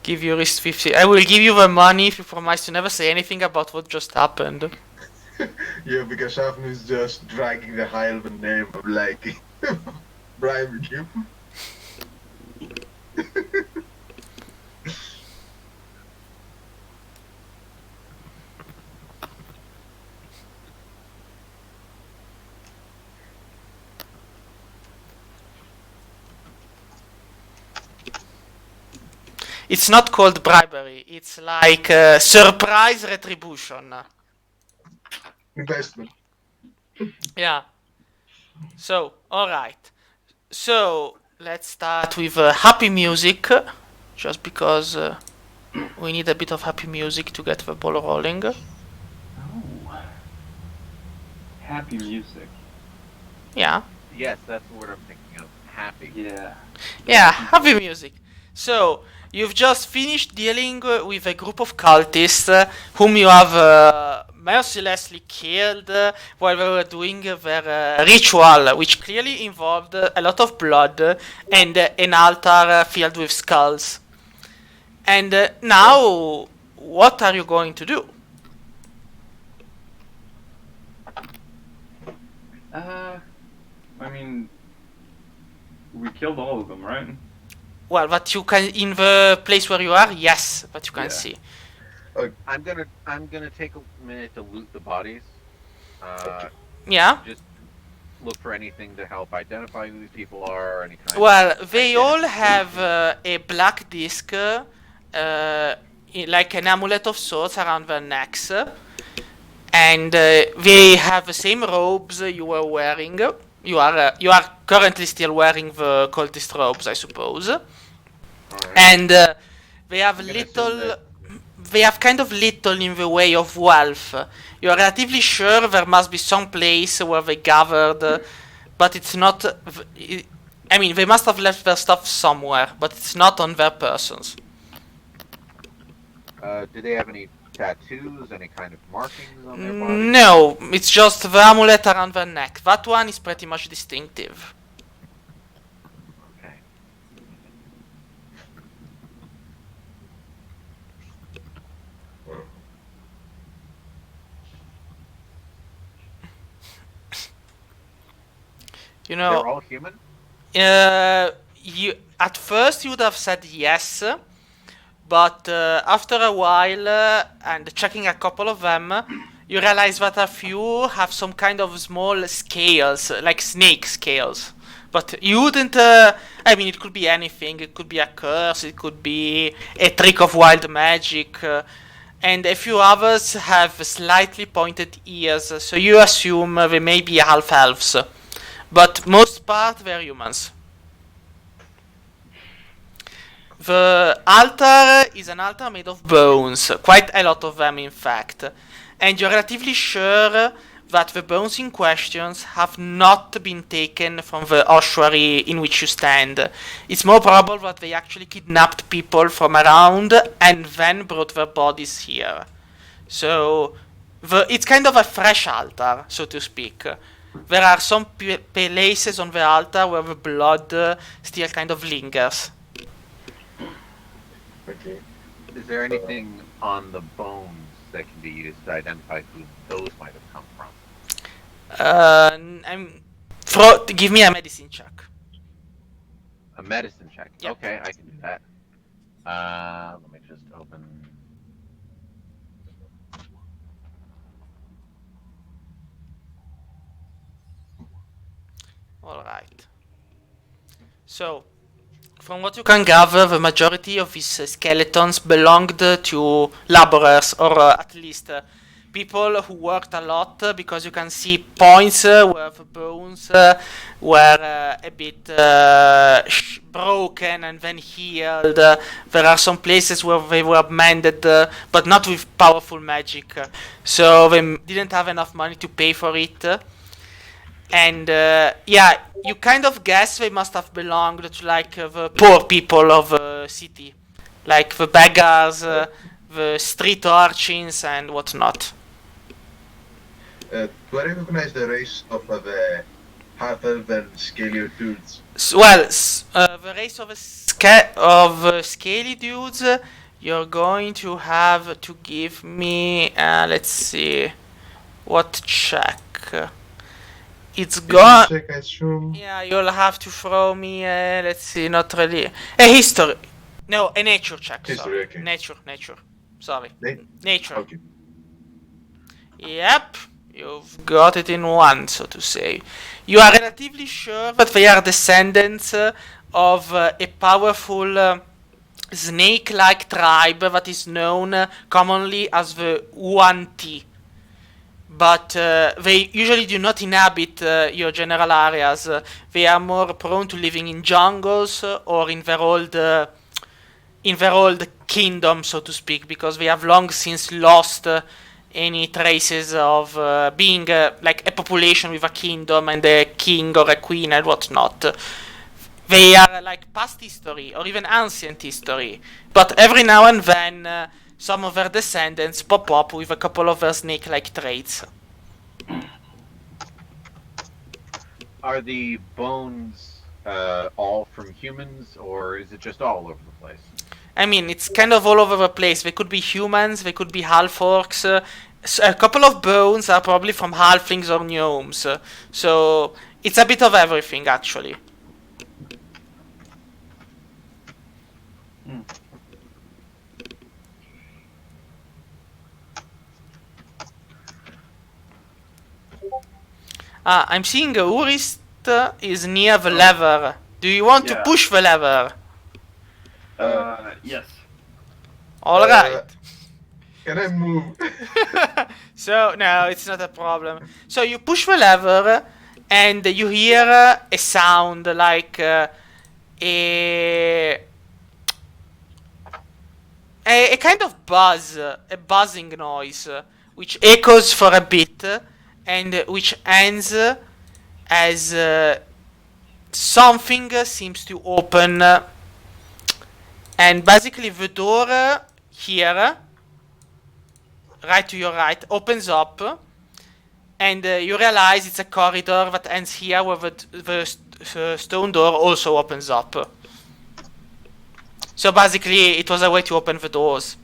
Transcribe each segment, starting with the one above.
Give you risk 50. I will give you the money if you promise to never say anything about what just happened. Yeah, because Shafnu is just dragging the High Elven name of like bribing him. It's not called bribery. It's like surprise retribution. Investment. Yeah. So, alright. So, let's start with happy music. Just because we need a bit of happy music to get the ball rolling. Oh. Happy music. Yeah. Yes, that's the word I'm thinking of. Happy. Yeah. Yeah, happy music. So, you've just finished dealing with a group of cultists whom you have mercilessly killed while they were doing their ritual, which clearly involved a lot of blood and an altar filled with skulls. And now, what are you going to do? I mean, we killed all of them, right? Well, that you can, in the place where you are, yes, but you can Yeah. see. I'm gonna take a minute to loot the bodies. Yeah. Just look for anything to help identify who these people are. Any kind. Well, of they all have a black disc, like an amulet of sorts around their necks, and they have the same robes you were wearing. You are currently still wearing the cultist robes, I suppose, and they have little. They have kind of little in the way of wealth. You are relatively sure there must be some place where they gathered, but it's not. I mean, they must have left their stuff somewhere, but it's not on their persons. Do they have any tattoos? Any kind of markings on their body? No, it's just the amulet around their neck. That one is pretty much distinctive. Okay. You They're know, all human. you at first you would have said yes, but after a while and checking a couple of them, you realize that a few have some kind of small scales, like snake scales. But you wouldn't. I mean, it could be anything. It could be a curse. It could be a trick of wild magic. And a few others have slightly pointed ears, so you assume they may be half elves. But most part, they're humans. The altar is an altar made of bones, quite a lot of them in fact, and you're relatively sure that the bones in question have not been taken from the ossuary in which you stand. It's more probable that they actually kidnapped people from around and then brought their bodies here. So it's kind of a fresh altar, so to speak. There are some places on the altar where the blood still kind of lingers. Okay. Is there anything on the bones that can be used to identify who those might have come from? Give me a medicine check. A medicine check. Yep. Okay, I can do that. Let me just open. Alright. So, from what you can gather, the majority of these skeletons belonged to laborers, or at least people who worked a lot, because you can see points where the bones were a bit broken and then healed. There are some places where they were mended, but not with powerful magic. So they didn't have enough money to pay for it. And yeah, you kind of guess they must have belonged to like the poor people of the city, like the beggars, the street urchins, and whatnot. Do I recognize the race of the half-elven scaly dudes. The race of scaly dudes, you're going to have to give me. Let's see, what check? It's gone. Check, I assume. Yeah, you'll have to throw me. Let's see, not really. A history. No, a nature check. History, Sorry, okay. nature. Sorry, Na- nature. Okay. Yep, you've got it in one, so to say. You are relatively sure that they are descendants of a powerful snake-like tribe that is known commonly as the Uanti. But they usually do not inhabit your general areas. They are more prone to living in jungles or in their old kingdom, so to speak, because they have long since lost any traces of being like a population with a kingdom and a king or a queen and whatnot. They are like past history or even ancient history, but every now and then some of their descendants pop up with a couple of their snake-like traits. Are the bones all from humans, or is it just all over the place? I mean, it's kind of all over the place. They could be humans, they could be half-orcs. A couple of bones are probably from halflings or gnomes. So it's a bit of everything, actually. I'm seeing Urist is near the lever. Do you want to Yeah. push the lever? Yes. Alright. Can I move? So, no, it's not a problem. So you push the lever and you hear a sound like a kind of buzz, a buzzing noise, which echoes for a bit and which ends as something seems to open, and basically the door here, right to your right, opens up, and you realize it's a corridor that ends here where the stone door also opens up. So basically it was a way to open the doors.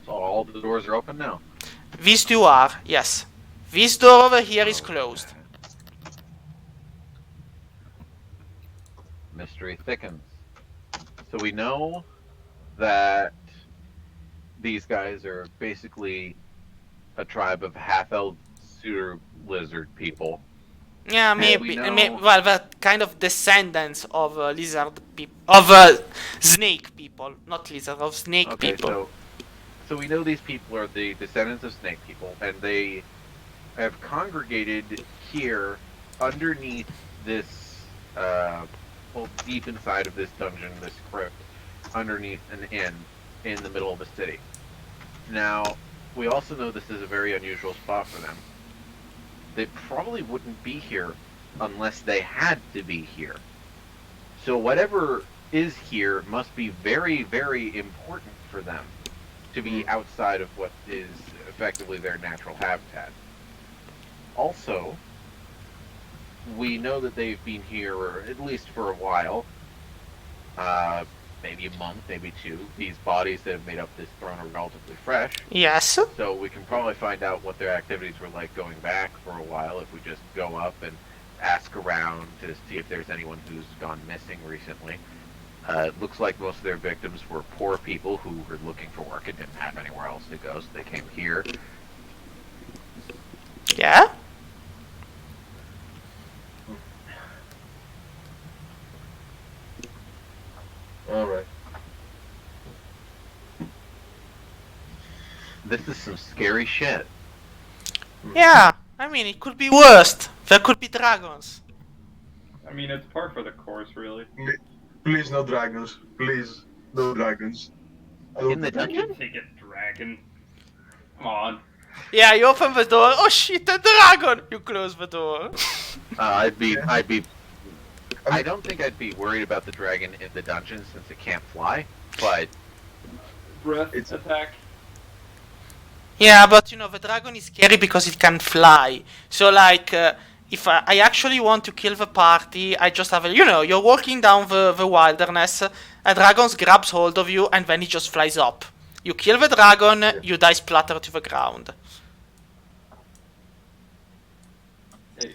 So all the doors are open now. These two are, yes. This door over here is closed. Mystery thickens. So we know that these guys are basically a tribe of half-elf pseudo lizard people. Yeah, we maybe. know- Well, they're kind of descendants of lizard people, of snake people, not lizard, of snake Okay, people. so we know these people are the descendants of snake people, and they have congregated here underneath this, well, deep inside of this dungeon, this crypt, underneath an inn in the middle of the city. Now, we also know this is a very unusual spot for them. They probably wouldn't be here unless they had to be here. So whatever is here must be very, very important for them to be outside of what is effectively their natural habitat. Also, we know that they've been here at least for a while, maybe a month, maybe two. These bodies that have made up this throne are relatively fresh, Yes. so we can probably find out what their activities were like going back for a while if we just go up and ask around to see if there's anyone who's gone missing recently. It looks like most of their victims were poor people who were looking for work and didn't have anywhere else to go, so they came here. Yeah. Alright. This is some scary shit. Yeah. I mean, it could be worse. There could be dragons. I mean, it's par for the course, really. Please, no dragons. Please, no dragons. I don't In the I dungeon? can take a dragon. Come on. Yeah, you open the door. Oh shit, a dragon! You close the door. I'd be. I I don't think I'd be worried about the dragon in the dungeon since it can't fly, but Breath It's- attack. Yeah, but you know, the dragon is scary because it can fly. So, like, if I actually want to kill the party, I just have a, you're walking down the wilderness, a dragon grabs hold of you, and then he just flies up. You kill the dragon, you die splatter to the ground. Hey,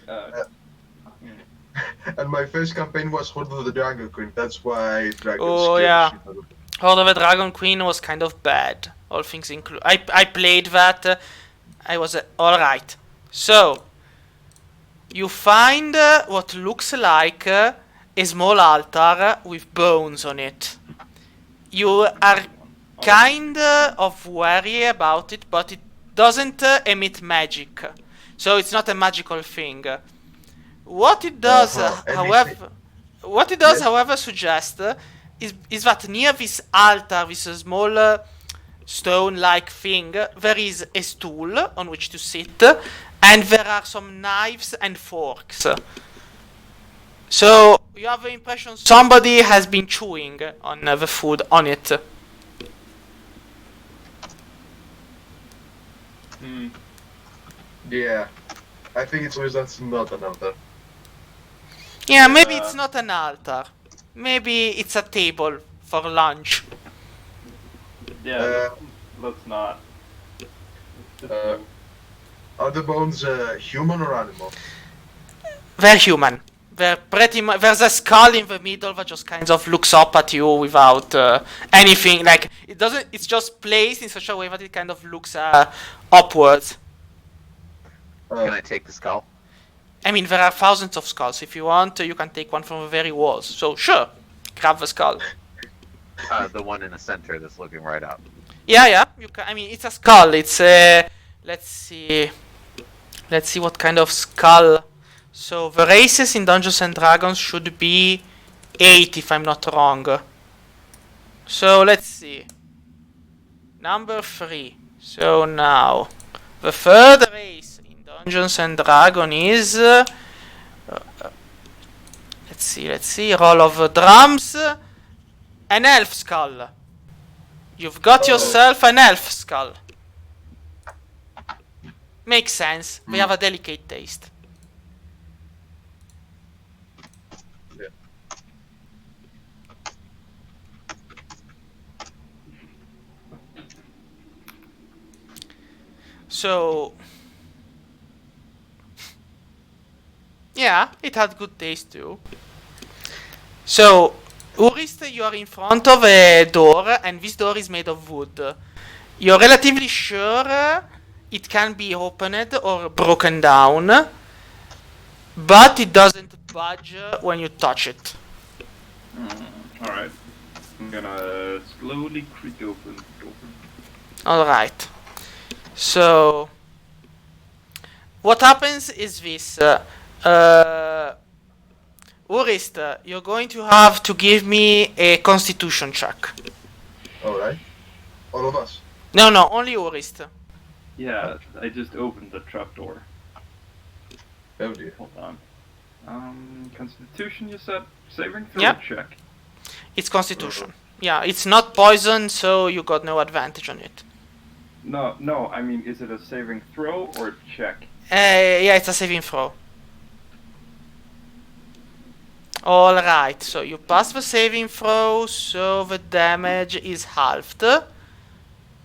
And my first campaign was Horde of the Dragon Queen. That's why dragons. Oh, scare the yeah. shit out of me. Horde of the Dragon Queen was kind of bad, all things included. I played that, I was alright. So, you find what looks like a small altar with bones on it. You are kind of wary about it, but it doesn't emit magic. So it's not a magical thing. What it does, however, suggest is that near this altar, this small stone-like thing, there is a stool on which to sit, and there are some knives and forks. So you have the impression somebody has been chewing on the food on it. Yeah. I think it's always that's not an altar. Yeah, maybe it's not an altar. Maybe it's a table for lunch. yeah, let's not. Are the bones human or animal? They're human. They're pretty much. There's a skull in the middle that just kind of looks up at you without anything. Like it doesn't. It's just placed in such a way that it kind of looks upwards. Can I take the skull? I mean, there are thousands of skulls. If you want, you can take one from the very walls. So sure, grab the skull. The one in the center that's looking right up. Yeah. You can. I mean, it's a skull. It's a. Let's see. Let's see what kind of skull. So the races in Dungeons and Dragons should be 8 if I'm not wrong. So let's see. Number 3. So now the third race in Dungeons and Dragons is let's see. Roll of drums. An elf skull. You've got yourself an elf skull. Makes sense. They have a delicate taste. Yeah. So, yeah, it had good taste too. So, Urist, you are in front of a door, and this door is made of wood. You're relatively sure it can be opened or broken down, but it doesn't budge when you touch it. Alright. I'm gonna slowly creak open the door. Alright. So, what happens is this. Urist, you're going to have to give me a constitution check. Alright. All of us. No, only Urist. Yeah, I just opened the trapdoor. Oh dear. Hold on. Constitution, you said? Saving throw Yeah. check. It's constitution. Yeah, it's not poison, so you got no advantage on it. No, I mean, is it a saving throw or a check? Yeah, it's a saving throw. Alright, so you pass the saving throw, so the damage is halved.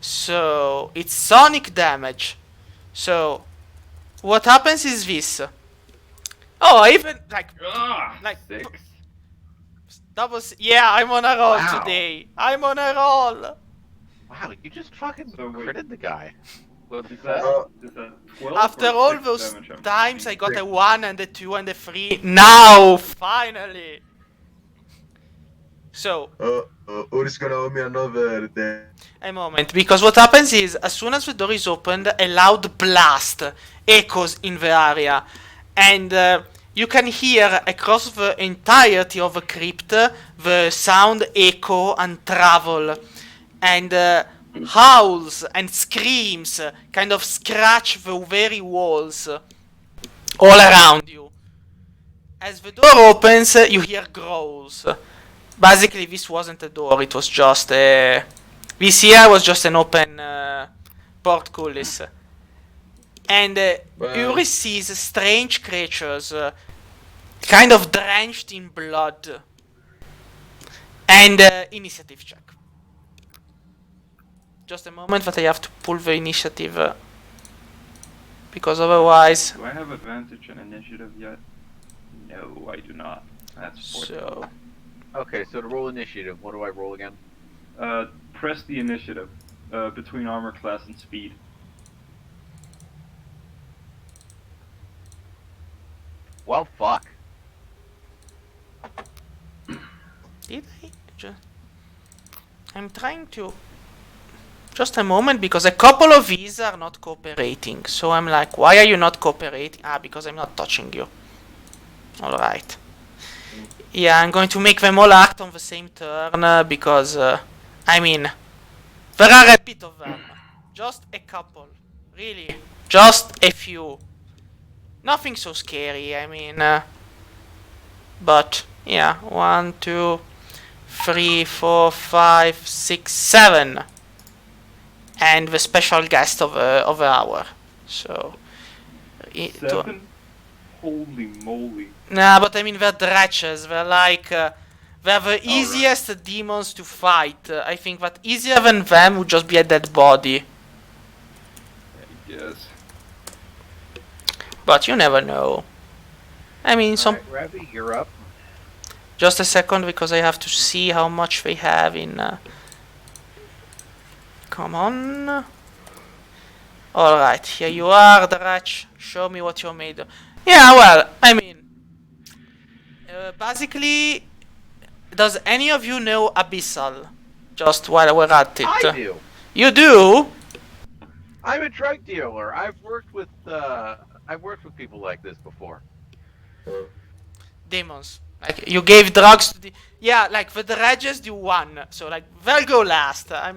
So, it's sonic damage. So, what happens is this. Oh, even, like, 6. that was, yeah, I'm on a roll Wow. today. I'm on a roll. Wow, you just fucking So wait. critted the guy. Is that, is that 12 After or all 6 those damage I'm times I taking? got a 1 and a 2 and a 3. Now, finally. So, Uri's gonna owe me another day. a moment, because what happens is, as soon as the door is opened, a loud blast echoes in the area, and you can hear across the entirety of the crypt the sound echo and travel, and howls and screams kind of scratch the very walls all around you. As the door opens, you hear growls. Basically, this wasn't a door, it was just a... This here was just an open portcullis. And Well- Uri sees strange creatures, kind of drenched in blood. And initiative check. Just a moment that I have to pull the initiative. Because otherwise... Do I have advantage on initiative yet? No, I do not. That's 14. So... Okay, so to roll initiative, what do I roll again? Press the initiative between armor class and speed. Well, fuck. Did I? I'm trying to... Just a moment, because a couple of these are not cooperating. So I'm like, why are you not cooperating? Ah, because I'm not touching you. Alright. Yeah, I'm going to make them all act on the same turn, because, I mean, there are a bit of them. Just a couple. Really. Just a few. Nothing so scary, I mean, but, yeah, 1, 2, 3, 4, 5, 6, 7. And the special guest of the hour. So... 7? Holy moly. Nah, but I mean, they're dretches. They're like... they're the easiest demons to fight. I think that easier than them would just be a dead body. I guess. But you never know. I mean, some... Alright, Ravi, you're up. Just a second, because I have to see how much they have in... Come on. Alright, here you are, Dratch. Show me what you're made of. Yeah, well, I mean... basically... Does any of you know Abyssal? Just while we're at it. I do. You do? I'm a drug dealer. I've worked with people like this before. Demons. Like, you gave drugs to the... Yeah, like, the dredges do 1. So, like, they'll go last. I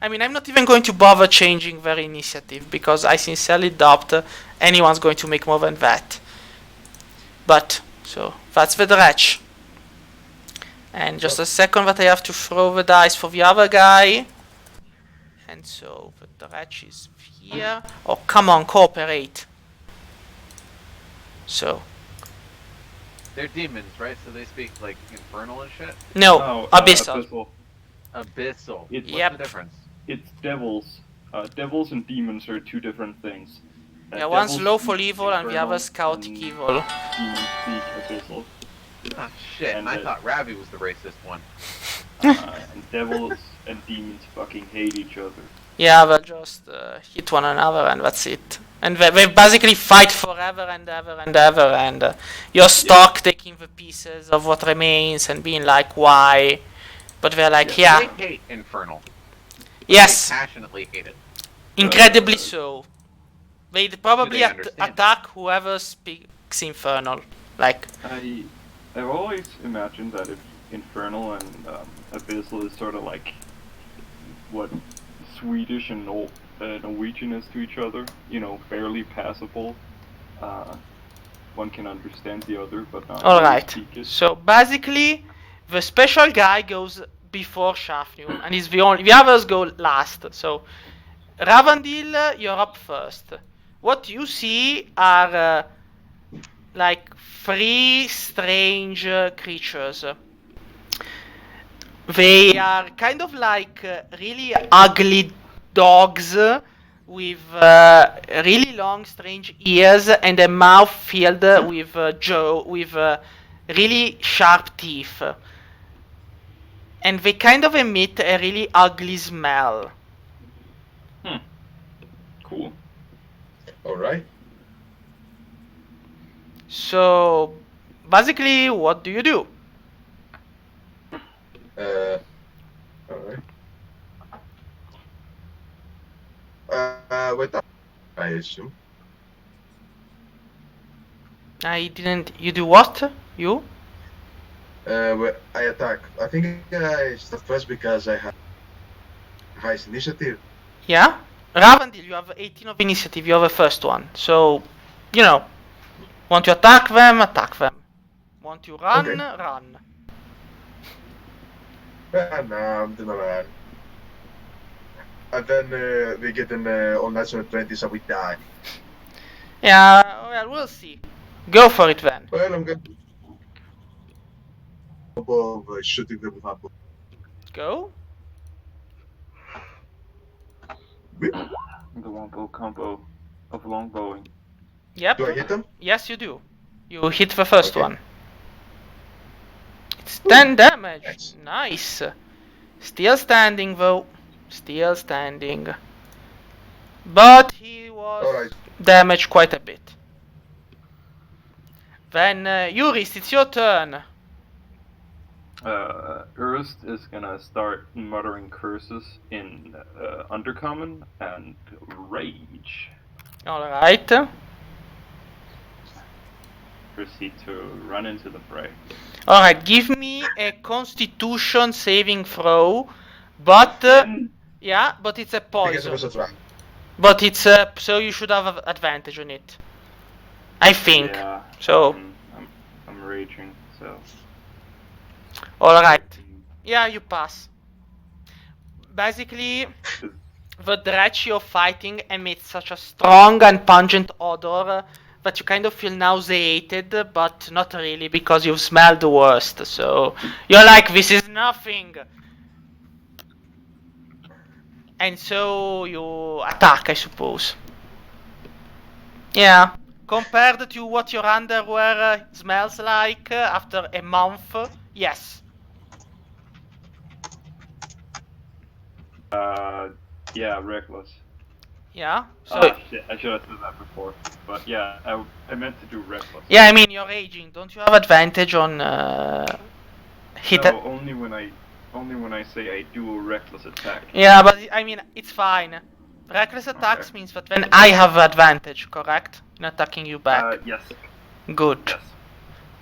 mean, I'm not even going to bother changing their initiative, because I sincerely doubt anyone's going to make more than that. But, so, that's the dredge. And just a second that I have to throw the dice for the other guy. And so, the dredge is here. Oh, come on, cooperate. So. They're demons, right? So they speak, like, infernal and shit? No, Abyssal. Abyssal. It's, Yep. What's the difference? it's devils. Devils and demons are two different things. Yeah, one's devils lawful speak evil and the infernal, other's chaotic and evil. Demons speak abyssal. Ah, shit. And I the- thought Ravi was the racist one. And devils and demons fucking hate each other. Yeah, they'll just hit one another and that's it. And they basically fight forever and ever and ever, and you're stuck taking the pieces of what remains and being like, why? But they're like, yeah, They hate infernal. yes, They passionately hate it. incredibly so. They'd probably they understand? attack whoever speaks infernal. Like, I've always imagined that if infernal and abyssal is sort of like what Swedish and Norwegian is to each other, you know, fairly passable. One can understand the other, but not really alright. speak it. So basically, the special guy goes before Shafnu, and he's the only. The others go last. So, Ravandil, you're up first. What you see are like 3 strange creatures. They are kind of like really ugly dogs with really long, strange ears and a mouth filled with really sharp teeth. And they kind of emit a really ugly smell. Cool. Alright. So, basically, what do you do? Alright. With that, I assume. I didn't. You do what? You? I attack. I think I start first because I have highest initiative. Yeah? Ravandil, you have 18 of initiative. You're the first one. So, you know, want to attack them? Attack them. Want to run? Okay. Run. No, I'm gonna run. And then we get an all natural 20, so we die. Yeah, well, we'll see. Go for it then. Well, I'm going to above shooting them with my bow. Go. The longbow combo of longbowing. Yep. Do I hit them? Yes, you do. You hit the first Okay. one. It's 10 damage. Nice. Nice. Still standing though. Still standing. But he was Alright. damaged quite a bit. Then, Yuris, it's your turn. Urst is gonna start muttering curses in Undercommon and Rage. Alright. Proceed to run into the fray. Alright, give me a Constitution saving throw. But, yeah, but it's a Because it poison. was a trap. But it's, so you should have advantage on it. I think. Yeah. So, I'm raging, so. alright. Yeah, you pass. Basically, the dredge you're fighting emits such a strong and pungent odor that you kind of feel nauseated, but not really because you've smelled the worst. So you're like, this is nothing. And so you attack, I suppose. Yeah. Compared to what your underwear smells like after a month, yes. Yeah, reckless. Yeah. So Ah, shit, I should have said that before. But yeah, I meant to do reckless. yeah, I mean you're raging. Don't you have advantage on hit? No, only when I say I do a reckless attack. Yeah, but I mean it's fine. Reckless attacks Okay. means that when I have advantage, correct? In attacking you back. Yes. Good. Yes.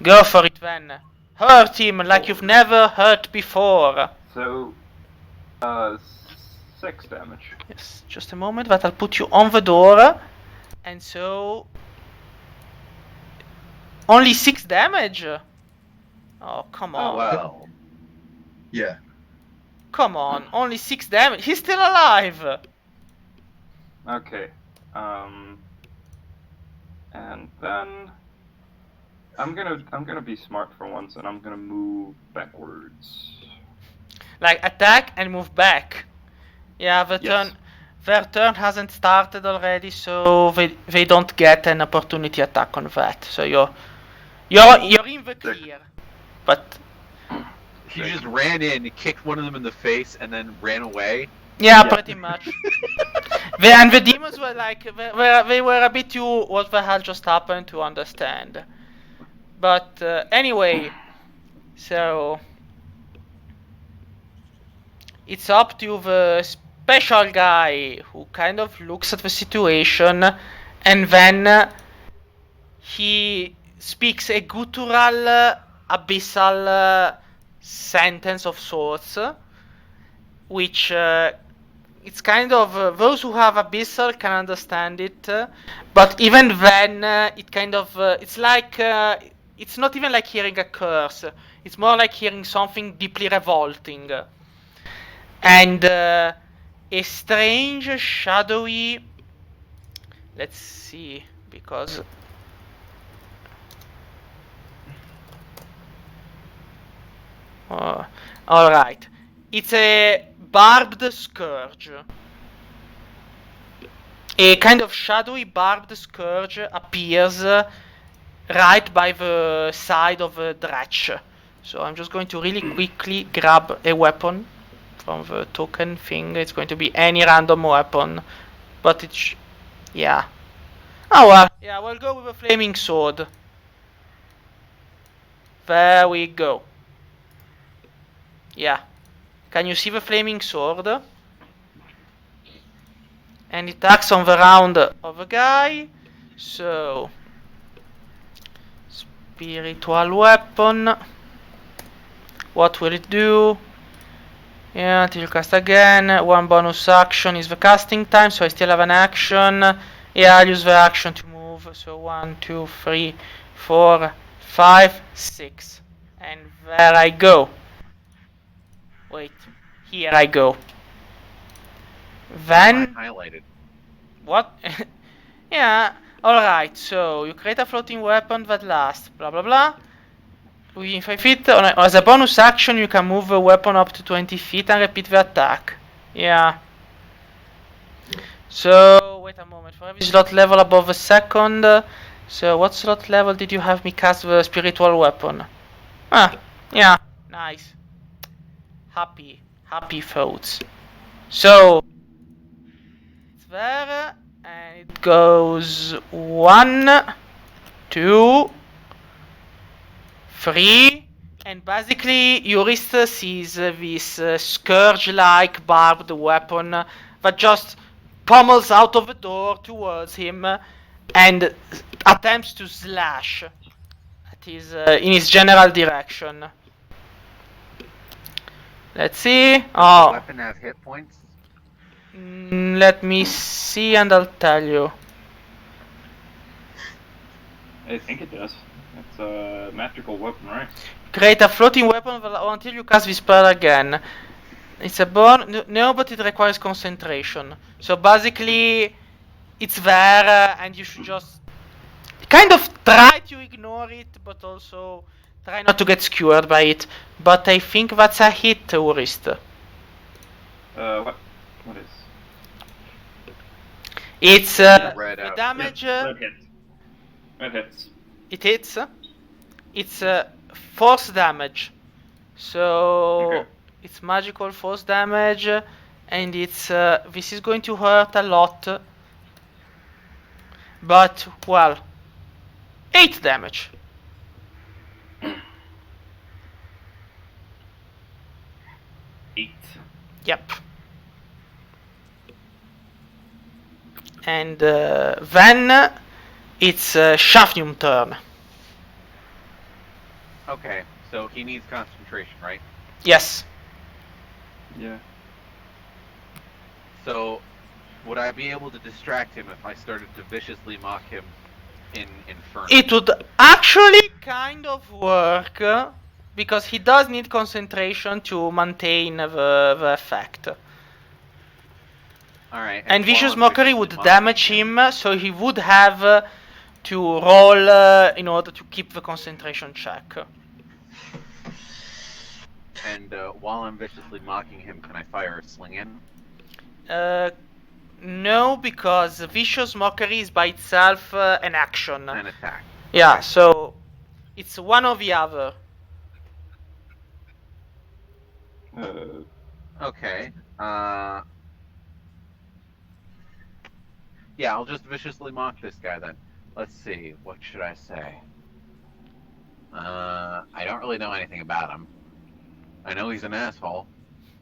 Go for it then. Hurt him like Oh. you've never hurt before. So, 6 damage. Yes, just a moment. That'll put you on the door. And so only 6 damage. Oh, come on. Oh wow. Yeah. Come on. Only 6 damage. He's still alive. Okay. And then I'm gonna be smart for once, and I'm gonna move backwards. Like attack and move back. Yeah, Yes. their turn hasn't started already, so they don't get an opportunity attack on that. So you're in the clear. But He just ran in, kicked one of them in the face, and then ran away. yeah, Yeah. pretty much. And the demons were like they were a bit too what the hell just happened to understand. But anyway, so it's up to the special guy who kind of looks at the situation and then he speaks a guttural abyssal sentence of sorts, which it's kind of those who have abyssal can understand it, but even then it kind of it's like it's not even like hearing a curse, it's more like hearing something deeply revolting. And a strange, shadowy. Let's see, because. Alright. It's a barbed scourge. A kind of shadowy barbed scourge appears right by the side of the dredge. So I'm just going to really quickly grab a weapon from the token thing. It's going to be any random weapon, but it's yeah. Oh well, yeah, we'll go with a flaming sword. There we go. Yeah. Can you see the flaming sword? And it acts on the round of a guy. So spiritual weapon. What will it do? Yeah, until you cast again. One bonus action is the casting time, so I still have an action. Yeah, I'll use the action to move. So 1, 2, 3, 4, 5, 6. And there I go. Wait, here I go. Then Highlighted. what? Yeah, Alright, so you create a floating weapon that lasts, blah blah blah. Within 5 feet, as a bonus action, you can move a weapon up to 20 feet and repeat the attack. Yeah. So, wait a moment, for every slot level above a second. So, what slot level did you have me cast the spiritual weapon? Ah, yeah, nice. Happy thoughts. So, it's there, and it goes 1, 2, 3, and basically Eurystheus sees this scourge-like barbed weapon that just pummels out of the door towards him and attempts to slash at in his general direction. Let's see. The Oh, weapon has hit points. let me see and I'll tell you. I think it does. It's a magical weapon, right? Create a floating weapon until you cast this spell again. It's a burn. No, but it requires concentration. So basically, it's there, and you should just kind of try to ignore it, but also try not to get skewered by it. But I think that's a hit, Urist. What? What is? It's Red the out. damage. That hits. That hits. It hits. It's force damage. So Okay. it's magical force damage, and it's this is going to hurt a lot. But well, 8 damage. 8. Yep. And then it's Shafnum turn. Okay, so he needs concentration, right? Yes. Yeah. So, would I be able to distract him if I started to viciously mock him in Inferno? It would actually kind of work because he does need concentration to maintain the effect. Alright. And while Vicious I'm Mockery viciously would mocking damage him, so he would have to roll in order to keep the concentration check. And while I'm viciously mocking him, can I fire a sling in? No, because Vicious Mockery is by itself an action. An attack. Yeah, so it's one or the other. Okay. Yeah, I'll just viciously mock this guy then. Let's see, what should I say? I don't really know anything about him. I know he's an asshole.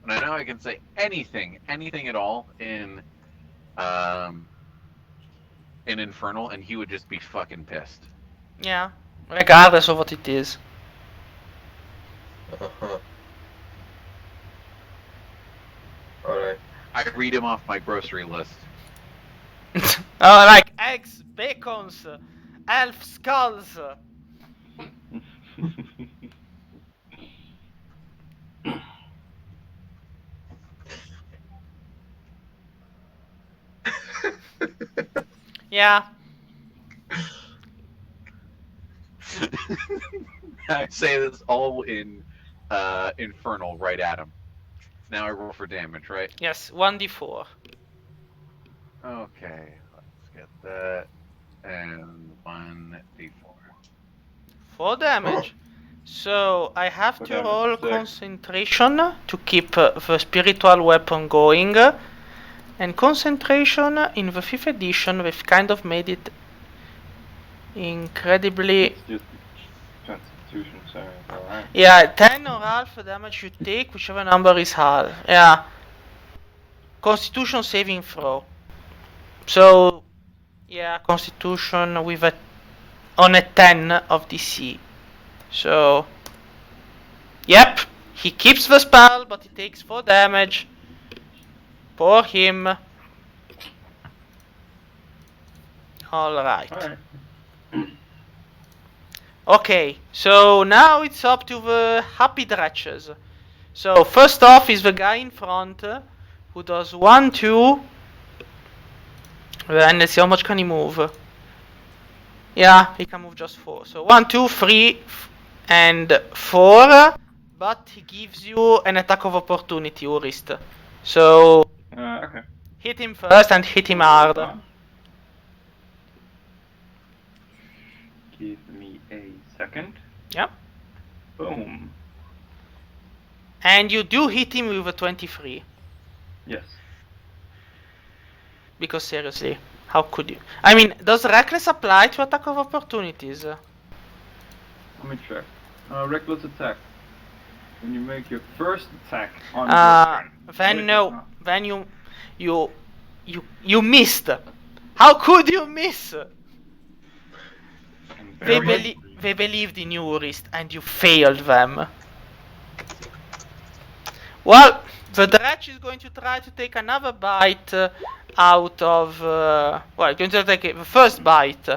And I know I can say anything at all in Infernal, and he would just be fucking pissed. Yeah, regardless of what it is. Alright. I read him off my grocery list. Oh, like eggs, bacons, elf skulls. Yeah. I say this all in Infernal right at him. Now I roll for damage, right? Yes, 1d4. Okay, let's get that. And 1d4. 4 damage. So I have to Okay, roll 6. concentration to keep the spiritual weapon going. And concentration in the 5th edition, they've kind of made it incredibly. It's just Constitution saving throw, right? Yeah, 10 or half the damage you take, whichever number is half. Yeah. Constitution saving throw. So, yeah, Constitution with on a 10 of DC. So, yep, he keeps the spell, but he takes 4 damage. Poor him. Alright. Alright. Okay, so now it's up to the happy dretches. So first off is the guy in front who does 1, 2. Then let's see how much can he move. Yeah, he can move just 4. So 1, 2, 3, and 4. But he gives you an attack of opportunity, Urist. So Okay. hit him first and hit him hard. Give me a second. Yeah. Boom. And you do hit him with a 23. Yes. Because seriously, how could you? I mean, does Reckless apply to attack of opportunities? Let me check. Reckless attack. When you make your first attack on your turn. Then no. Then you missed. How could you miss? They believed in you, Urist, and you failed them. Well, the Dretch is going to try to take another bite out of... well, going to take the first bite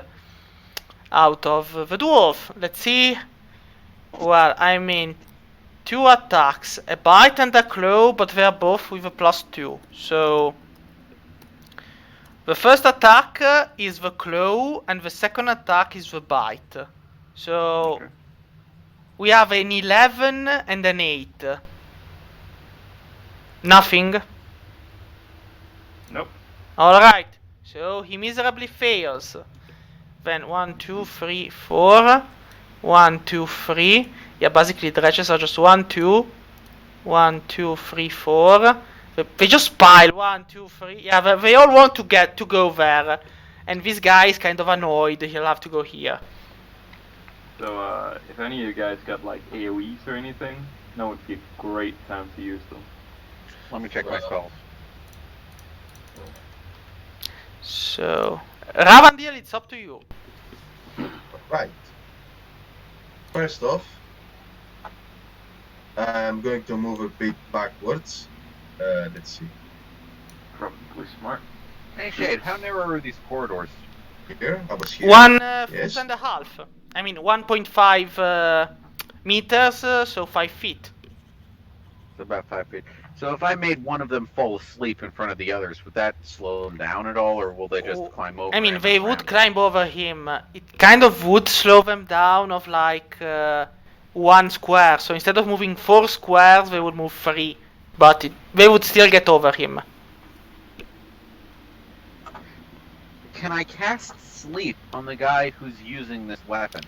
out of the Dwarf. Let's see. Well, I mean, 2 attacks. A bite and a claw, but they're both with a +2. So... the first attack is the claw, and the second attack is the bite. So... Okay. we have an 11 and an 8. Nothing. Nope. Alright, so he miserably fails. Then 1, 2, 3, 4. 1, 2, 3. Yeah, basically the dredges are just 1, 2. 1, 2, 3, 4. They just pile 1, 2, 3. Yeah, they all want to go there. And this guy is kind of annoyed. He'll have to go here. So, if any of you guys got like AoEs or anything, now would be a great time to use them. Let me check my spells. So, Ravandil, it's up to you. Right. First off, I'm going to move a bit backwards. Let's see. Probably smart. Hey Shade, how narrow are these corridors? Here, I was here. 1 Yes. foot and a half. I mean, 1.5 meters, so 5 feet. It's about 5 feet. So if I made one of them fall asleep in front of the others, would that slow them down at all, or will they just climb over? I mean, him they and would slam climb over him. It kind of would slow them down of like 1 square. So instead of moving 4 squares, they would move 3. But they would still get over him. Can I cast sleep on the guy who's using this weapon?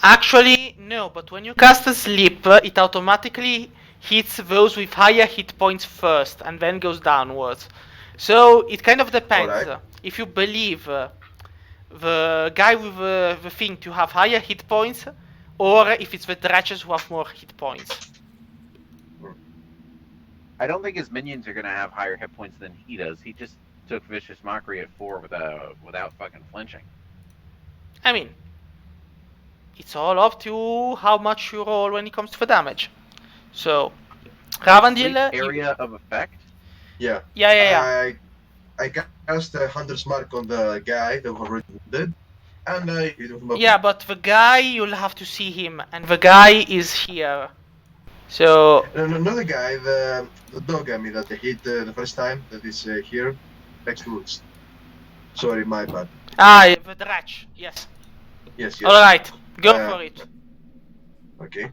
Actually, no. But when you cast a sleep, it automatically hits those with higher hit points first, and then goes downwards. So it kind of depends. Alright. If you believe the guy with the thing to have higher hit points, or if it's the dredges who have more hit points. I don't think his minions are gonna have higher hit points than he does. He just took Vicious Mockery at 4 without fucking flinching. I mean, it's all up to how much you roll when it comes to the damage. So, Ravandil, Area of effect? Yeah. Yeah. I cast a Hunter's Mark on the guy that was already wounded. And I hit him up. Yeah, but the guy, you'll have to see him, and the guy is here. So... And another guy, the dog guy that I hit the first time, that is here, next to us. Sorry, my bad. Ah, the dredge, yes. Yes. Alright, go for it. Okay.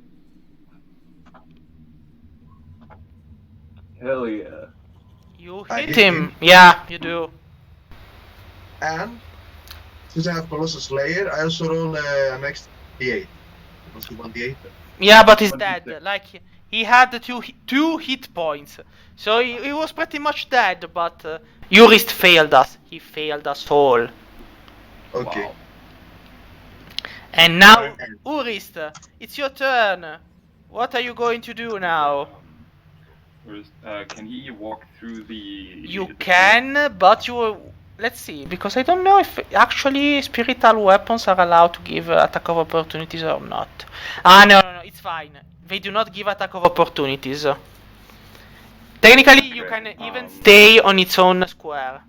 Hell yeah. You I hit hit him. him. Yeah, you do. And since I have Colossus Slayer, I also roll an extra D8. What's the 1d8? Yeah, but he's dead. 26. Like, he had the two hit points. So he was pretty much dead, but Urist failed us. He failed us all. Okay. Wow. And now, Alright. Urist, it's your turn. What are you going to do now? Can he walk through the... You can, but you... Let's see, because I don't know if actually spiritual weapons are allowed to give attack of opportunities or not. Ah, no, it's fine. They do not give attack of opportunities. Technically, you can even stay on its own square.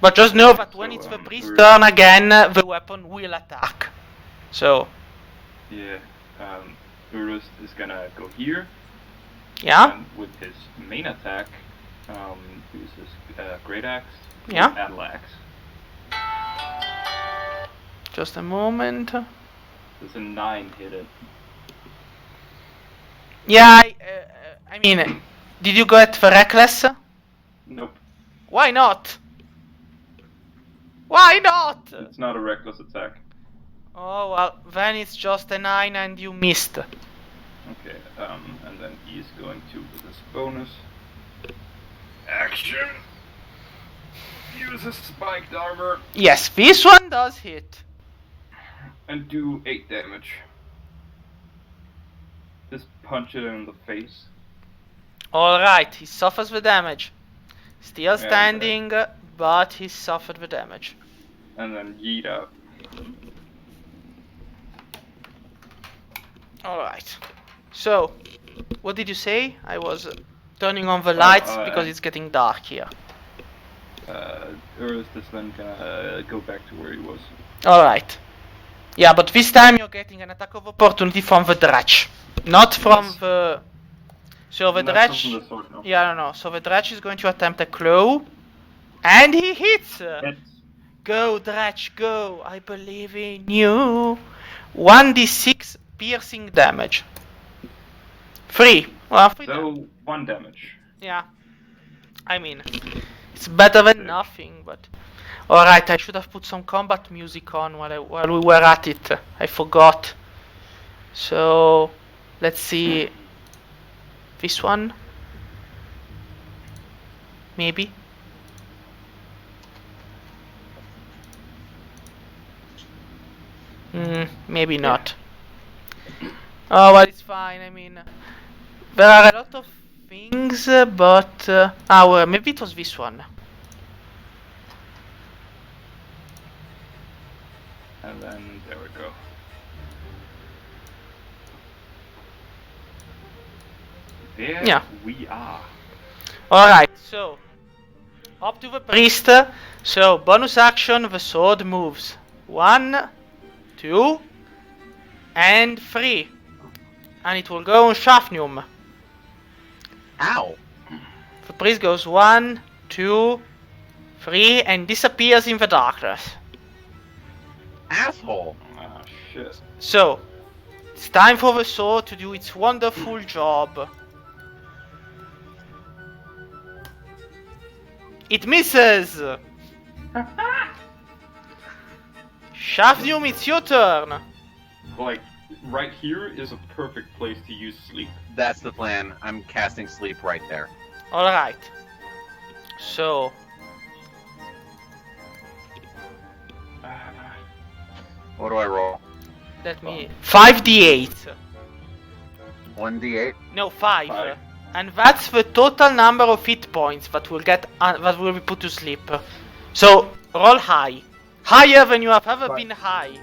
But just know that when it's the priest's turn again, the weapon will attack. So... Yeah, Urust is gonna go here. Yeah? And with his main attack, use his Great Axe, Yeah? Battle Axe. Just a moment. Does a 9 hit it? Yeah, I mean, did you go at the reckless? Nope. Why not? Why not? It's not a reckless attack. Oh, well, then it's just a 9 and you missed. Okay, and then he's going to, with his bonus action, use his spiked armor Yes, this one does hit. and do 8 damage. Just punch it in the face. Alright, he suffers the damage. Still And, standing, but he suffered the damage. And then yeet out. Alright. So, what did you say? I was turning on the lights because it's getting dark here. Or is this then gonna go back to where he was? Alright. Yeah, but this time you're getting an attack of opportunity from the Dretch. Not from Yes. the... So the Not Dretch... from the sword, no. Yeah, no. So the Dretch is going to attempt a claw. And he hits! Hits. Go, Dretch, go! I believe in you! 1d6 piercing damage. 3. Well, 3 damage. So, 1 damage. Yeah. I mean, it's better than nothing, but... Alright, I should have put some combat music on while we were at it. I forgot. So, let's see... This one? Maybe? Maybe not. Oh, well, it's fine. I mean, there are a lot of things, but... well, maybe it was this one. And then, there we go. There Yeah. we are. Alright, so... Up to the priest. So, bonus action, the sword moves. 1, 2, and 3. And it will go on Shafnium. Ow! The priest goes 1, 2, 3, and disappears in the darkness. Asshole! Ah, shit. So, it's time for the sword to do its wonderful job. It misses! Shafnium, it's your turn. Like, right here is a perfect place to use sleep. That's the plan. I'm casting sleep right there. Alright. So, What do I roll? let me... 5d8. 1d8? No, 5. 5. And that's the total number of hit points that will get that will be put to sleep. So, roll high. Higher than you have ever Five. been high.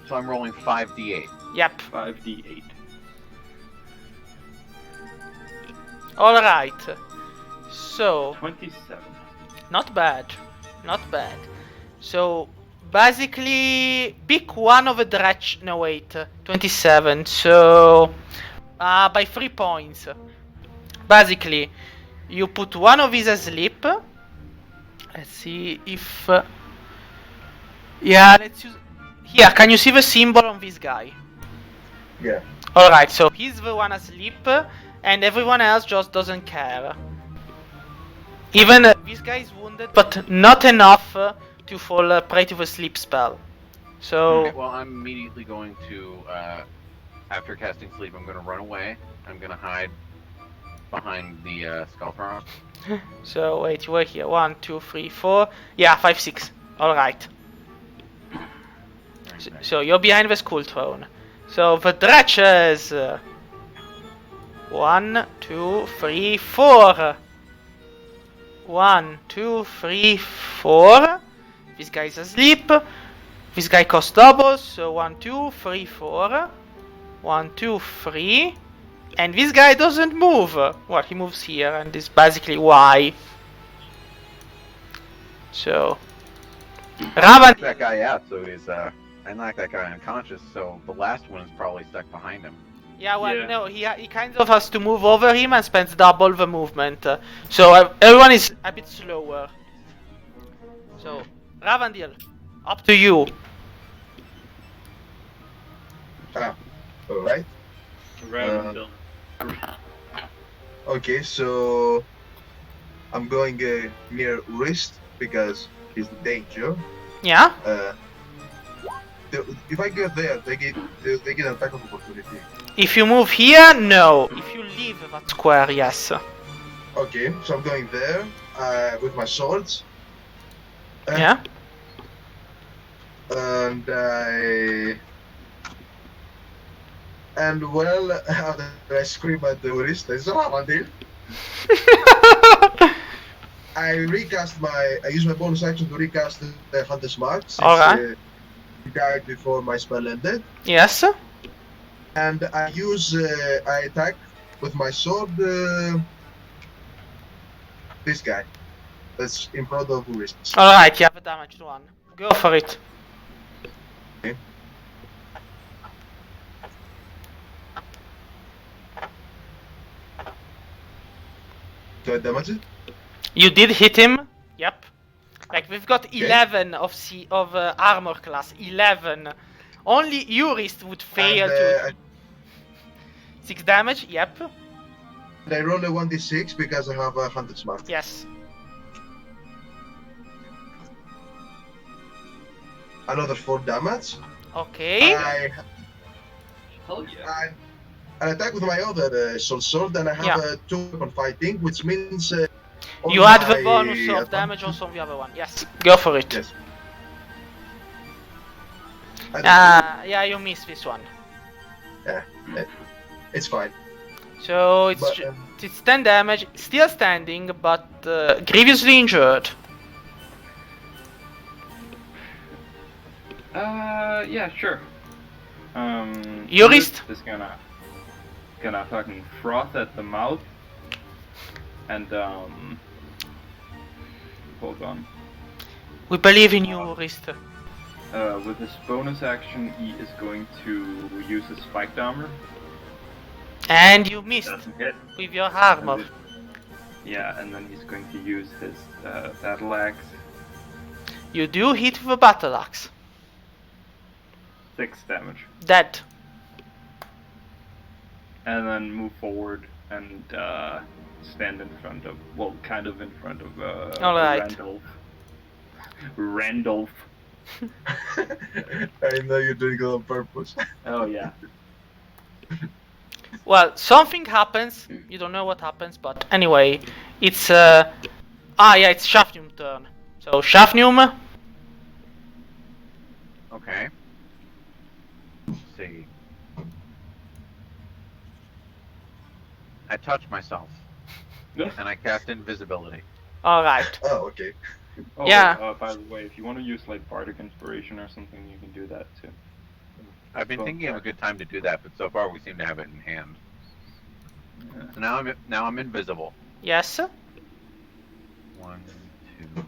So I'm rolling 5d8. Yep. 5d8. Alright. So, 27. not bad. Not bad. So, basically, pick one of the dretch. No, wait. 27. So, by 3 points. Basically, you put one of these asleep. Let's see if... yeah, let's use... Here, can you see the symbol on this guy? Yeah. Alright, so he's the one asleep, and everyone else just doesn't care. Even this guy is wounded, but not enough to fall prey to the sleep spell. So... Okay, well, I'm immediately going to, after casting sleep, I'm going to run away. I'm going to hide behind the skull throne. So, wait, you were here. 1, 2, 3, 4... Yeah, 5, 6. Alright. So, you're behind the skull throne. So, the dretches... 1, 2, 3, 4... 1, 2, 3, 4... This guy's asleep. This guy costs double, so 1, 2, 3, 4... 1, 2, 3... And this guy doesn't move. Well, he moves here, and is basically why. So... Ravan... That guy out, so he's, I knocked that guy unconscious, so the last one is probably stuck behind him. Yeah, well, Yeah. no, he kind of has to move over him and spends double the movement. So everyone is a bit slower. So, Ravandil, up to you. Alright. Random. Okay, so I'm going near wrist because he's the danger. Yeah. If I get there, they get an attack of opportunity. If you move here, no. If you leave that square, yes. Okay, so I'm going there with my swords. Yeah. And well, after I scream at the wrist, there's a Lavandil. I use my bonus action to recast the Hunter's Mark since Alright. he died before my spell ended. Yes. And I attack with my sword this guy that's in front of wrists. Alright, you have a damaged one. Go for it. Okay. Do I damage it? You did hit him. Yep. Like we've got 11 of armor class. 11. Only Urist would fail to. 6 damage. Yep. And I roll a 1d6 because I have a Hunter's Mark. Yes. Another 4 damage. Okay. Hell yeah. I attack with my other soul sword, and I have a 2-weapon fighting, which means you add the bonus of damage also on the other one. Yes. Go for it. Yes. Yeah, you missed this one. Yeah, it's fine. So it's 10 damage, still standing, but grievously injured. Yeah, sure. Urist is gonna fucking froth at the mouth, and hold on. We believe in you, Urist. With his bonus action, he is going to use his spiked armor. And you missed Doesn't hit. with your armor. Yeah, and then he's going to use his battle axe. You do hit with a battle axe. 6 damage. Dead. And then move forward and stand in front of, well, kind of in front of Alright. Randolph. I know you're doing it on purpose. Oh yeah. Well, something happens. You don't know what happens, but anyway, it's it's Shafnium's turn. So Shafnium. Okay. Let's see. I touch myself, and I cast invisibility. All right. Oh, okay. Oh, Yeah. By the way, if you want to use like bardic inspiration or something, you can do that too. I've been thinking of a good time to do that, but so far we seem to have it in hand. Yeah. So now I'm invisible. Yes. 1, 2,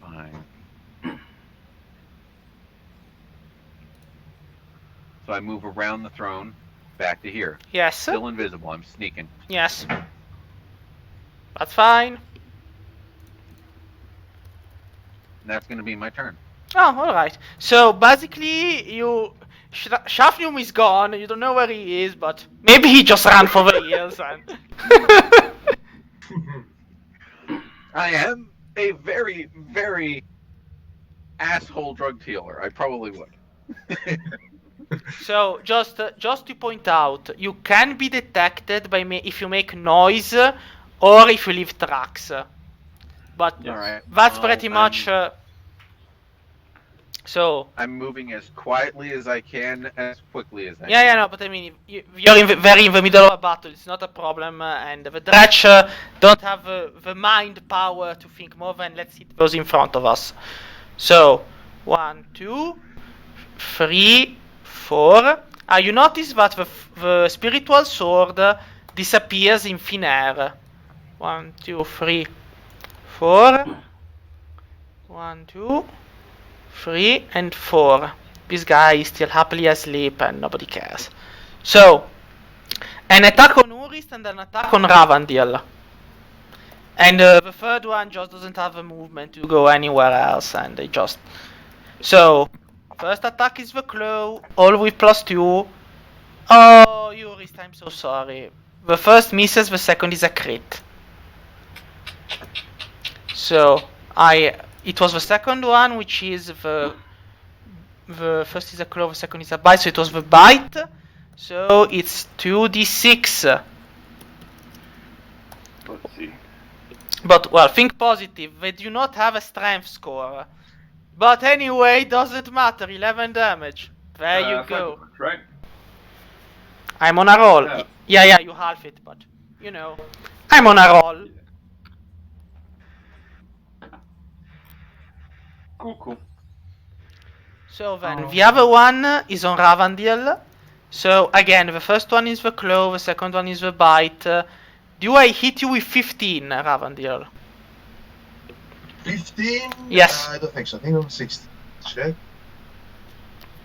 5. So I move around the throne, back to here. Yes. Still invisible. I'm sneaking. Yes. That's fine. And that's going to be my turn. Oh, alright. So basically, Shafnium is gone. You don't know where he is, but maybe he just ran for the hills. And I am a very, very asshole drug dealer. I probably would. so just to point out, you can be detected by if you make noise or if you leave tracks. But Yes. Alright. that's pretty much. So. I'm moving as quietly as I can, as quickly as I can. Yeah, no, but I mean, you're very in the middle of a battle. It's not a problem, and the Dretch don't have the mind power to think more than let's hit those in front of us. So, 1, 2, 3, 4. You notice that the spiritual sword disappears in thin air. 1, 2, 3, 4. 1, 2, 3, and 4. This guy is still happily asleep and nobody cares. So, an attack on Urist and an attack on Ravandil. And the third one just doesn't have a movement to go anywhere else, and they just... So, First attack is the claw, all with +2. Oh, Yurist, I'm so sorry. The first misses, the second is a crit. So, it was the second one, which is the first is a claw, the second is a bite, so it was the bite. So, it's 2d6. Let's see. But, well, think positive, they do not have a strength score. But anyway, doesn't matter, 11 damage. There you go. Damage, right? I'm on a roll. Yeah, you half it, but, you know, I'm on a roll. Cool. So then, the other one is on Ravandil. So, again, the first one is the claw, the second one is the bite. Do I hit you with 15, Ravandil? 15? Yes. I don't think so. I think I'm 16. Check.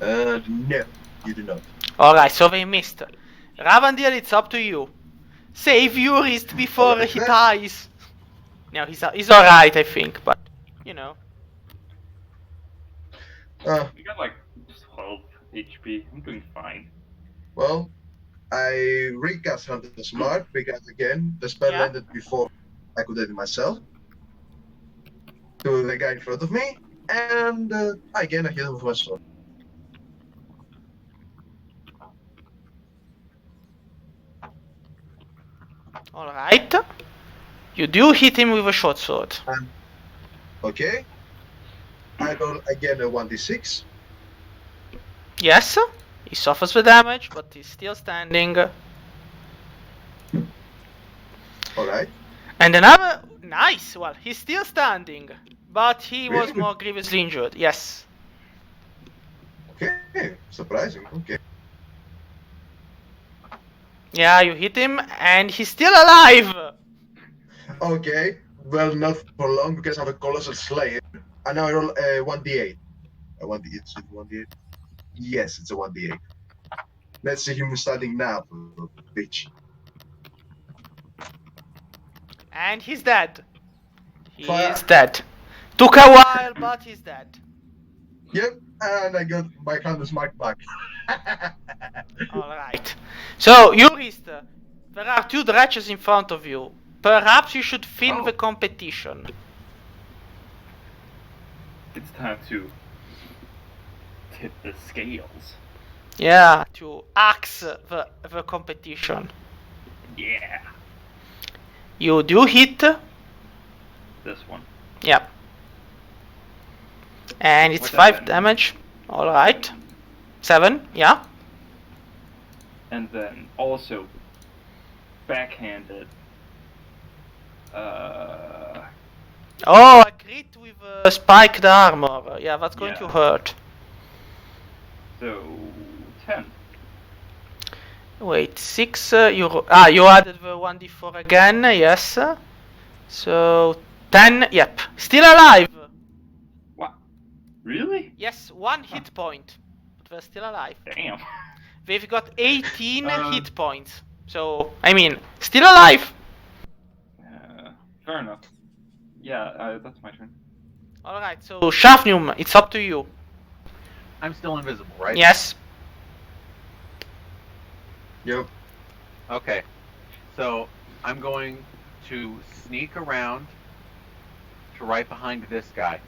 No, you do not. Alright, so they missed. Ravandil, it's up to you. Save Yurist before Alright, he then. dies. No, he's alright, I think, but, you know. You got like 12 HP. I'm doing fine. Well, I recast Hunter Smart because, again, the spell Yeah. ended before I could edit myself. To the guy in front of me, and again, I hit him with my sword. Alright. You do hit him with a short sword. Okay. I roll again a 1d6. Yes. He suffers the damage, but he's still standing. Alright. And another... Nice! Well, he's still standing. But he was Really? more grievously injured. Yes. Okay. Surprising. Okay. Yeah, you hit him, and he's still alive! Okay. Well, not for long because I have a Colossal Slayer. And now I roll a 1d8. A 1d8. Is it 1d8? Yes, it's a 1d8. Let's see him standing now, bitch. And he's dead. He Fire. is dead. Took a while, but he's dead. Yep, and I got my Hunter's Mark back. Alright. So, Yurist, there are 2 dredges in front of you. Perhaps you should fin the competition. It's time to tip the scales. Yeah, to axe the competition. Yeah. You do hit. This one. Yeah. And it's What's 5 that? damage. Alright. 7, yeah. And then also backhanded. Oh, a crit with spiked armor. Yeah, that's going to Yeah. hurt. So 10. Wait, 6. You added the 1d4 again. Yes. So 10. Yep. Still alive. What? Really? Yes, 1 hit point. But they're still alive. Damn. They've got 18 hit points. So, I mean, still alive. Fair enough. Yeah, that's my turn. Alright, so Shafnum, it's up to you. I'm still invisible, right? Yes. Yep. Okay. So I'm going to sneak around to right behind this guy.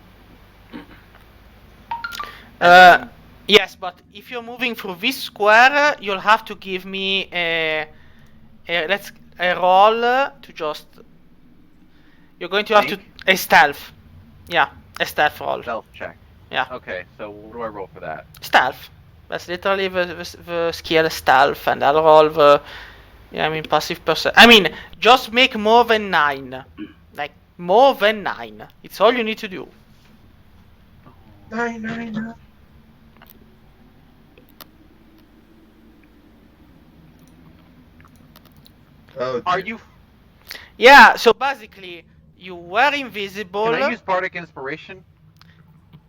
Yes, but if you're moving through this square, you'll have to give me a roll to just. You're going to have to a stealth. Yeah, a stealth roll. Stealth check. Yeah. Okay, so what do I roll for that? Stealth. That's literally the skill stealth, and I'll roll the. Yeah, I mean passive percent. I mean, just make more than 9. Like more than 9. It's all you need to do. 9. Oh, Are you? Yeah. So basically, you were invisible. Can I use Bardic Inspiration?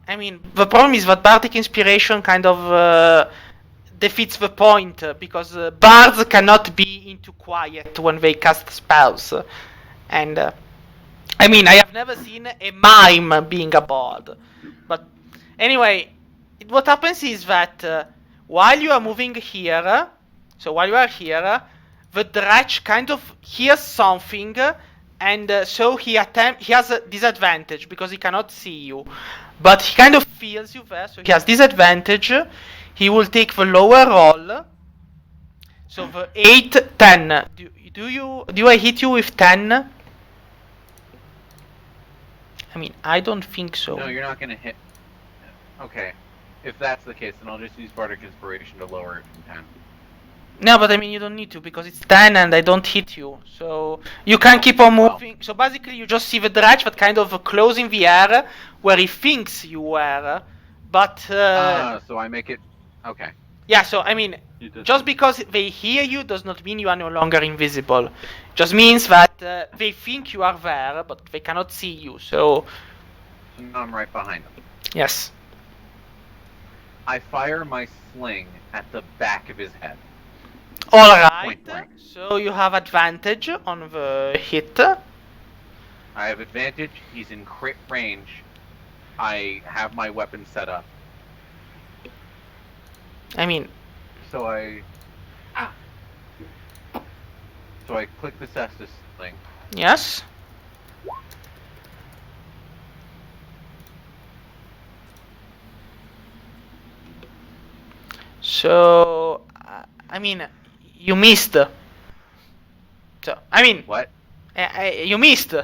I mean, the problem is that Bardic Inspiration kind of defeats the point, because bards cannot be into quiet when they cast spells. And, I mean, I have never seen a mime being a bard. But, anyway, what happens is that while you are moving here, so while you are here, the Dretch kind of hears something, and so he has a disadvantage because he cannot see you, but he kind of feels you there, so he has disadvantage. He will take the lower roll. So the 8, 10. Do I hit you with 10? I mean, I don't think so. No, you're not gonna hit. Okay. If that's the case, then I'll just use Bardic Inspiration to lower it from 10. No, but I mean, you don't need to because it's 10 and I don't hit you. So you can keep on moving. So basically, you just see the Dredge that kind of closing the air where he thinks you were. But. So I make it. Okay. Yeah, so I mean, just because they hear you does not mean you are no longer invisible. Just means that they think you are there, but they cannot see you. So now I'm right behind them. Yes. I fire my sling at the back of his head. Alright. Point blank. So you have advantage on the hit. I have advantage. He's in crit range. I have my weapon set up. I mean, So I click the Cestus thing. yes. So, I mean, you missed. So, I mean, What? you missed.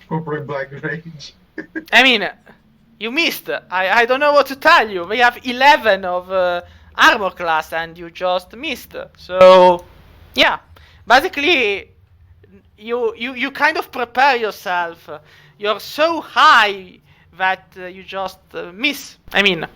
Corporate Black Range. I mean, you missed. I don't know what to tell you. We have 11 of armor class and you just missed. So, yeah. Basically, you kind of prepare yourself. You're so high that you just miss. I mean,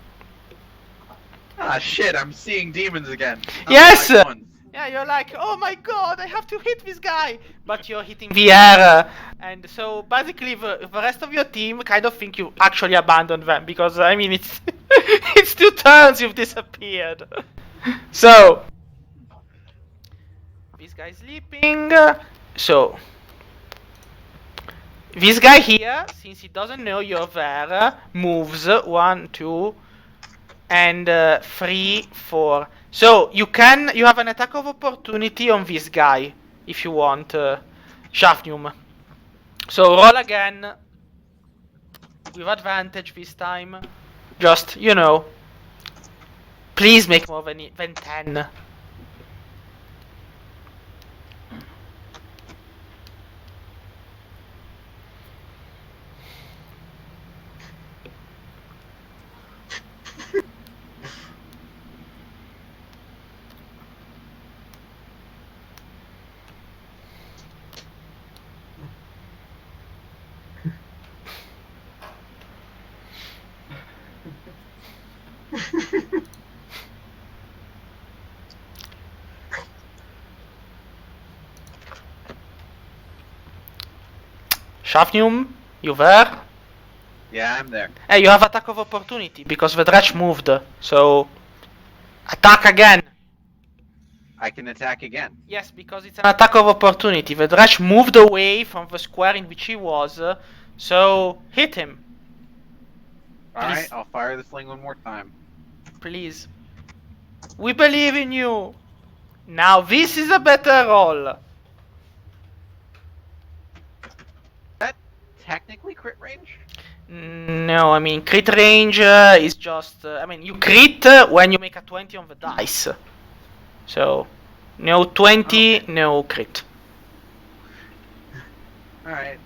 Ah, shit! I'm seeing demons again. Yes! Like ones. yeah, you're like, oh my god, I have to hit this guy. But you're hitting the air. And so basically the rest of your team kind of think you actually abandoned them. Because, I mean, it's, it's 2 turns you've disappeared. So, this guy's sleeping. So, this guy here, since he doesn't know you're there, moves 1, 2, and 3, 4. So you have an attack of opportunity on this guy if you want, Shafnium. So roll again with advantage this time. Just, you know, please make more than 10. Shafnium, you there? Yeah, I'm there. Hey, you have attack of opportunity because the Dretch moved. So attack again. I can attack again. Yes, because it's an attack of opportunity. The Dretch moved away from the square in which he was, so hit him. Alright, I'll fire the sling one more time. Please. We believe in you. Now this is a better roll. That technically crit range? No, I mean crit range is just. I mean you crit when you make a 20 on the dice. So no 20, Okay. no crit. Alright,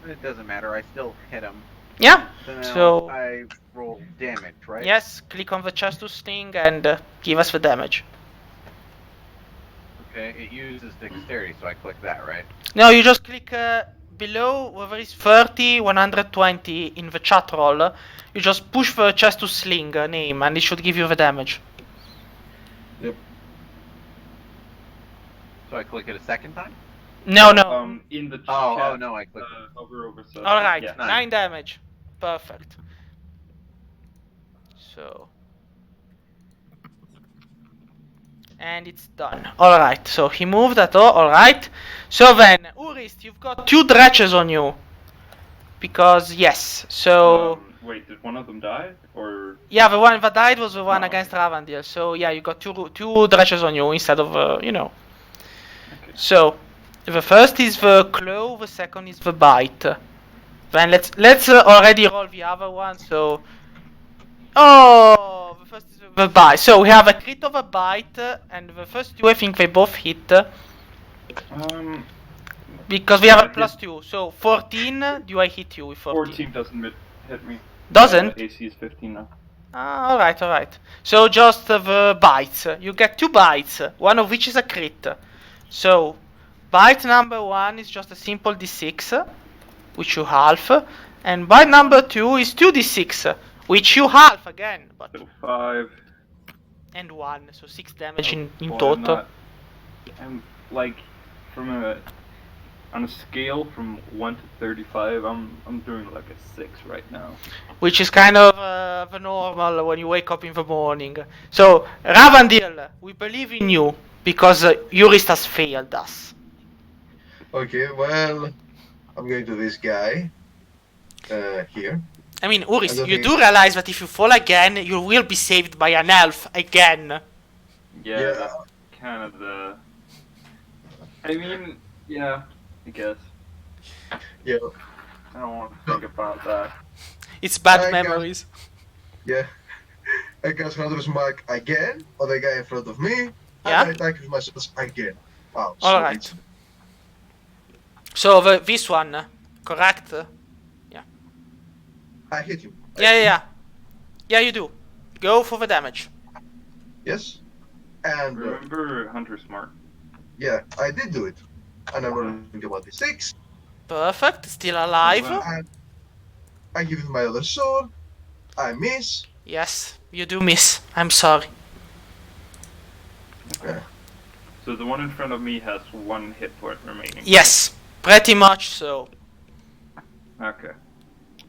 it doesn't matter. I still hit him. Yeah. So now So I roll damage, right? yes, click on the chest to sting and give us the damage. Okay, it uses dexterity, so I click that, right? No, you just click below where there is 30, 120 in the chat roll. You just push the chest to sling name and it should give you the damage. Yep. So I click it a second time? No, no. In the chat, Oh, no, I clicked hover over subject. Alright, Yeah. 9 damage. Perfect. So. And it's done. Alright, so he moved at all. Alright. So then, Urist, you've got 2 dretches on you. Because, yes. So. Wait, did one of them die? Or... Yeah, the one that died was the one Oh, against okay. Ravandil. So yeah, you got two dredges on you instead of Okay. So the first is the claw, the second is the bite. Then let's already roll the other one. So the first is the bite. So we have a crit of a bite, and the first two I think they both hit because we have a I hit +2. So 14. Do I hit you with 14? 14 doesn't hit me. Doesn't? AC is 15 now. Ah, alright. So just the bites. You get 2 bites, one of which is a crit. So, bite number 1 is just a simple d6, which you half. And bite number 2 is 2d6, which you half again. But So 5. and 1, so 6 damage in Boy, total. I'm like, on a scale from 1 to 35, I'm doing like a 6 right now. Which is kind of the normal when you wake up in the morning. So, Ravandil, we believe in you, because Eurist has failed us. Okay, well, I'm going to this guy. Here. I mean, Uris, don't you think- do realize that if you fall again, you will be saved by an elf again. Yeah, that's kind of the... I mean, yeah, I guess. Yeah. I don't want to think about that. It's bad I got- memories. Yeah. I cast Hunter's Mark again on the guy in front of me. Yeah? And I attack with myself again. Wow. Alright. sweet. So, this one, correct? I hit him. Yeah. Yeah, you do. Go for the damage. Yes. And Remember Hunter Smart. yeah, I did do it. And I'm rolling about the 6. Perfect, still alive. And I give him my other sword. I miss. Yes, you do miss. I'm sorry. Yeah. So the one in front of me has 1 hit point remaining. Yes, pretty much so. Okay.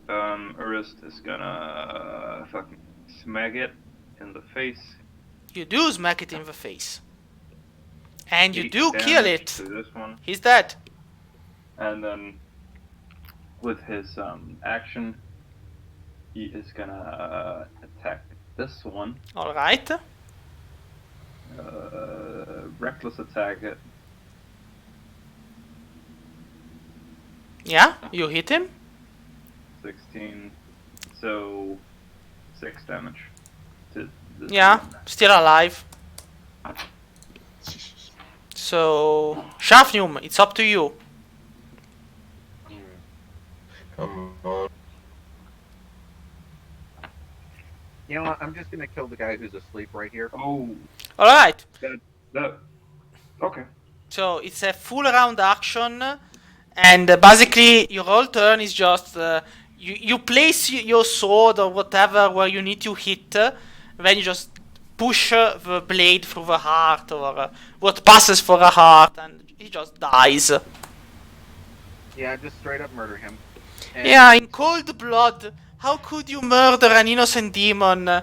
Arist is gonna fucking smack it in the face. You do smack it in the face. And you 8 do kill damage it. to this one. He's dead. And then with his action, he is gonna attack this one. Alright. Reckless attack it. Yeah, you hit him. 16. So 6 damage to this Yeah, one. still alive. So, Shafnum, it's up to you. Come on. You know what? I'm just gonna kill the guy who's asleep right here. Oh, Alright, that. Okay. so it's a full round action, and basically your whole turn is just you place your sword or whatever where you need to hit, then you just push the blade through the heart or what passes for a heart, and he just dies. Yeah, just straight up murder him. And Yeah, in cold blood. How could you murder an innocent demon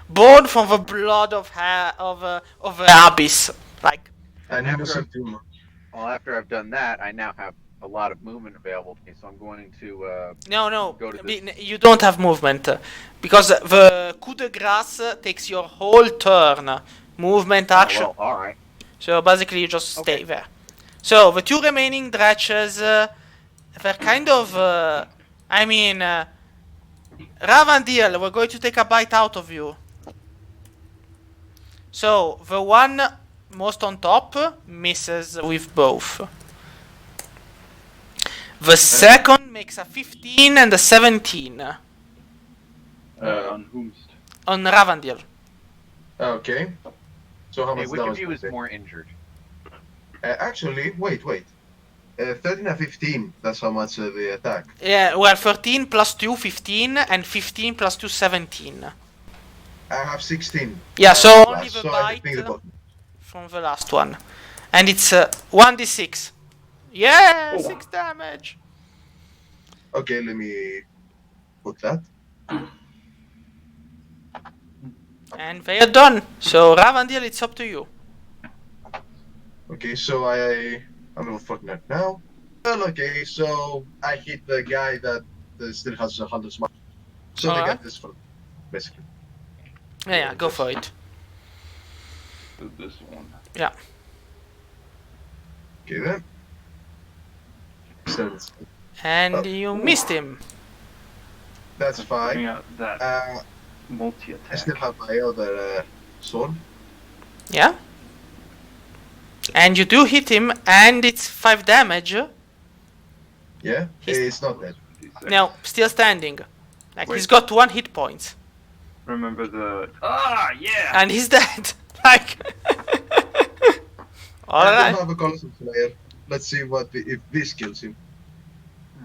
born from the blood of the abyss? Like, And after innocent demon. Well, after I've done that, I now have a lot of movement available to me, so I'm going to no, Go to this. you don't have movement because the coup de grâce takes your whole turn. Movement action. well, all right. So basically, you just stay Okay. there. So the two remaining dredges, they're kind of. Ravandil, we're going to take a bite out of you. So the one most on top misses with both. The second makes a 15 and a 17 On whomst. on Ravandil. Okay. So how Hey, much which of damage you was is it? more injured? Actually, wait. 13 and 15. That's how much they attack. Yeah, well, 13 plus 2, 15, and 15 plus 2, 17. I have 16. Yeah, so only plus, the so I bite think the bottom. from the last one. And it's 1d6. Yeah, Oh. 6 damage. Okay, let me put that. And they are done. So, Ravandil, it's up to you. Okay, so I'm level 49 now. Well, okay, so I hit the guy that still has 100 smart. So they Alright. get this for basically. Yeah, go for it. So this one. Yeah. Okay then. So And Oh. you missed him. that's Bring fine. out that I multi-attack. still have my other sword. Yeah. And you do hit him, and it's 5 damage. Yeah, He's- it's not dead. No, still standing. Like, Wait. he's got 1 hit point. Remember the... Ah, yeah! And he's dead. Like... I Alright. don't have a Colossal Slayer. Let's see if this kills him.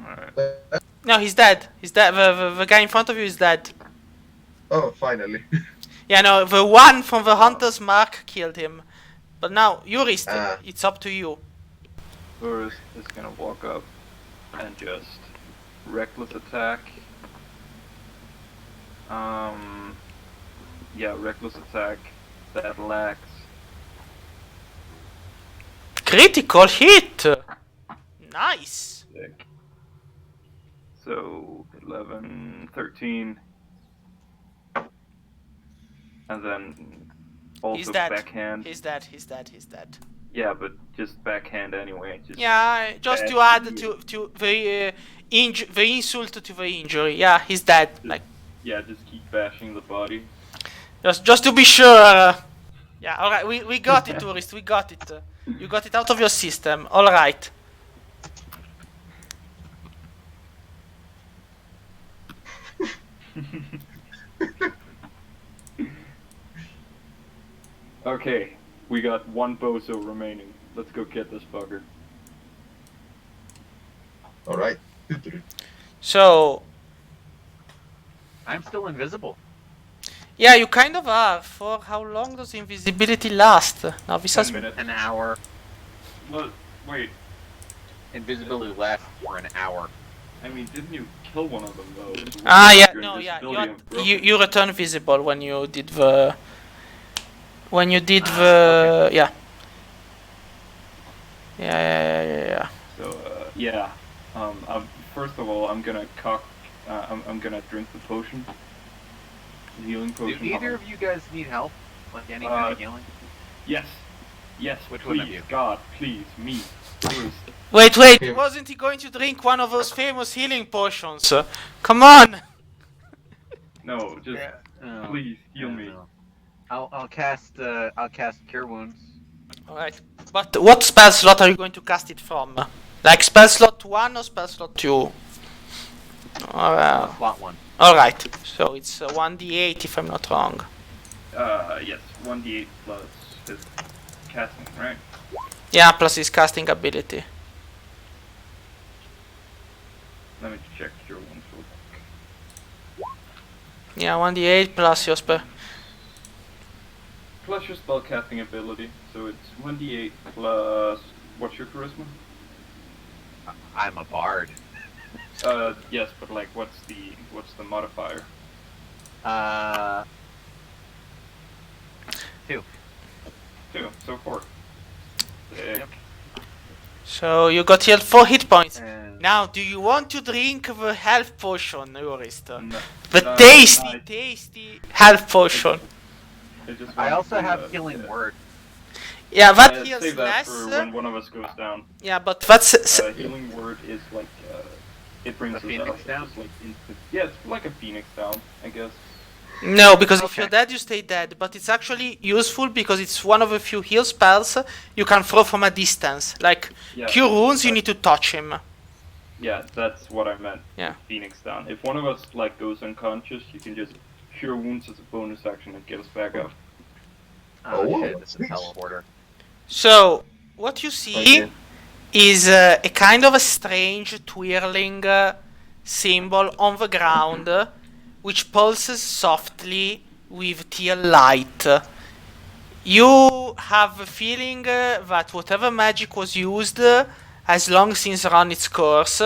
Alright. No, he's dead. He's dead. The guy in front of you is dead. Oh, finally. Yeah, no, the one from the hunter's mark killed him. But now, Yurist, Ah. it's up to you. Urus is gonna walk up and just reckless attack. Yeah, reckless attack. That lacks. Critical hit! Nice! Sick. So 11, 13. And then also He's dead. backhand. He's dead, he's dead, he's dead. Yeah, but just backhand anyway. Just Yeah, just bad to add heal. to the the insult to the injury. Yeah, he's dead. Like, Yeah, just keep bashing the body. just to be sure. Yeah, alright, we got it, Tourist, we got it. You got it out of your system. Alright. Okay, we got one bozo remaining. Let's go get this bugger. Alright. So, I'm still invisible. yeah, you kind of are. For how long does invisibility last? Now, this 10 has... minutes. An hour. Well, wait, Invisibility lasts for an hour. I mean, didn't you kill one of them though? Ah, yeah, Your no, yeah, invisibility broke. you return visible when you did the... When you did the... Okay. Yeah. Yeah. So, yeah. First of all, I'm gonna I'm gonna drink the potion. The healing Do potion. either of you guys need help? Like any kind of healing? Yes. Yes, Which one of please, you? God, please, me. First. Wait, Yeah. wasn't he going to drink one of those famous healing potions? Come on! No, just Oh, please I heal don't me. know. I'll cast Cure Wounds. Alright, but what spell slot are you going to cast it from? Like spell slot 1 or spell slot 2? Slot 1. Alright, so it's 1d8 if I'm not wrong. Yes, 1d8 plus his casting, right? Yeah, plus his casting ability. Let me check your ones real quick. Yeah, 1d8 plus your spell. Plus your spell casting ability, so it's 1d8 plus what's your charisma? I'm a bard. Yes, but like what's the modifier? 2. 2, so 4. Sick. Yep. So you got healed 4 hit points. And Now, do you want to drink the health potion, Eurist? No, The no, tasty health potion. I also have Healing Word. Yeah, that heals save that less. for when one of us goes down. Yeah, but that's... Healing word is like it brings A us phoenix out. down? It's like instant. Yeah, it's like a phoenix down, I guess. No, because if Okay. you're dead, you stay dead. But it's actually useful because it's one of the few heal spells you can throw from a distance. Like, Yeah, Cure Wounds, you that- need to touch him. Yeah, that's what I meant. Yeah. Phoenix down. If one of us like goes unconscious, you can just cure wounds as a bonus action and get us back up. Oh, Oh, shit, it's a nice. teleporter. So, what you see Okay. is a kind of a strange twirling symbol on the ground, which pulses softly with teal light. You have the feeling that whatever magic was used has long since run its course.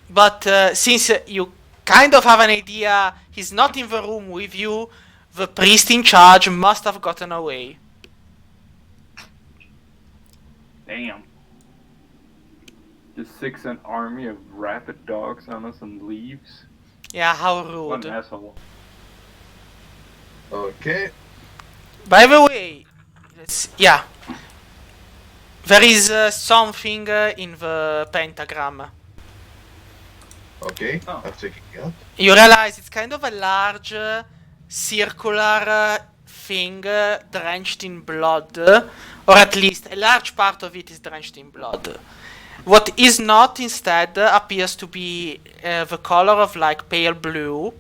But since you kind of have an idea he's not in the room with you, the priest in charge must have gotten away. Damn. Just 6 an army of rabid dogs on us and leaves. Yeah, how What rude. an asshole. Okay. By the way, yeah, there is something in the pentagram. Okay. Oh. I'm taking it out. You realize it's kind of a large circular thing drenched in blood, or at least a large part of it is drenched in blood. What is not instead appears to be the color of like pale blue,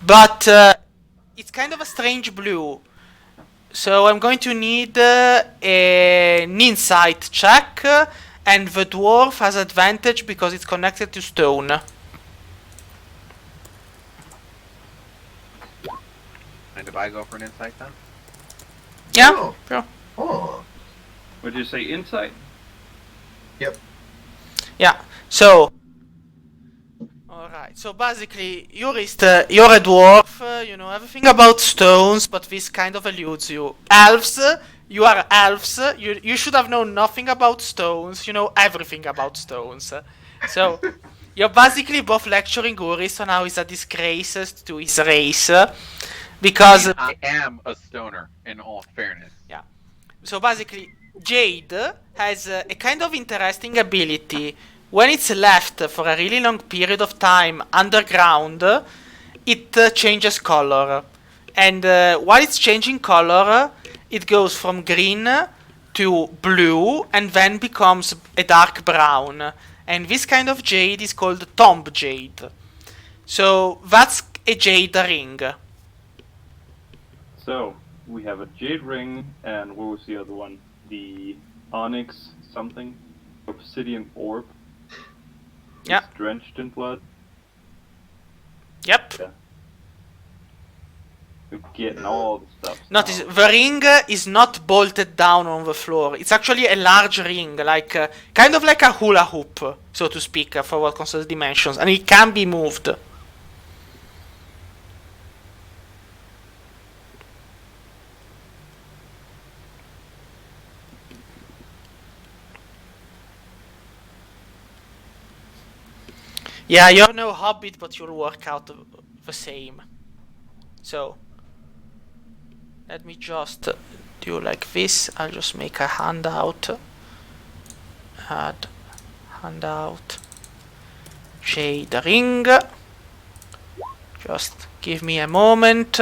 but it's kind of a strange blue. So I'm going to need an insight check, and the dwarf has advantage because it's connected to stone. And if I go for an insight then? Yeah, Oh. sure. Oh. Would you say insight? Yep. Yeah. So, alright. So basically, you're a dwarf. You know everything about stones, but this kind of eludes you. Elves, you are elves. You should have known nothing about stones. You know everything about stones. So, you're basically both lecturing Uris on how he's a disgrace to his race, because I am a stoner, in all fairness. yeah. So basically, Jade has a kind of interesting ability. When it's left for a really long period of time underground, it changes color. And while it's changing color, it goes from green to blue and then becomes a dark brown. And this kind of jade is called tomb jade. So that's a jade ring. So, we have a jade ring, and what was the other one? The onyx something? Obsidian orb. Yeah. It's drenched in blood. Yep. We're getting all the stuff. Notice now. the ring is not bolted down on the floor. It's actually a large ring, like kind of like a hula hoop, so to speak, for what concerns dimensions, and it can be moved. Yeah, you're no hobbit, but you'll work out the same. So, let me just do like this. I'll just make a handout. Add handout. Shade ring. Just give me a moment.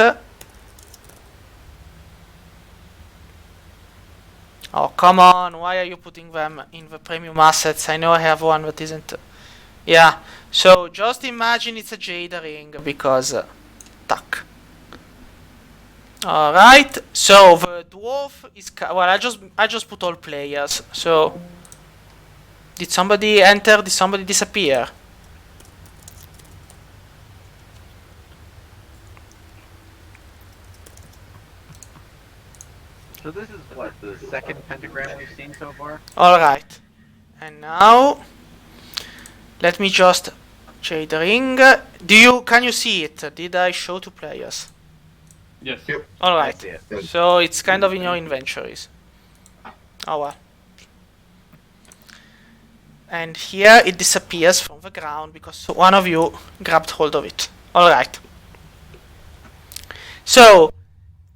Oh, come on. Why are you putting them in the premium assets? I know I have one, but isn't. Yeah. So just imagine it's a jade ring because. Tuck. Alright, so the dwarf is well. I just put all players. So did somebody enter? Did somebody disappear? So this is what, the second pentagram we've seen so far? Alright, and now let me just jade ring. Can you see it? Did I show to players? Yes. Yep. Alright, That's it. Yes. so it's kind of in your inventories. Oh well. And here it disappears from the ground because one of you grabbed hold of it. Alright. So,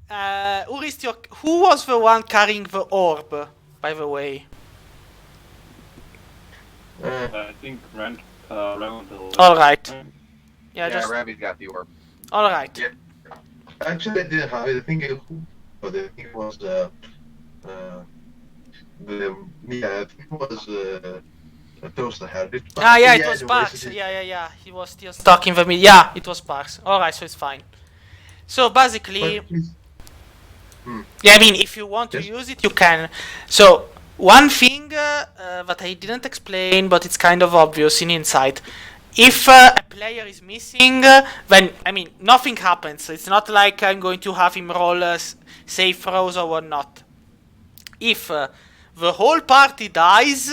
Uristio, who was the one carrying the orb, by the way? I think Randall. Alright. Yeah, Yeah, just. Ravi's got the orb. Alright. Yeah. Actually, I didn't have it. I think it was I think it was Toaster had it. But Ah, yeah, it was anyways, Parks. it is- Yeah. He was still stuck in the middle. Yeah, it was Parks. Alright, so it's fine. So basically, but please- yeah, I mean, if you want to Yes. use it, you can. So, one thing that I didn't explain, but it's kind of obvious in Insight. If a player is missing, then, I mean, nothing happens. It's not like I'm going to have him roll save throws or whatnot. If the whole party dies,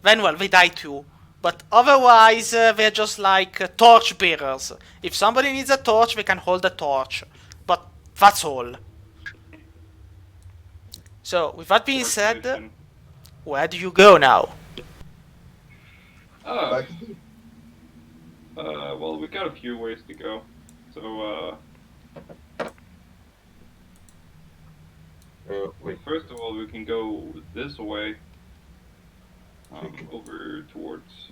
then, well, they die too. But otherwise, they're just like torch bearers. If somebody needs a torch, they can hold a torch. But that's all. So, with that being said, where do you go now? Oh, Back to the- Well, we got a few ways to go. So, Wait. first of all, we can go this way, over towards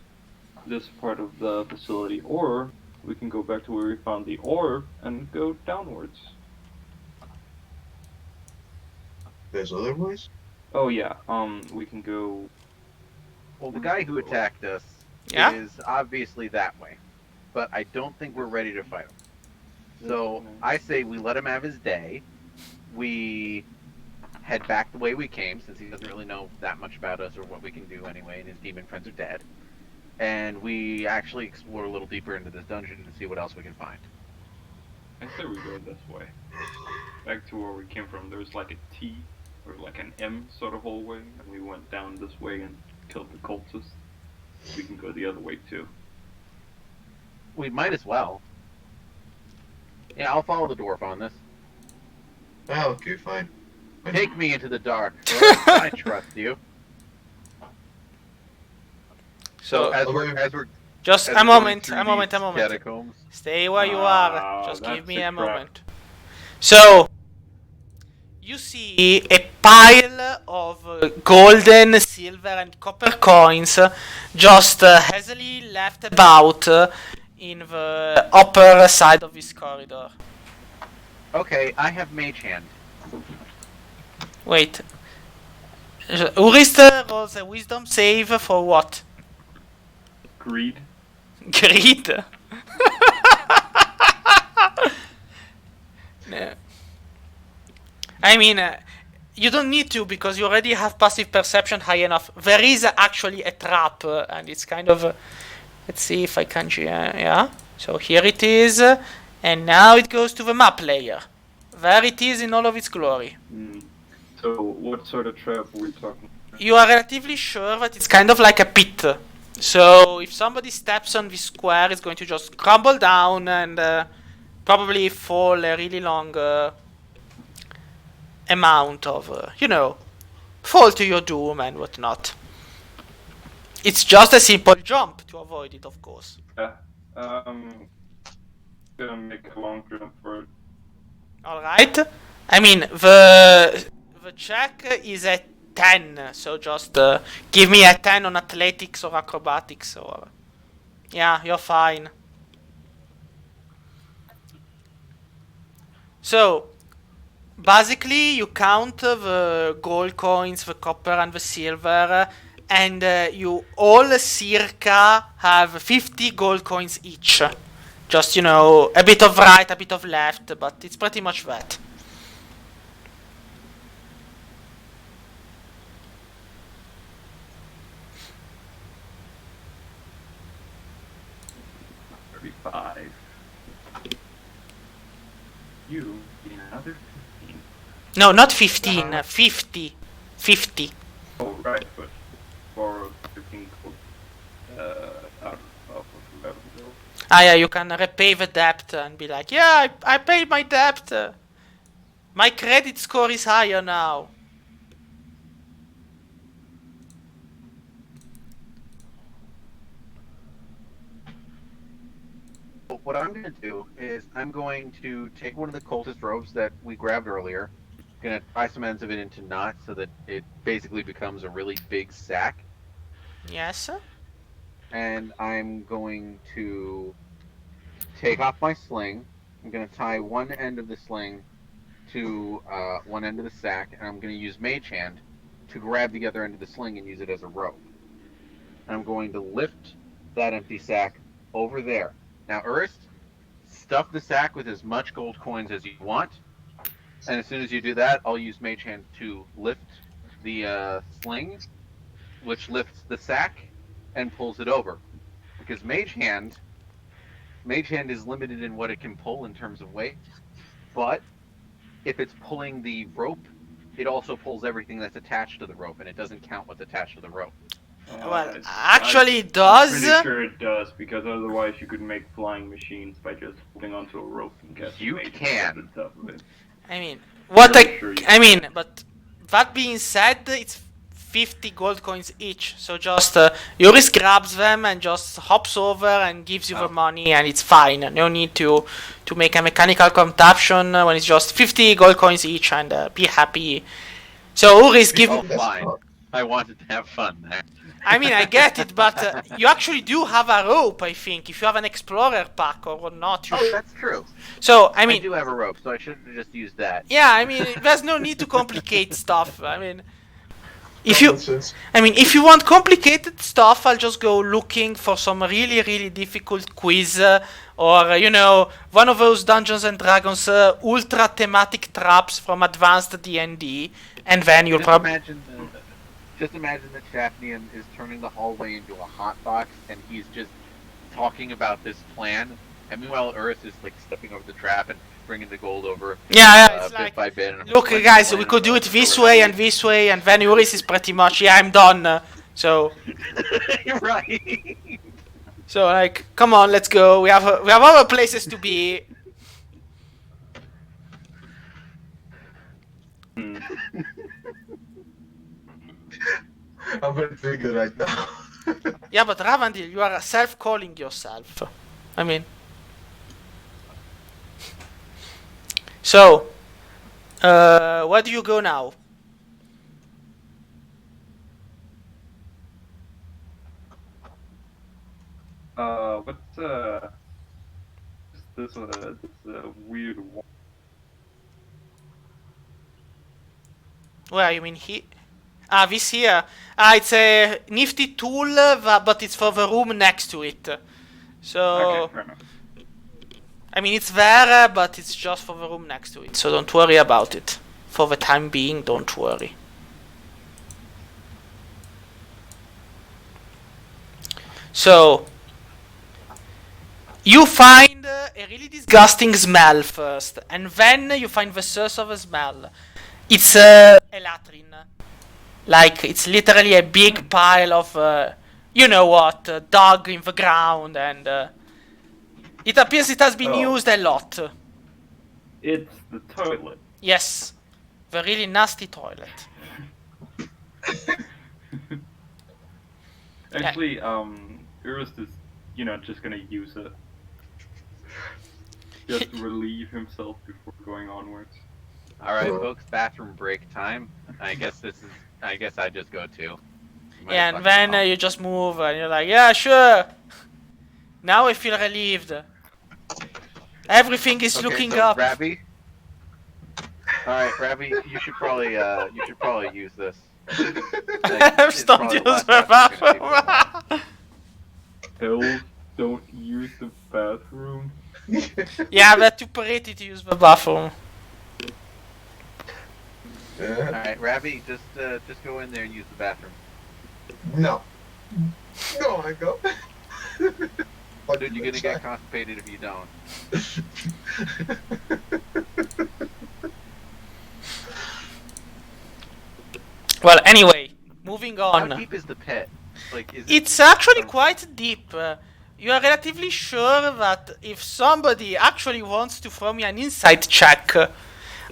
this part of the facility, or we can go back to where we found the orb and go downwards. There's other ways? Oh yeah, we can go. Well, the guy who attacked us Yeah? is obviously that way, but I don't think we're ready to fight him. So I say we let him have his day. We head back the way we came, since he doesn't really know that much about us or what we can do anyway, and his demon friends are dead. And we actually explore a little deeper into this dungeon and see what else we can find. I say we go this way. Back to where we came from. There's like a T or like an M sort of hallway, and we went down this way and killed the cultists. We can go the other way too. We might as well. Yeah, I'll follow the dwarf on this. Oh, okay, fine. Take me into the dark. Dwarf. I trust you. So, as we're just as a we're moment, going a through moment, a these moment. Catacombs, Stay where you are. Ah, Just that's give me a a trap. moment. So, you see a pile of golden, silver, and copper coins just hazily left about in the upper side of this corridor. okay, I have mage hand. Wait. Urist rolls a wisdom save for what? Greed. Greed? No. I mean, you don't need to because you already have passive perception high enough. There is actually a trap, and it's kind of. Let's see if I can. Yeah. So here it is, and now it goes to the map layer. There it is in all of its glory. So, what sort of trap are we talking? You are relatively sure that it's kind of like a pit. So if somebody steps on this square, it's going to just crumble down and probably fall a really long amount of, fall to your doom and whatnot. It's just a simple jump to avoid it, of course. Yeah. Gonna make a long jump for it. Alright? I mean, the check is a 10, so just give me a 10 on athletics or acrobatics or... Yeah, you're fine. So, basically you count the gold coins, the copper and the silver, and you all circa have 50 gold coins each. Just, a bit of right, a bit of left, but it's pretty much that. $35. You get another 15. No, not 15, 50. 50. Oh, right, but borrow 15 gold out of whatever bill. Ah, yeah, you can repay the debt and be like, yeah, I paid my debt. My credit score is higher now. What I'm going to do is I'm going to take one of the cultist robes that we grabbed earlier, going to tie some ends of it into knots so that it basically becomes a really big sack, Yes. and I'm going to take off my sling. I'm going to tie one end of the sling to one end of the sack, and I'm going to use Mage Hand to grab the other end of the sling and use it as a rope. And I'm going to lift that empty sack over there. Now, Urist, stuff the sack with as much gold coins as you want, and as soon as you do that, I'll use Mage Hand to lift the sling, which lifts the sack and pulls it over. Because Mage Hand is limited in what it can pull in terms of weight, but if it's pulling the rope, it also pulls everything that's attached to the rope, and it doesn't count what's attached to the rope. Well, actually it does. I'm pretty sure it does, because otherwise you could make flying machines by just holding onto a rope and guessing. You can. The top of it. I mean, what Pretty sure you I mean, but that being said, it's 50 gold coins each. So just Yuris grabs them and just hops over and gives you the money, and it's fine. No need to make a mechanical consumption when it's just 50 gold coins each, and be happy. So Uris give. Oh, fine. I wanted to have fun there. I mean, I get it, but you actually do have a rope, I think. If you have an explorer pack or not, you That's true. So I mean, I do have a rope, so I should have just used that. yeah, I mean, there's no need to complicate stuff. I mean, if you want complicated stuff, I'll just go looking for some really, really difficult quiz, or one of those Dungeons and Dragons ultra thematic traps from Advanced D&D, and then you'll probably. Just imagine that Shafnian is turning the hallway into a hot box, and he's just talking about this plan. And meanwhile, Urus is like stepping over the trap and bringing the gold over. Yeah, it's bit like, by bit. look, guys, we could do it this way, and then Urus is pretty much, yeah, I'm done. So. You're right. So like, come on, let's go. We have other places to be. I'm very triggered right now. Yeah, but Ravandil, you are self-calling yourself. I mean. So, where do you go now? What's this weird one? Where, you mean he? Ah, this here. Ah, it's a nifty tool, but it's for the room next to it. So, Okay, fair enough. I mean, it's there, but it's just for the room next to it. So don't worry about it. For the time being, don't worry. So, you find a really disgusting smell first, and then you find the source of the smell. It's a latrine. Like, it's literally a big pile of, you know what, dug in the ground, and it appears it has been used a lot. It's the toilet. Yes, the really nasty toilet. Actually, Urus is, just gonna use it. Just to relieve himself before going onwards. Alright, folks, bathroom break time. I guess I just go too. Yeah, and then you just move, and you're like, yeah, sure. Now I feel relieved. Everything is looking up. Ravi? Alright, Ravi, you should probably use this. Elves don't use the bathroom. Elves don't use the bathroom? Yeah, they're too pretty to use the bathroom. Alright, Ravi, just go in there and use the bathroom. No. No, I go. Dude, you're gonna get constipated if you don't. Well, anyway, moving on. How deep is the pit? Like, It's actually quite deep. You are relatively sure that if somebody actually wants to throw me an insight check,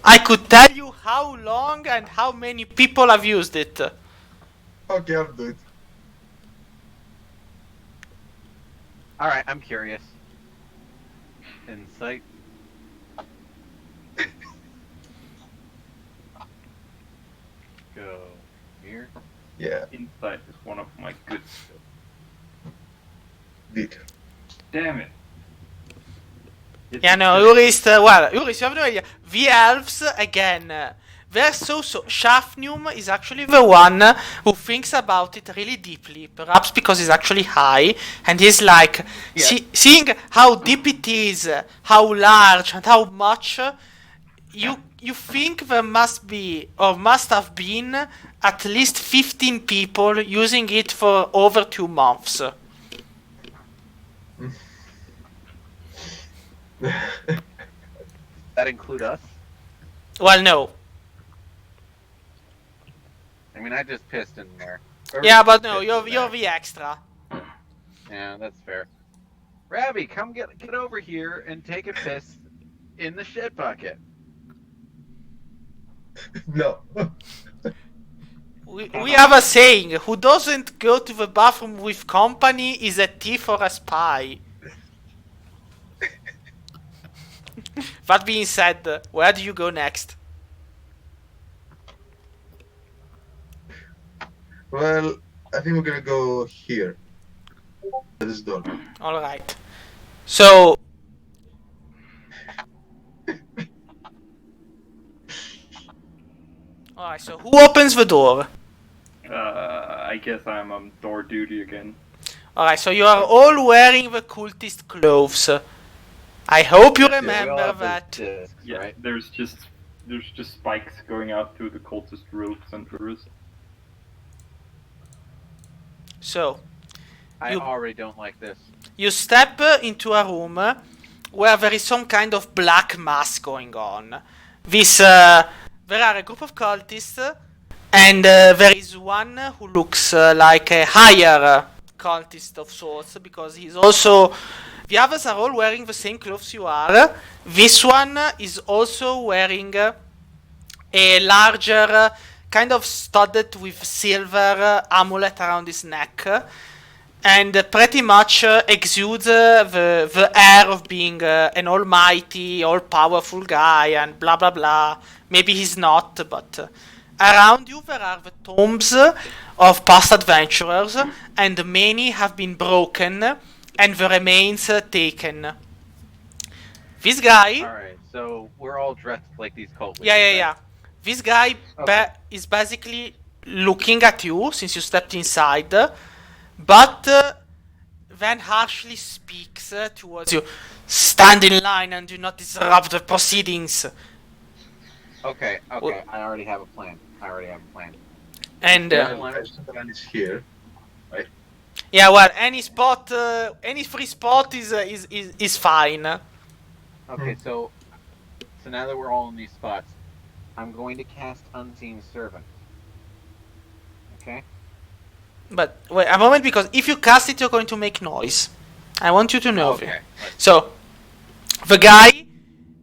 I could tell you how long and how many people have used it. Okay, I'll do it. Alright, I'm curious. Insight. Go here. Yeah, Insight is one of my good skills. did. Damn it. Yeah, no, Urist, Urist, you have no idea. The elves, again, they're so. Shafnium is actually the one who thinks about it really deeply, perhaps because he's actually high, and he's like, seeing how deep it is, how large, and how much, you think there must be, or must have been, at least 15 people using it for over 2 months. That include us? Well, no. I mean, I just pissed in there. Yeah, but no, you're the extra. Yeah, that's fair. Ravi, come get over here and take a piss in the shit bucket. No. we have a saying: who doesn't go to the bathroom with company is a thief or a spy. That being said, where do you go next? Well, I think we're gonna go here. This door. All right. So. Alright, so who opens the door? I guess I'm on door duty again. Alright, so you are all wearing the cultist clothes. I hope you remember that. Yeah, right? there's just spikes going out through the cultist roofs and roofs. So, I You- already don't like this. you step into a room where there is some kind of black mass going on. There are a group of cultists, and there is one who looks like a higher cultist of sorts, because he's also. The others are all wearing the same clothes you are. This one is also wearing a larger, kind of studded with silver amulet around his neck, and pretty much exudes the air of being an almighty, all-powerful guy, and blah blah blah. Maybe he's not, but around you there are the tombs of past adventurers, and many have been broken, and the remains taken. This guy, Alright, so we're all dressed like these cult leaders. yeah. This guy Okay. is basically looking at you since you stepped inside, but then harshly speaks towards you. Stand in line and do not disrupt the proceedings. Okay, Well- I already have a plan. And Someone is here. yeah, well, any spot, any free spot is fine. Okay, so now that we're all in these spots, I'm going to cast Unseen Servant. Okay? But wait a moment, because if you cast it, you're going to make noise. I want you to know. Okay. So, the guy,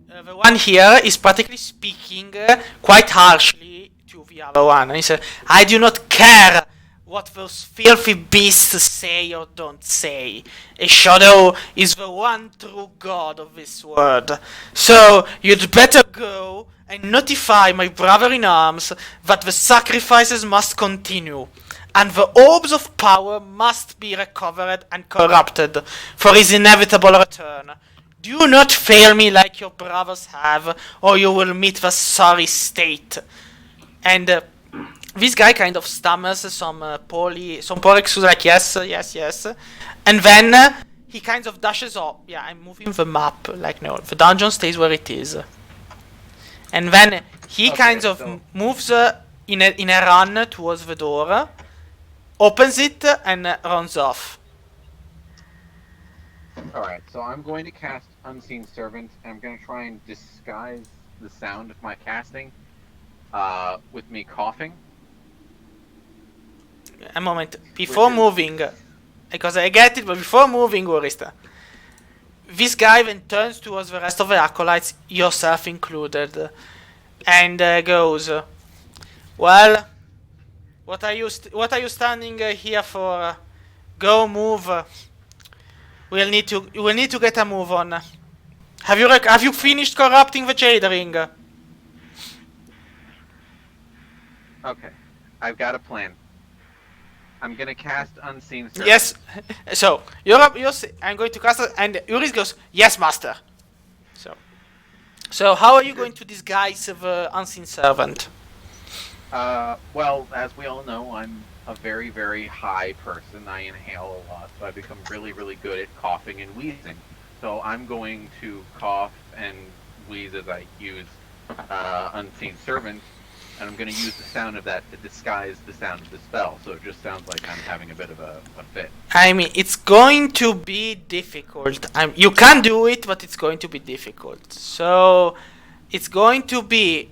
the one here, is practically speaking quite harshly to the other one. And he said, I do not care what those filthy beasts say or don't say. Eshodow is the one true god of this world. So, you'd better go and notify my brother in arms that the sacrifices must continue, and the orbs of power must be recovered and corrupted for his inevitable return. Do not fail me like your brothers have, or you will meet the sorry state. And this guy kind of stammers some poor excuse, like yes, and then he kind of dashes off. Yeah, I'm moving the map. Like no, the dungeon stays where it is. And then he Okay, kind of so- moves in a run towards the door, opens it, and runs off. Alright, so I'm going to cast Unseen Servant, and I'm going to try and disguise the sound of my casting with me coughing. A moment. Before Which is- moving, because I get it, but before moving, Orista, this guy then turns towards the rest of the acolytes, yourself included, and goes, "Well, what are you standing here for? Go move. We'll need to get a move on. Have you finished corrupting the Jade Ring?" Okay, I've got a plan. I'm going to cast Unseen Servant. Yes. So I'm going to cast it, and Uris goes, "Yes, master." So how are you going to disguise the unseen servant? Well, as we all know, I'm a very, very high person. I inhale a lot, so I become really, really good at coughing and wheezing. So I'm going to cough and wheeze as I use Unseen Servant, and I'm going to use the sound of that to disguise the sound of the spell, so it just sounds like I'm having a bit of a fit. I mean, it's going to be difficult. You can do it, but it's going to be difficult. So it's going to be,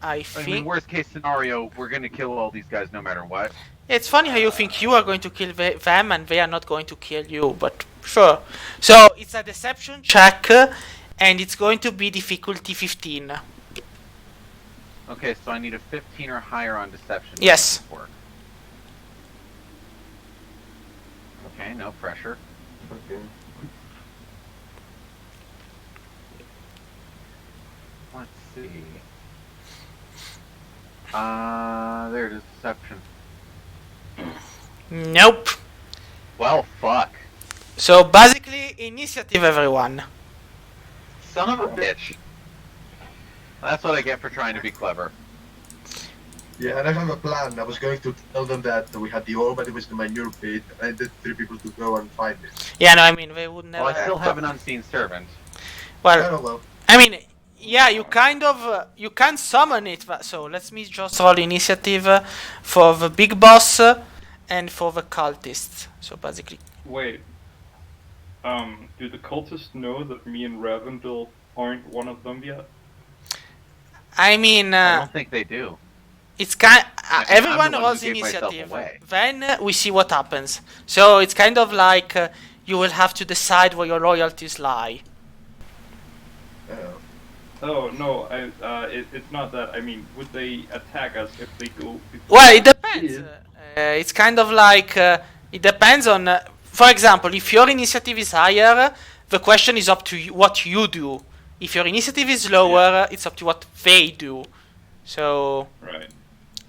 I I think. mean, worst case scenario, we're going to kill all these guys no matter what. It's funny how you think you are going to kill them and they are not going to kill you, but sure. So it's a deception check, and it's going to be difficulty 15. Okay, so I need a 15 or higher on deception. to Yes. make this work. Okay, no pressure. Okay. Let's see. There it is, deception. Nope. Well, fuck. So basically, initiative, everyone. Son of a bitch. That's what I get for trying to be clever. Yeah, and I have a plan. I was going to tell them that we had the orb, but it was the manure pit. I needed 3 people to go and find it. Yeah, no, I mean, they would never... Well, I still have an unseen servant. Well, Oh well. I mean, yeah, you kind of... you can summon it, so let me just roll initiative for the big boss and for the cultists. So basically... Wait. Do the cultists know that me and Ravendel aren't one of them yet? I mean... I don't think they do. it's kind... I think I'm everyone the one who rolls gave myself initiative. away. Then we see what happens. So it's kind of like you will have to decide where your loyalties lie. Oh. Oh no, it's not that. I mean, would they attack us if they go? Well, it depends. Yeah. It's kind of like it depends on. For example, if your initiative is higher, the question is up to you, what you do. If your initiative is lower, it's up to what they do. So Right.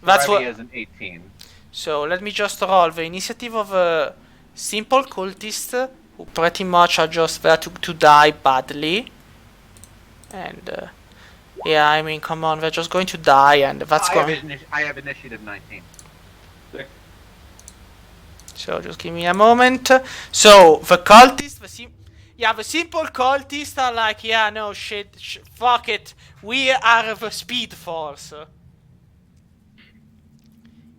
that's Already what. as an 18. So let me just roll the initiative of a simple cultist who pretty much are just there to die badly. And yeah, I mean, come on, they're just going to die, and that's going. I have initiative 19. Sick. So just give me a moment. So the cultists, the simple cultists are like, yeah, no shit, fuck it, we are the speed force.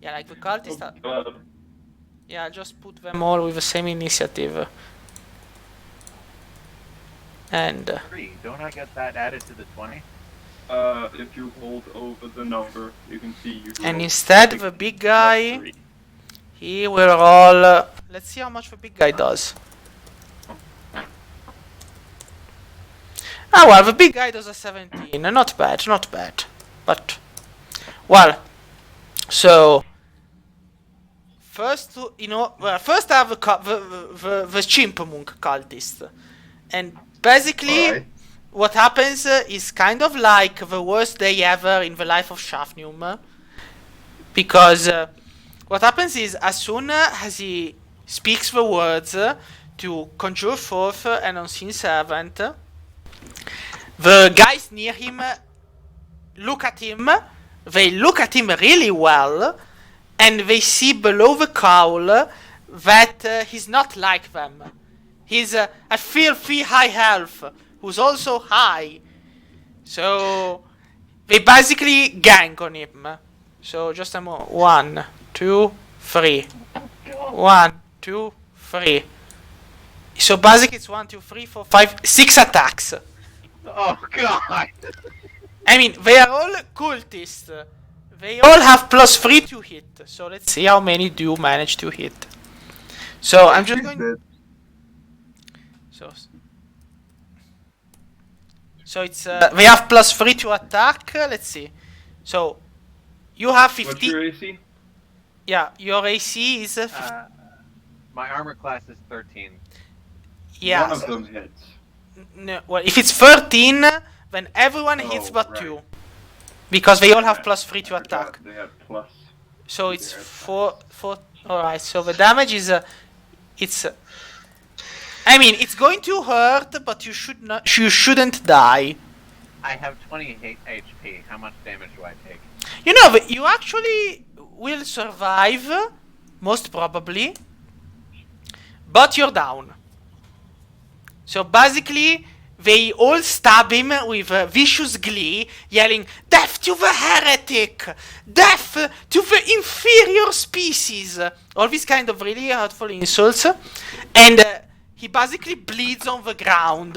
Yeah, like the cultists are. Oh, God. Yeah, I'll just put them all with the same initiative. And 3. Don't I get that added to the 20? If you hold over the number, you can see you. and roll instead the 16 big plus guy, 3. he will roll. Let's see how much the big guy does. Ah, well, the big guy does a 17. Not bad, not bad. But, well, so first, first I have the chimpanzee cultist, and basically Alright. what happens is kind of like the worst day ever in the life of Shafnium, because what happens is as soon as he speaks the words to conjure forth an unseen servant, the guys near him look at him, they look at him really well, and they see below the cowl that he's not like them. He's a filthy high elf who's also high. So they basically gang on him. So just a moment. 1, 2, 3. 1, 2, 3. So basically it's 1, 2, 3, 4, 5, 6 attacks. Oh, God! I mean, they are all cultists. They all have +3 to hit. So let's see how many do manage to hit. So I'm just going. So it's they have +3 to attack. Let's see. So you have What's 50. your AC? Yeah, your AC is My armor class is 13. yeah. One of them hits. No, well, if it's 13, then everyone hits but right. 2, because they all have +3 to I attack. forgot They have plus. So it's They're 4. All right. So the damage is it's. I mean, it's going to hurt, but you shouldn't die. I have 28 HP. How much damage do I take? You know, you actually will survive, most probably, but you're down. So basically, they all stab him with vicious glee, yelling, "Death to the heretic! Death to the inferior species!" All these kind of really hurtful insults. And he basically bleeds on the ground.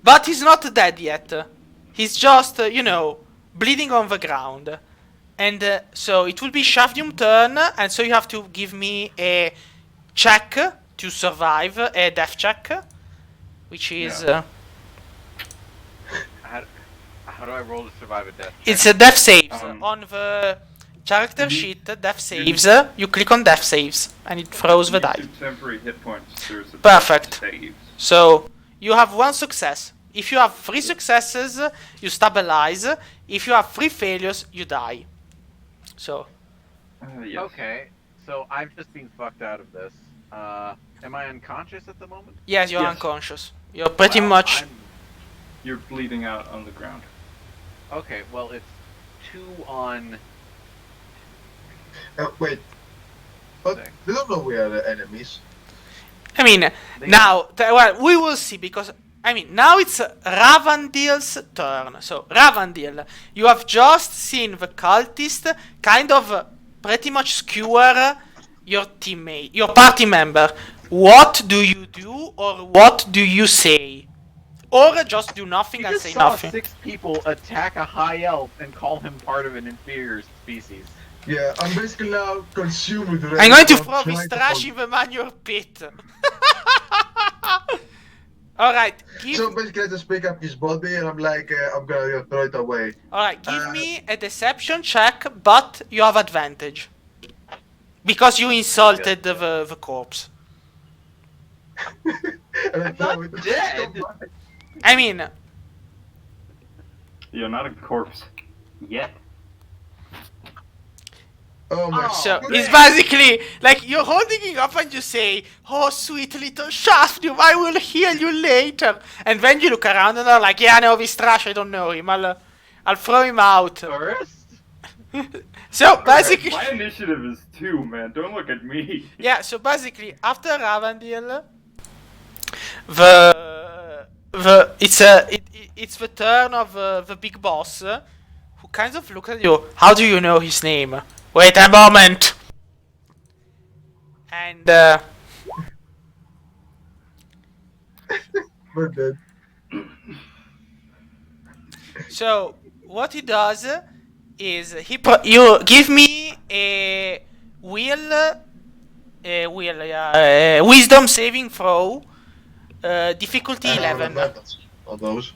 But he's not dead yet. He's just, bleeding on the ground. And so it will be Shavdium's turn, and so you have to give me a check to survive, a death check, which is... How How do I roll to survive a death check? It's a death saves. Um, On the character you- sheet, death saves, you click on death saves, and it throws the die. Temporary hit points. There's a Perfect. saves. So, you have 1 success. If you have 3 successes, you stabilize. If you have 3 failures, you die. So, Yes. Okay, so I'm just being fucked out of this. Am I unconscious at the moment? yes, you're Yes. unconscious. You're pretty Well, much... You're bleeding out on the ground. Okay, well, it's 2 on... Wait. But Six. they don't know we are the enemies. I mean, They now, well, we will see, because, I mean, now it's Ravandil's turn. So, Ravandil, you have just seen the cultist kind of pretty much skewer your teammate, your party member. What do you do, or what do you say? Or just do nothing You and just say saw nothing. 6 people attack a high elf and call him part of an inferior species. Yeah, I'm basically now consuming the I'm going to rest of throw this trying to trash hold- in the manure pit. Alright, give... So basically, I just pick up his body and I'm like, I'm gonna throw it away. Alright, give me a deception check, but you have advantage. Because you insulted the corpse. And I I'm throw not it. dead. I mean, You're not a corpse yet. Oh my. Oh, so goodness. it's basically like you're holding it up and you say, "Oh, sweet little Shafnum, I will heal you later." And then you look around and are like, "Yeah, no, this trash, I don't know him. I'll throw him out." Tourist? So basically, My initiative is 2, man. Don't look at me. yeah. So basically, after Ravandil, it's the turn of the big boss, who kind of looks at you. How do you know his name? Wait a moment. And We're dead. so what he does is you give me a wisdom saving throw, difficulty And I have 11. advantage on those.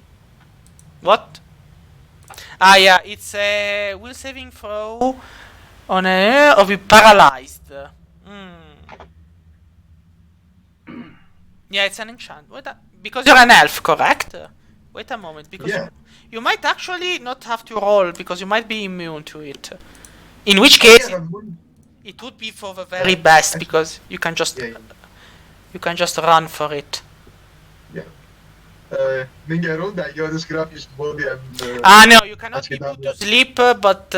What? Ah, yeah, it's a will saving throw on a or be paralyzed. Yeah, it's an enchant. Because you're an elf, correct? Wait a moment, because Yeah. you might actually not have to roll because you might be immune to it. In which case, Yeah, I'm- it would be for the very best because you can just run for it. Ninja Ronda, you just grab his body and. Ah, no, you cannot Let's be get put down to there. sleep, but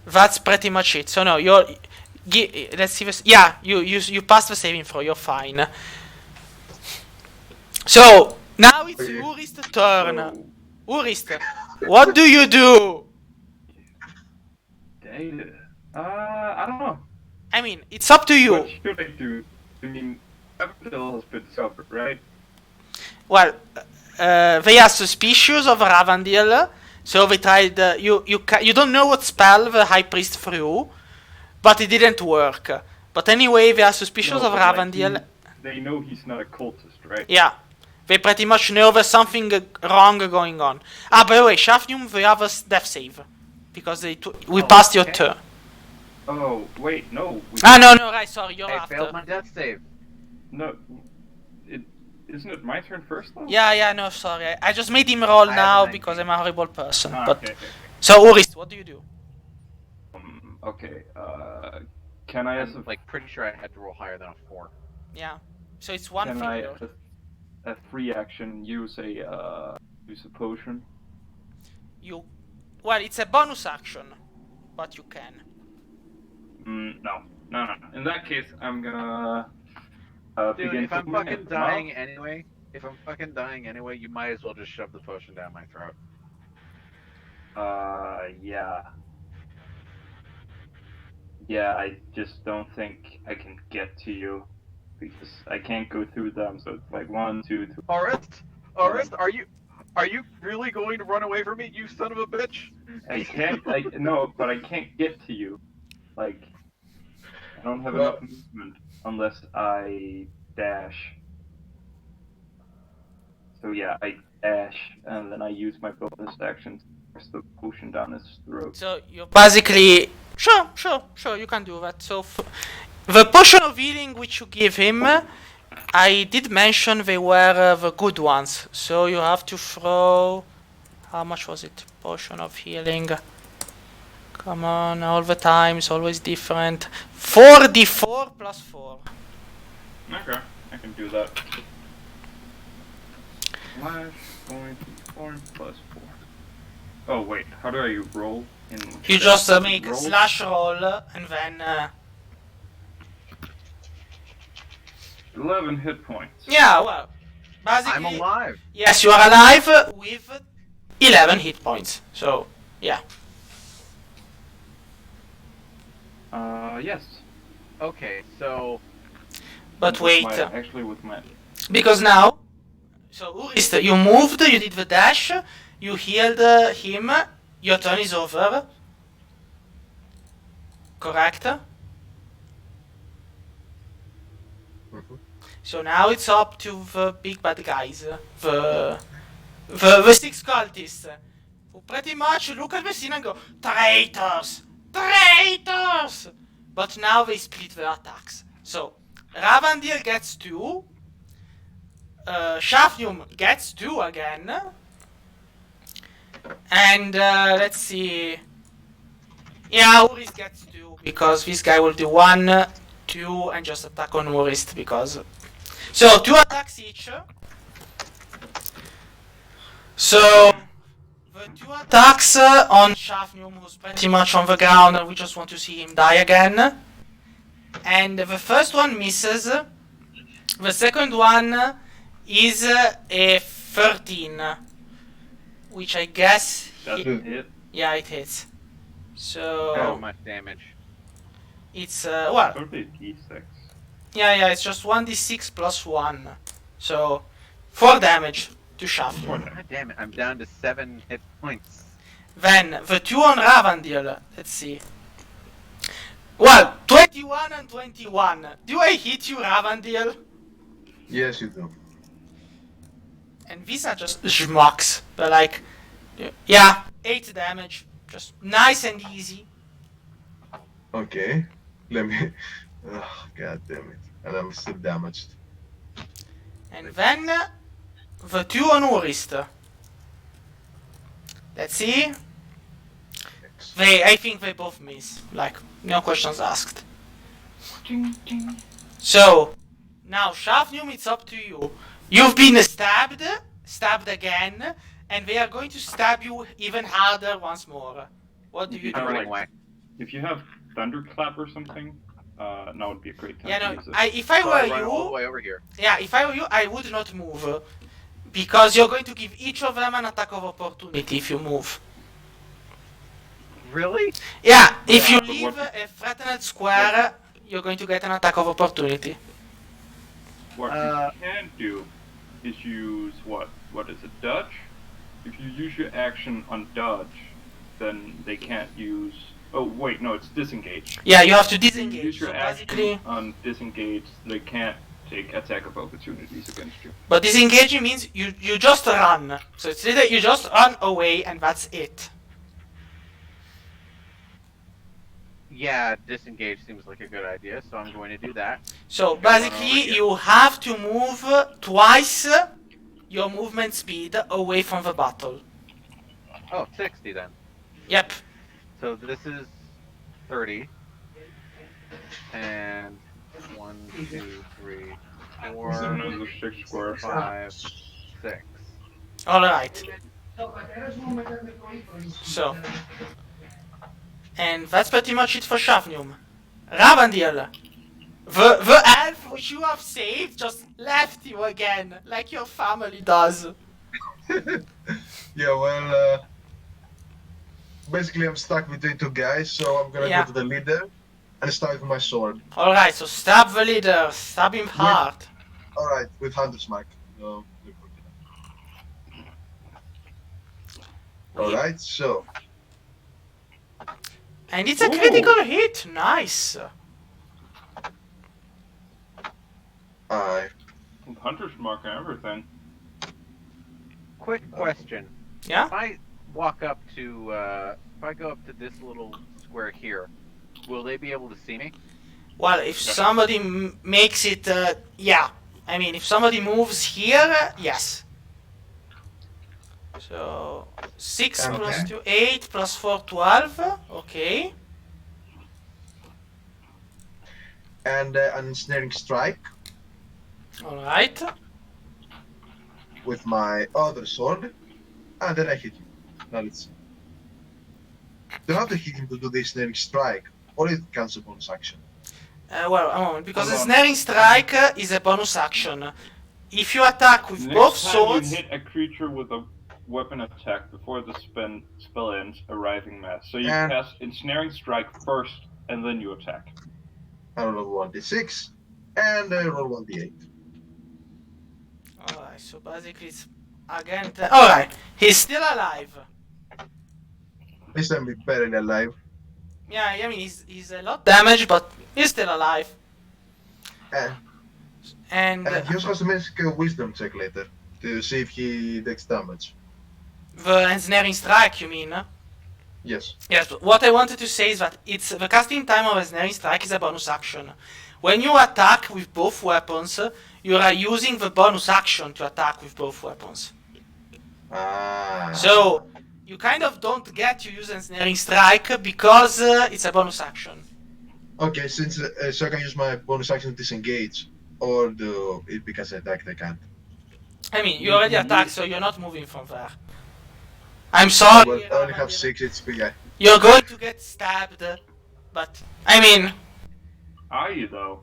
that's pretty much it. So no, let's see this. Yeah, you passed the saving throw. You're fine. So now it's Okay. Urist's turn. So, Urist, what do you do? data. I don't know. I mean, it's up to you. What should I do? I mean, Everdell has been discovered, right? Well, they are suspicious of Ravandil, so they tried. You don't know what spell the High Priest threw, but it didn't work. But anyway, they are suspicious No, of but, like, Ravandil. They know he's not a cultist, right? Yeah, they pretty much know there's something wrong going on. Ah, by the way, Shafnum, they have a death save because we passed your okay. turn. Oh, wait, no. Ah, no, right, sorry, you're I failed after. my death save. No. Isn't it my turn first, though? Yeah, no, sorry. I just made him roll I now have a because 19. I'm a horrible person. Ah, But okay. so, Urist, what do you do? Okay, can I as I'm like pretty sure I had to roll higher than a 4. Yeah, so it's one can I failure. a free action use a potion? Well, it's a bonus action, but you can. No. In that case, I'm gonna Dude, begin if I'm to fucking dying anyway, you might as well just shove the potion down my throat. Yeah. Yeah, I just don't think I can get to you because I can't go through them. So it's like 1, 2, 3. Orist, are you really going to run away from me, you son of a bitch? I can't. No, but I can't get to you. Like, I don't have enough movement unless I dash. So yeah, I dash and then I use my bonus action to the potion down his throat. So you're basically sure you can do that. So the potion of healing which you give him, I did mention they were the good ones. So you have to throw. How much was it? Potion of healing. Come on, all the time it's always different. 4d4 plus 4. Okay, I can do that. Slash going to 4 plus 4. Oh wait, how do I roll? You just make a roll? slash roll and then 11 hit points. yeah, well, basically I'm alive. yes, you are alive with 11 hit points. So yeah. Yes. Okay, so But With wait, actually with my... because now, so Urist, you moved, you did the dash, you healed him, your turn is over. Correct? So now it's up to the big bad guys, the 6 cultists, who pretty much look at the scene and go, traitors! Traitors! But now they split their attacks. So, Ravandil gets 2, Shafnium gets 2 again, and let's see, yeah, Urist gets 2, because this guy will do 1, 2, and just attack on Urist, because... So, 2 attacks each. So, the 2 attacks on Shafnium, who's pretty much on the ground, and we just want to see him die again. And the first one misses. The second one is a 13, which I guess... Doesn't hit. Yeah, it hits. So... how much damage? It's, well... Probably D6. Yeah, it's just 1d6 plus 1. So, 4 damage to Shaft. God damn it, I'm down to 7 hit points. Then, the 2 on Ravandil. Let's see. Well, 21 and 21. Do I hit you, Ravandil? Yes, you do. And these are just schmucks. They're like, yeah, 8 damage. Just nice and easy. Okay. Let me. Oh, god damn it. And I'm still damaged. And then, the 2 on Urist. Let's see. I think they both miss. Like, no questions asked. So, now Shafnium, it's up to you. You've been stabbed again, and they are going to stab you even harder once more. What do you I'm do? running away. If you have Thunderclap or something, now would be a great time Yeah, to no, use it. if I So were I run all the you, way over here. yeah, if I were you, I would not move. Because you're going to give each of them an attack of opportunity if you move. Really? Yeah, if you but leave what- a threatened square, you're going to get an attack of opportunity. What you can do is use what is it, dodge? If you use your action on dodge, then they can't use... Oh wait, no, it's disengage. Yeah, you have to If you disengage. use your So action basically, on disengage, they can't take attack of opportunities against you. but disengaging means you just run. So it's either you just run away and that's it. Yeah, disengage seems like a good idea, so I'm going to do that. So Okay, run over basically, here. you have to move twice your movement speed away from the battle. Oh, 60 then. Yep. So this is 30. And 1, 2, 3, 4, Another 6 square. 5, 6. Alright. So. And that's pretty much it for Shafnium. Ravandil. The elf which you have saved just left you again, like your family does. Yeah, well, basically I'm stuck between 2 guys, so I'm gonna Yeah. go to the leader and start with my sword. Alright, so stab the leader, stab him hard. Alright, with Hunter's Mark. Alright, so. And it's a Ooh. critical hit, nice. I. With Hunter's Mark and everything. Quick question. Yeah? walk up to, if I go up to this little square here, will they be able to see me? Well, if somebody makes it, yeah. I mean, if somebody moves here, yes. So 6 Okay. plus 2, 8 plus 4, 12. Okay. And an ensnaring strike All right. with my other sword, and then I hit him. Now let's see. Do I have to hit him to do the ensnaring strike, or it counts a bonus action? Well, a moment, because the Hold on. snaring strike is a bonus action. If you attack with Next both time swords, you hit a creature with a weapon attack before the spell ends, arriving mass. So you And- cast Ensnaring Strike first, and then you attack. I roll 1d6, and I roll 1d8. alright. So basically, it's again. Alright, he's still alive. This time we're barely alive. Yeah, I mean he's a lot damaged, but he's still alive. And And he also has to make a wisdom check later to see if he takes damage. the ensnaring strike, you mean? Yes. Yes, but what I wanted to say is that it's the casting time of ensnaring strike is a bonus action. When you attack with both weapons, you are using the bonus action to attack with both weapons. Ah. So you kind of don't get to use ensnaring strike because it's a bonus action. Okay, since so I can use my bonus action to disengage, or do it because I attacked I can't. I mean, you already attacked, so you're not moving from there. I'm sorry. Well, I only have 6 HP. Yeah. You're going to get stabbed, but I mean, Are you, though?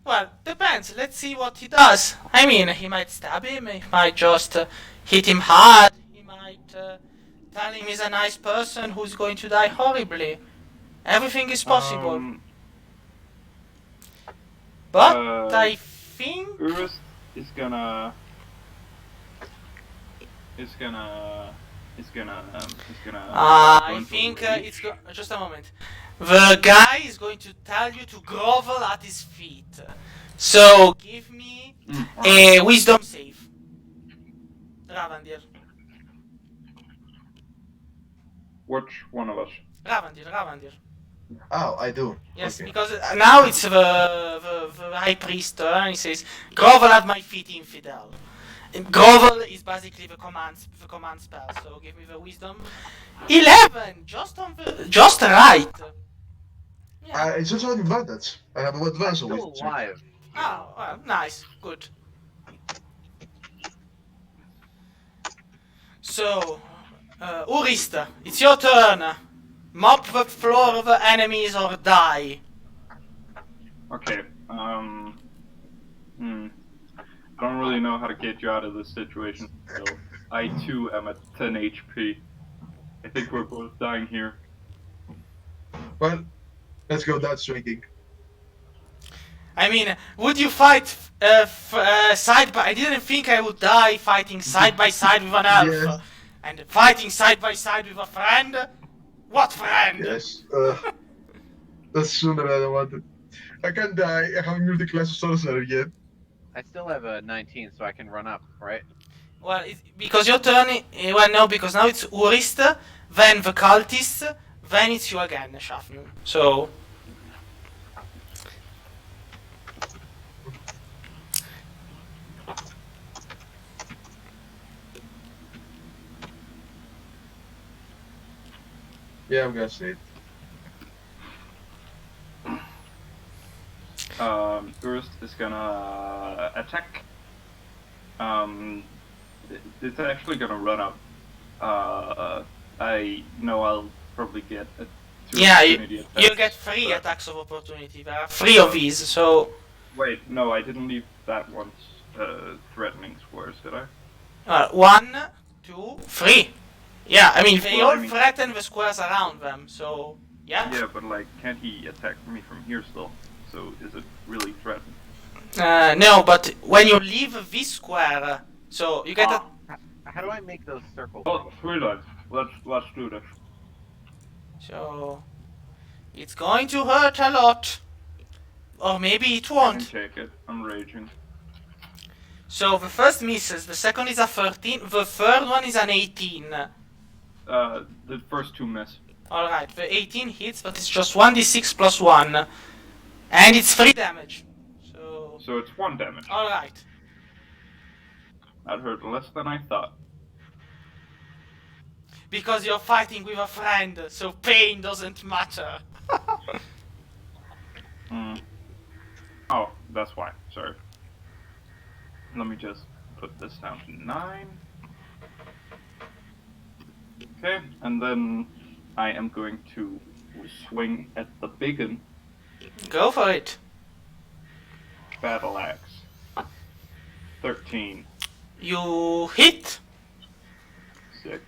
well, depends. Let's see what he does. I mean, he might stab him, he might just hit him hard, he might tell him he's a nice person who's going to die horribly. Everything is possible. But I think... Urus is gonna... I think it's just a moment. The guy is going to tell you to grovel at his feet. So give me a wisdom save. Ravandir. Which one of us? Ravandir. Oh, I do. Yes, Okay. because now it's the high priest turn. He says, grovel at my feet, infidel. And grovel is basically the command spell. So give me the wisdom. 11, just right. Yeah. It's also an advantage. I have an I'm advantage on still wisdom. alive. Oh, well, nice, good. So, Urista, it's your turn. Mop the floor of the enemies or die. Okay, I don't really know how to get you out of this situation, so I too am at 10 HP. I think we're both dying here. Well, let's go that swinging. I mean, would you fight side by... I didn't think I would die fighting side by side with an elf. Yes. And fighting side by side with a friend? What friend? Yes. That's sooner than I wanted. I can't die. I haven't used the class of sorcerer yet. I still have a 19, so I can run up, right? Well, because your turn... well, no, because now it's Urist, then the cultist, then it's you again, Shafnu. So... Yeah, I'm gonna say it. Urst is gonna attack. It's actually gonna run up. I know I'll probably get a Yeah, opportunity you attacks, get 3 but- attacks of opportunity. There are 3 of these, so... Wait, no, I didn't leave that one's threatening squares, did I? 1, 2, 3. Yeah, I mean, they Well, all I mean- threaten the squares around them, so... Yeah. Yeah, but like, can't he attack me from here still? So is it really threatened? No, but when you leave this square, so you get a... How do I make those circles? Oh, three lives. Let's do this. So... It's going to hurt a lot. Or maybe it I can won't. take it. I'm raging. So the first misses, the second is a 13, the third one is an 18. The first two miss. Alright, the 18 hits, but it's just 1d6 plus 1. And it's 3 damage. So it's 1 damage. Alright. That hurt less than I thought. Because you're fighting with a friend, so pain doesn't matter. Oh, that's why. Sorry. Let me just put this down to 9. Okay, and then I am going to swing at the big one. Go for it. Battle axe. 13. You hit. Sick.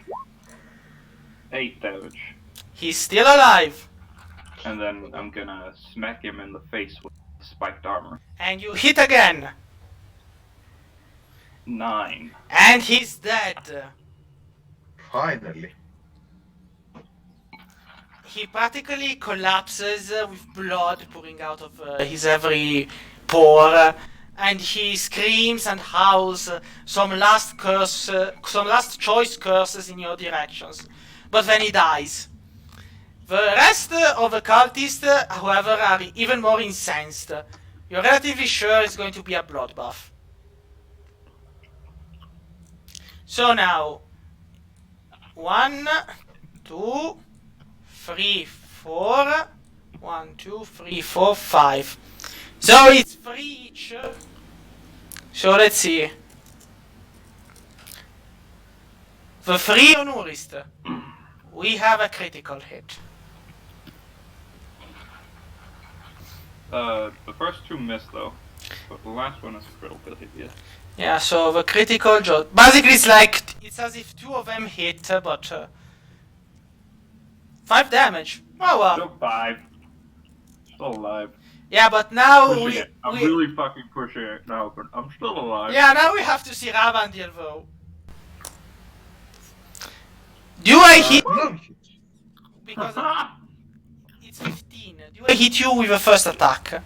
8 damage. He's still alive. And then I'm gonna smack him in the face with spiked armor. And you hit again. 9. And he's dead. Finally. He practically collapses with blood pouring out of his every pore, and he screams and howls some last choice curses in your directions. But then he dies. The rest of the cultists, however, are even more incensed. You're relatively sure it's going to be a bloodbath. So now, 1, 2, 3, 4. 1, 2, 3, 4, 5. So it's 3 each. So let's see. The 3 on Urist. We have a critical hit. The first 2 missed though, but the last one is a critical hit, yeah. Yeah, so the critical shot. Basically, it's as if 2 of them hit, but 5 damage. Oh well. Still 5. Still alive. Yeah, but now Pushing it. I'm really fucking pushing it now, but I'm still alive. Yeah, now we have to see Ravandil though. Do I hit? Because it's 15. Do I hit you with the first attack?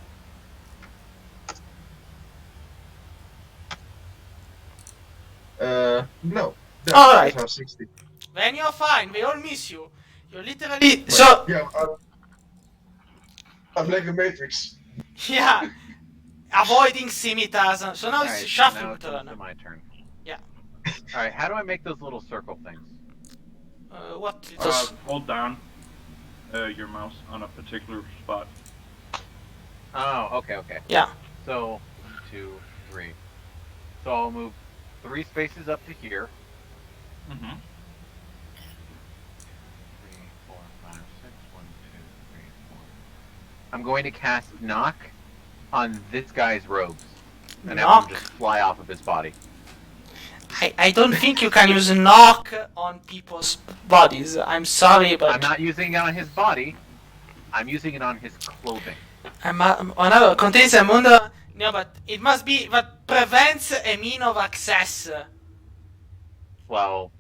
No. Alright. Have 60. Then you're fine. They all miss you. You're literally so. Yeah, I'm like a Matrix. Yeah. Avoiding scimitars. So now it's Alright, shuffle now it's turn. my turn. Yeah. Alright, how do I make those little circle things? What? Just Hold down your mouse on a particular spot. Oh, okay. yeah. So, 1, 2, 3. So I'll move 3 spaces up to here. Mm-hmm. 3, 4, 5, 6. 1, 2, 3, 4. I'm going to cast knock on this guy's robes. And have Knock? him just fly off of his body. I don't think you can use knock on people's bodies. I'm sorry, but I'm not using it on his body. I'm using it on his clothing. another contains a mundo. No, but it must be that prevents a mean of access. Well,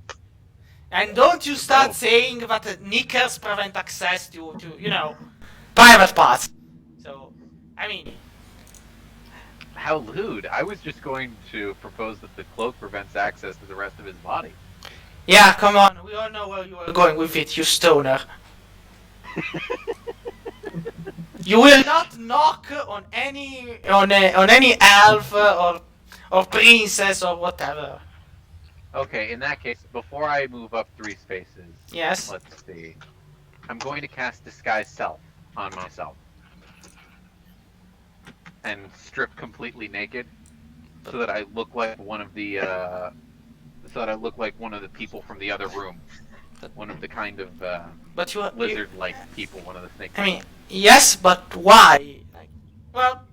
And don't you start Oh. saying that knickers prevent access to private parts. So, I mean, how lewd. I was just going to propose that the cloak prevents access to the rest of his body. yeah, come on, we all know where you are going with it, you stoner. You will not knock on any elf or princess or whatever. Okay, in that case, before I move up 3 spaces, Yes. let's see. I'm going to cast Disguise Self on myself. And strip completely naked, so that I look like one of the people from the other room. One of the kind of But you lizard-like people, one of the snake I mean, yes, but why? Like, well,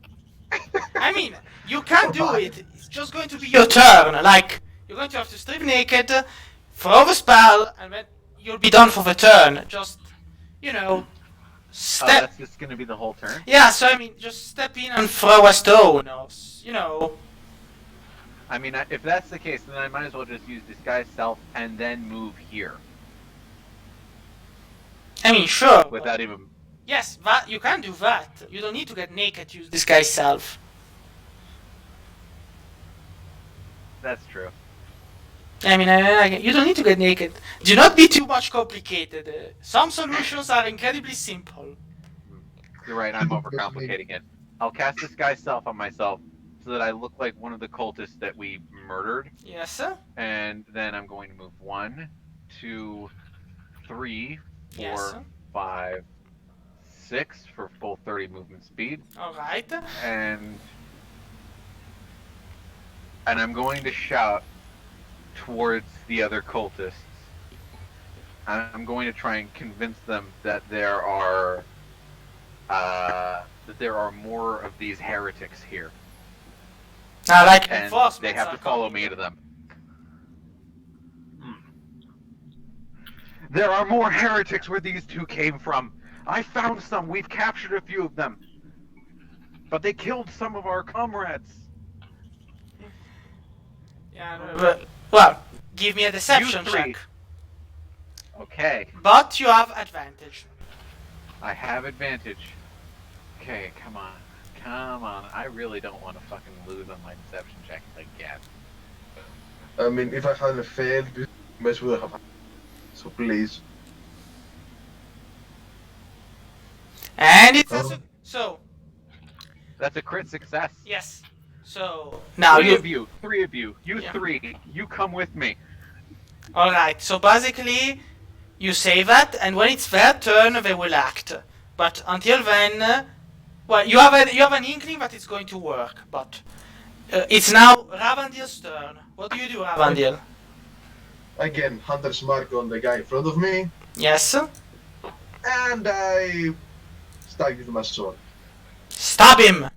I mean, you can do it. It's just going to be your turn. Like, you're going to have to strip naked, throw the spell, and then you'll be done for the turn. Just, step. Oh, that's just going to be the whole turn? Yeah, so I mean, just step in and throw a stone, or I mean, if that's the case, then I might as well just use Disguise Self and then move here. I mean, sure. Without even... Yes, that you can do that. You don't need to get naked to use this guy's self. That's true. I mean, you don't need to get naked. Do not be too much complicated. Some solutions are incredibly simple. You're right, I'm overcomplicating it. I'll cast Disguise Self on myself so that I look like one of the cultists that we murdered. Yes. And then I'm going to move 1, 2, 3, 4, Yes. 5, 6 for full 30 movement speed. All right. And I'm going to shout towards the other cultists. I'm going to try and convince them that there are more of these heretics here, I like and enforcement. they have to follow me to them. There are more heretics where these two came from. I found some. We've captured a few of them, but they killed some of our comrades. Yeah. Well, give me a deception You 3. check. Okay, But you have advantage. I have advantage. Okay, come on. I really don't want to fucking lose on my deception check again. I mean, if I hadn't failed, this mess would have happened. So please. And it's a so That's a crit success. yes. So now Three of you, you Yeah. 3, you come with me. all right. So basically, you say that, and when it's their turn, they will act. But until then, well, you have an inkling that it's going to work. But it's now Ravandil's turn. What do you do, Ravandil? Again, Hunter's Mark on the guy in front of me, Yes. and I start with my sword. Stab him,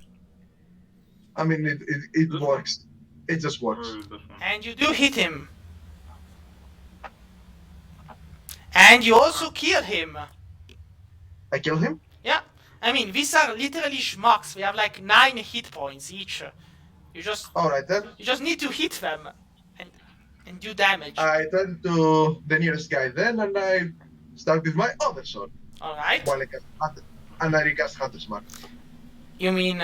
I mean, it works. It just works. Or this one? and you do hit him. And you also kill him. I kill him? Yeah. I mean, these are literally schmucks. They have like 9 hit points each. You Alright then. just need to hit them and do damage. I turn to the nearest guy then, and I start with my other sword. Alright. While I cast and I recast Hunter's Mark. You mean...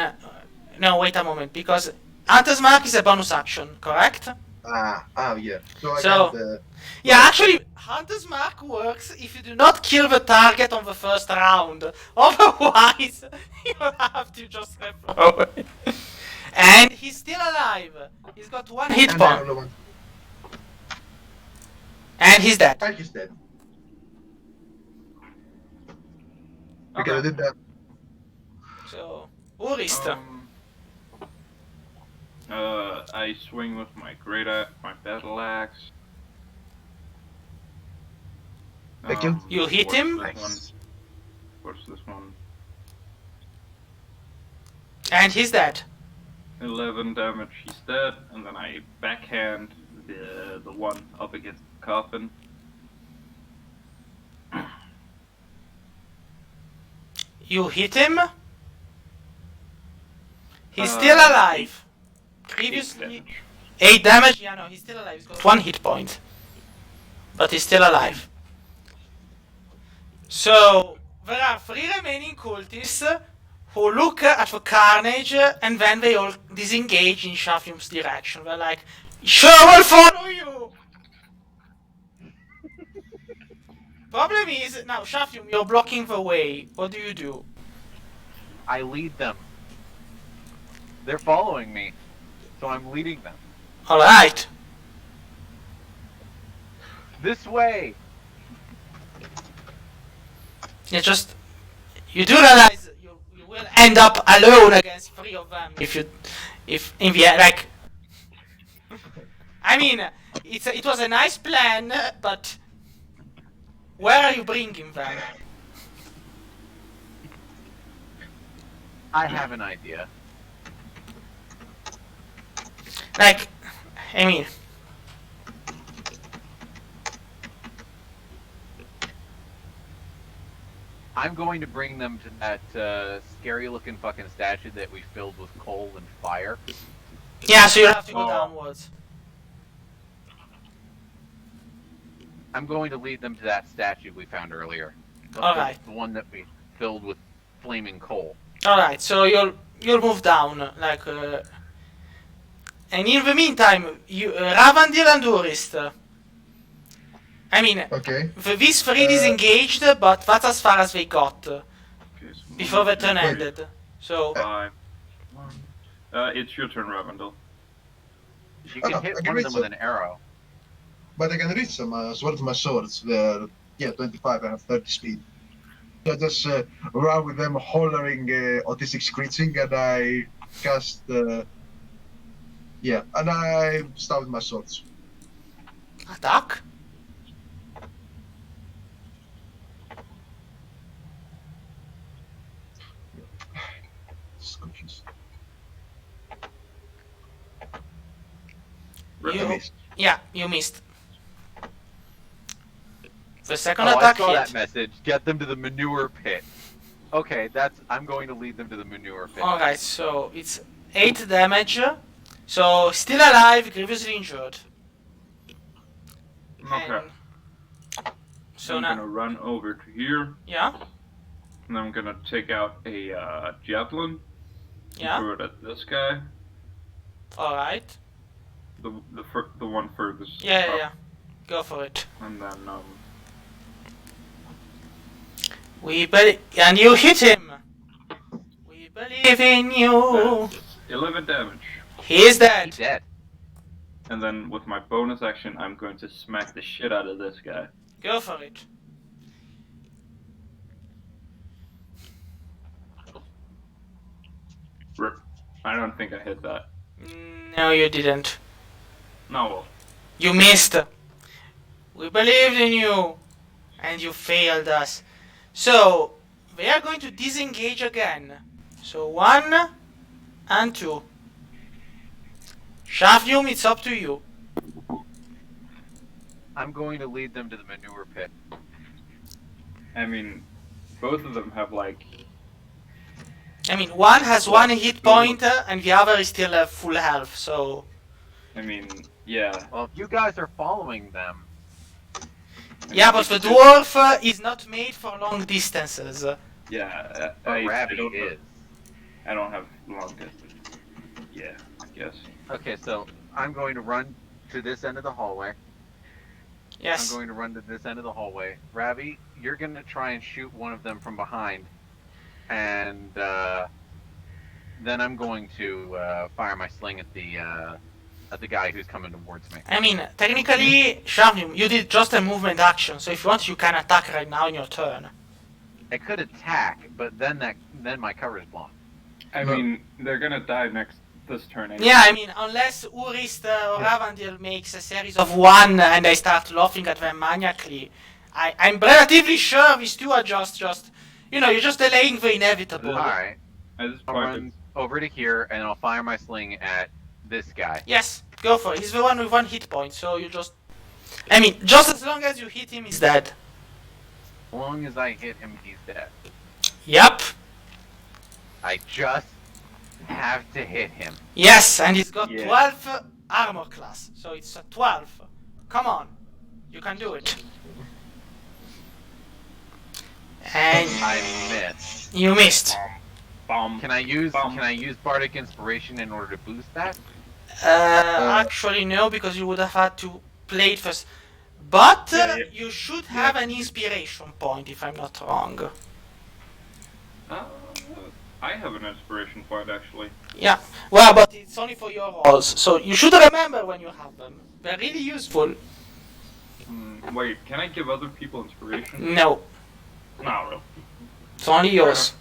no, wait a moment, because Hunter's Mark is a bonus action, correct? Yeah. So I So- got the... Yeah, actually, Hunter's Mark works if you do not kill the target on the first round. Otherwise, you have to just throw it. And he's still alive. He's got 1 hit And I point. roll one. And he's dead. And he's dead. Because I did that. So, Urist. I swing with my my battle axe. Thank you. You hit what's him? This one? Nice. What's this one? And he's dead. 11 damage, he's dead, and then I backhand the one up against the coffin. You hit him? He's still alive. 8 Previously, damage. 8 damage? Yeah, no, he's still alive. He's got 1 hit point. But he's still alive. So, there are 3 remaining cultists who look at the carnage and then they all disengage in Shafium's direction. They're like, sure will follow you! Problem is, now Shafium, you're blocking the way. What do you do? I lead them. They're following me, so I'm leading them. Alright. This way! You do realize you will end up alone against 3 of them if in the end, like, I mean, it was a nice plan, but where are you bringing them? I have an idea. Like, I mean, I'm going to bring them to that scary-looking fucking statue that we filled with coal and fire. yeah, so you have to go Oh. downwards. I'm going to lead them to that statue we found earlier. Alright. The one that we filled with flaming coal. Alright, so you'll move down, like, And in the meantime, you Ravandil and Urist. I mean, Okay. these three disengaged, but that's as far as they got Okay, so before the turn Wait. ended. So 5, 1. It's your turn, Ravendel. You can Oh, hit I can one of reach them with them. an arrow. But I can reach them as well as my swords. They're 25. I have 30 speed. So I just run with them, hollering autistic screeching, and I cast. And I start with my swords. attack. Just confused. You, yeah, you missed. The second Oh, I attack saw hit. that message. Get them to the manure pit. Okay, I'm going to lead them to the manure pit. Alright, so it's 8 damage. So still alive, grievously injured. Okay. And so I'm now, gonna run over to here, yeah, and I'm gonna take out a javelin and yeah, throw it at this guy. alright. The one furthest Yeah, up. yeah, yeah. Go for it. And then And you hit him. We believe in you. that's 11 damage. He is dead. He's dead. And then with my bonus action, I'm going to smack the shit out of this guy. Go for it. Rip. I don't think I hit that. No, you didn't. No, well. You missed. We believed in you. And you failed us. So, they are going to disengage again. So, 1 and 2. Shavnium, it's up to you. I'm going to lead them to the manure pit. I mean, both of them have like. I mean, one has 1 hit point and the other is still full health, so... I mean, yeah. Well, if you guys are following them, Yeah, but the dwarf is not made for long distances. Yeah, but I Ravi don't is. I don't have long distance. Yeah, I guess. Okay, so I'm going to run to this end of the hallway. Yes. I'm going to run to this end of the hallway. Ravi, you're going to try and shoot one of them from behind. And then I'm going to fire my sling at the guy who's coming towards me. I mean, technically, Shavnium, you did just a movement action, so if you want, you can attack right now in your turn. I could attack, but then my cover is blown. I mean, they're gonna die this turn anyway. Yeah, I mean, unless Urist or Ravandil makes a series of 1 and I start laughing at them maniacally, I'm relatively sure these two are just, you're just delaying the inevitable. Alright, At this I'll point, run over to here and I'll fire my sling at this guy. Yes, go for it. He's the one with 1 hit point, so you just... I mean, just as long as you hit him, he's dead. As long as I hit him, he's dead. Yep. I just have to hit him. Yes, and he's got Yeah. 12 armor class, so it's a 12. Come on, you can do it. And I missed. you missed. bomb. Can I use Bardic Inspiration in order to boost that? Actually no, because you would have had to play it first. But Yeah. you should have an inspiration point, if I'm not wrong. I have an inspiration point actually. Yeah, well, but it's only for your rolls, so you should remember when you have them. They're really useful. Wait, can I give other people inspiration? No, No, really. it's only yours.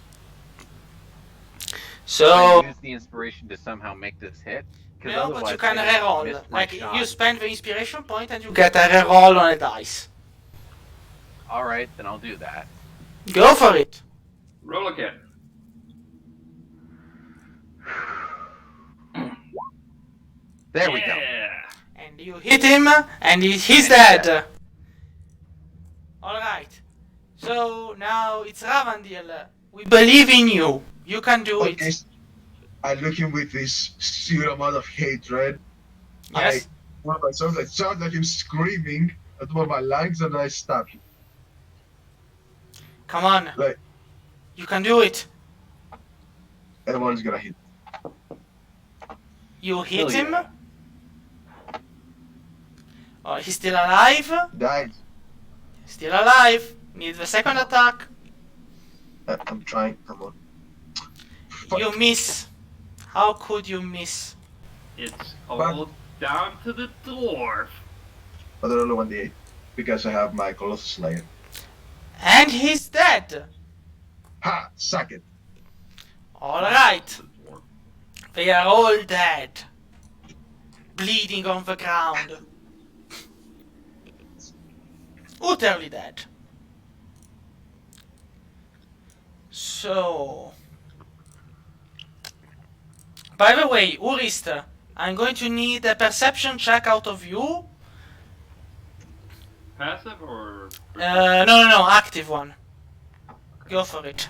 Can So, I use the inspiration to somehow make this hit? 'Cause no, but otherwise you can I just reroll. missed my Like, shot. you spend the inspiration point and you get a reroll on a dice. Alright, then I'll do that. Go for it. Roll again. There we go. Yeah. And you hit him, and he's dead. Alright. So, now it's Ravandil. We believe in you. You can do Okay, it. I look him with this sheer amount of hatred. Yes? One of my songs, I sound like him screaming at one of my lungs, and I stab him. Come on. Like- You can do it. Everyone's gonna hit. You hit Hell him, yeah. Oh, he's still alive. Died. Still alive. Need the second attack. I'm trying. Come on. You miss. How could you miss? It's all down to the dwarf. But I only 1d8 because I have my Colossal Slayer. And he's dead. Ha! Suck it. Alright. They are all dead. Bleeding on the ground. Utterly dead. So... By the way, Urist, I'm going to need a perception check out of you. Passive or... No, active one. Go for it.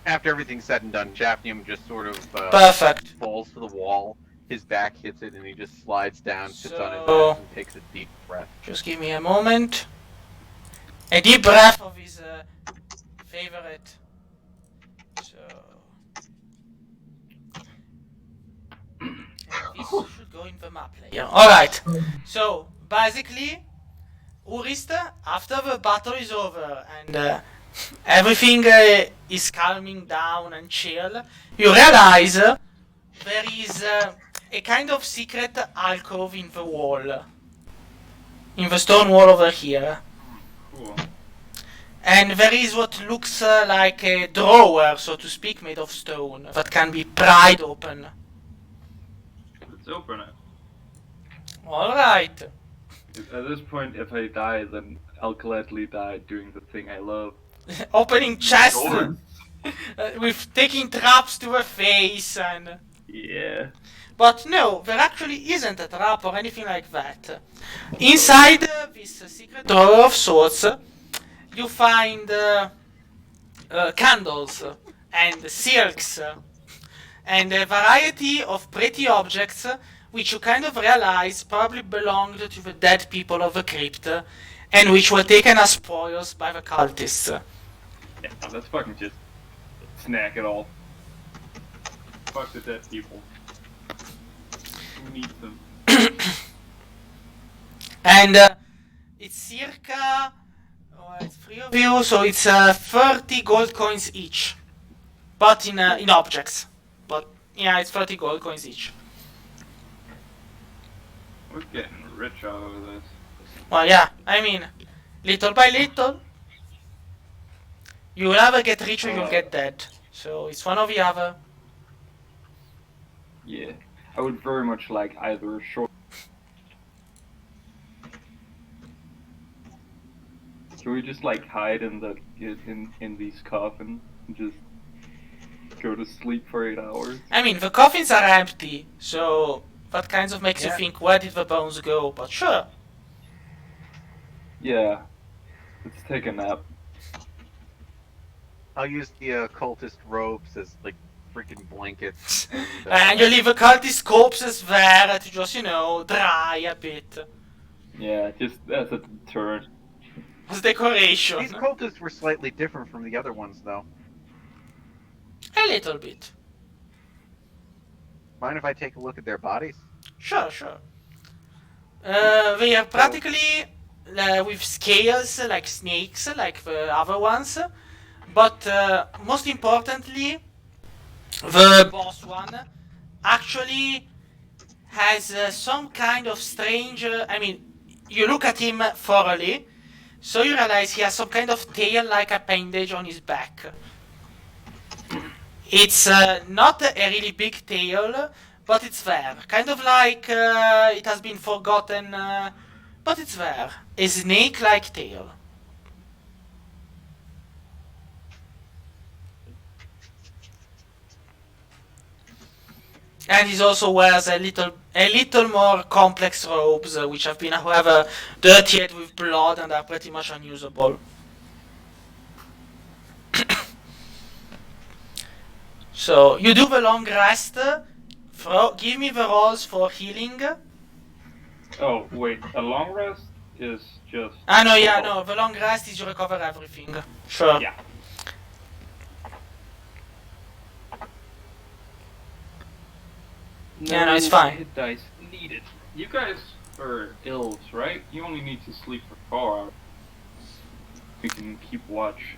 After everything's said and done, Chafnium just sort of Perfect. falls to the wall. His back hits it, and he just slides down, sits on his So- ass, and takes a deep breath. Just give me a moment. A deep breath of his favorite. So... This should go in the map layer. Alright. So, basically, Urista, after the battle is over and everything is calming down and chill, you realize there is a kind of secret alcove in the wall. In the stone wall over here. Cool. And there is what looks like a drawer, so to speak, made of stone, that can be pried open. Let's open it. Alright. At this point, if I die, then I'll gladly die doing the thing I love. Opening chests Doors. with taking traps to the face and... Yeah. But no, there actually isn't a trap or anything like that. Inside this secret drawer of sorts, you find candles and silks and a variety of pretty objects which you kind of realize probably belonged to the dead people of the crypt and which were taken as spoils by the cultists. Yeah, let's fucking just snack it all. Fuck the dead people. Who needs them? And it's circa... it's 3 of you, so it's 30 gold coins each. But in objects. But yeah, it's 30 gold coins each. We're getting rich out of this. Well, yeah, I mean, little by little, you'll either get rich or you'll get dead. So it's one or the other. Yeah. I would very much like either a short... Can we just like hide in the in these coffins and just go to sleep for 8 hours? I mean, the coffins are empty, so that kind of makes you Yeah. think, where did the bones go? But sure. Yeah. Let's take a nap. I'll use the cultist robes as like freaking blankets. And you leave the cultist corpses there to just, dry a bit. Yeah, just as a deterrent. As decoration. These cultists were slightly different from the other ones, though. A little bit. Mind if I take a look at their bodies? Sure. They are practically with scales like snakes, like the other ones. But most importantly, the boss one actually has some kind of strange... you look at him thoroughly, so you realize he has some kind of tail-like appendage on his back. It's not a really big tail, but it's there. Kind of like it has been forgotten, but it's there. A snake-like tail. And he also wears a little more complex robes, which have been, however, dirtied with blood and are pretty much unusable. So, you do the long rest. Give me the rolls for healing. Oh, wait, a long rest is just... No, the long rest is you recover everything. Sure. Yeah. Yeah, no, it's fine. Hit dice needed. You guys for ills, right? You only need to sleep for 4 hours. You can keep watch.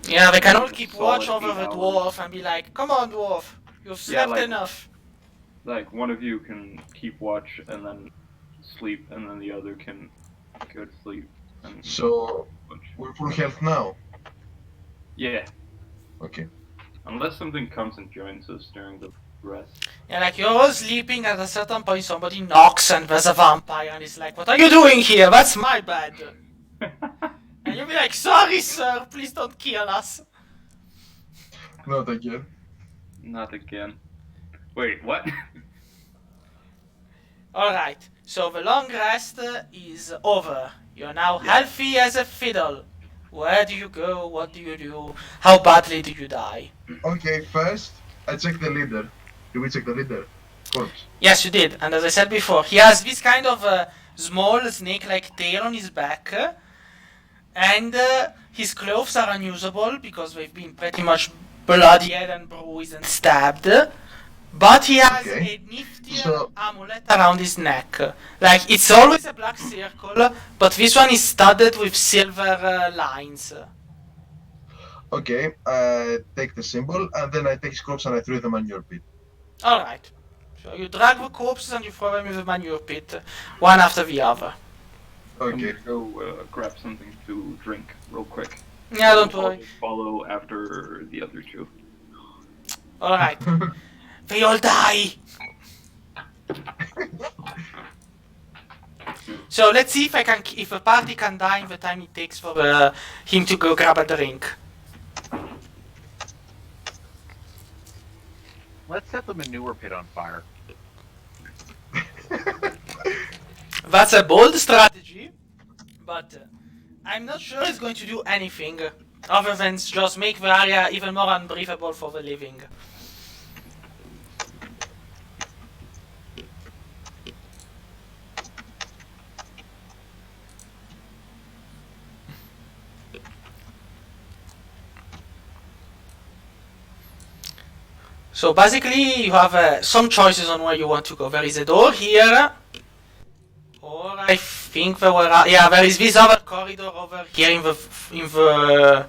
Yeah, they can all keep Solid watch over 8 the hours. dwarf and be like, "Come on, dwarf, you've slept like- enough." Like, one of you can keep watch and then sleep, and then the other can go to sleep and So watch. we're full health now. Yeah, Okay. unless something comes and joins us during the rest. Yeah, like you're all sleeping. At a certain point, somebody knocks and there's a vampire, and he's like, "What are you doing here? That's my bed." And you'll be like, "Sorry, sir. Please don't kill us." Not again. Not again. Wait, what? Alright, so the long rest is over. You're now healthy as a fiddle. Where do you go? What do you do? How badly do you die? Okay, first I check the leader. Did we check the leader? Corpse. Yes, you did. And as I said before, he has this kind of small snake-like tail on his back. And his clothes are unusable because they've been pretty much bloodied and bruised and stabbed. But he has Okay. a nifty So- amulet around his neck. Like, it's always a black circle, but this one is studded with silver lines. Okay, I take the symbol and then I take his corpse and I throw them on your pit. Alright. So you drag the corpses and you throw them in the manure pit, one after the other. I'm Okay. gonna go grab something to drink real quick. Yeah, don't I'll worry. just follow after the other two. Alright. They all die! So let's see if if the party can die in the time it takes for him to go grab a drink. Let's set the manure pit on fire. That's a bold strategy, but I'm not sure it's going to do anything other than just make the area even more unbreathable for the living. So basically, you have some choices on where you want to go. There is a door here, or I think there were yeah, there is this other corridor over here in the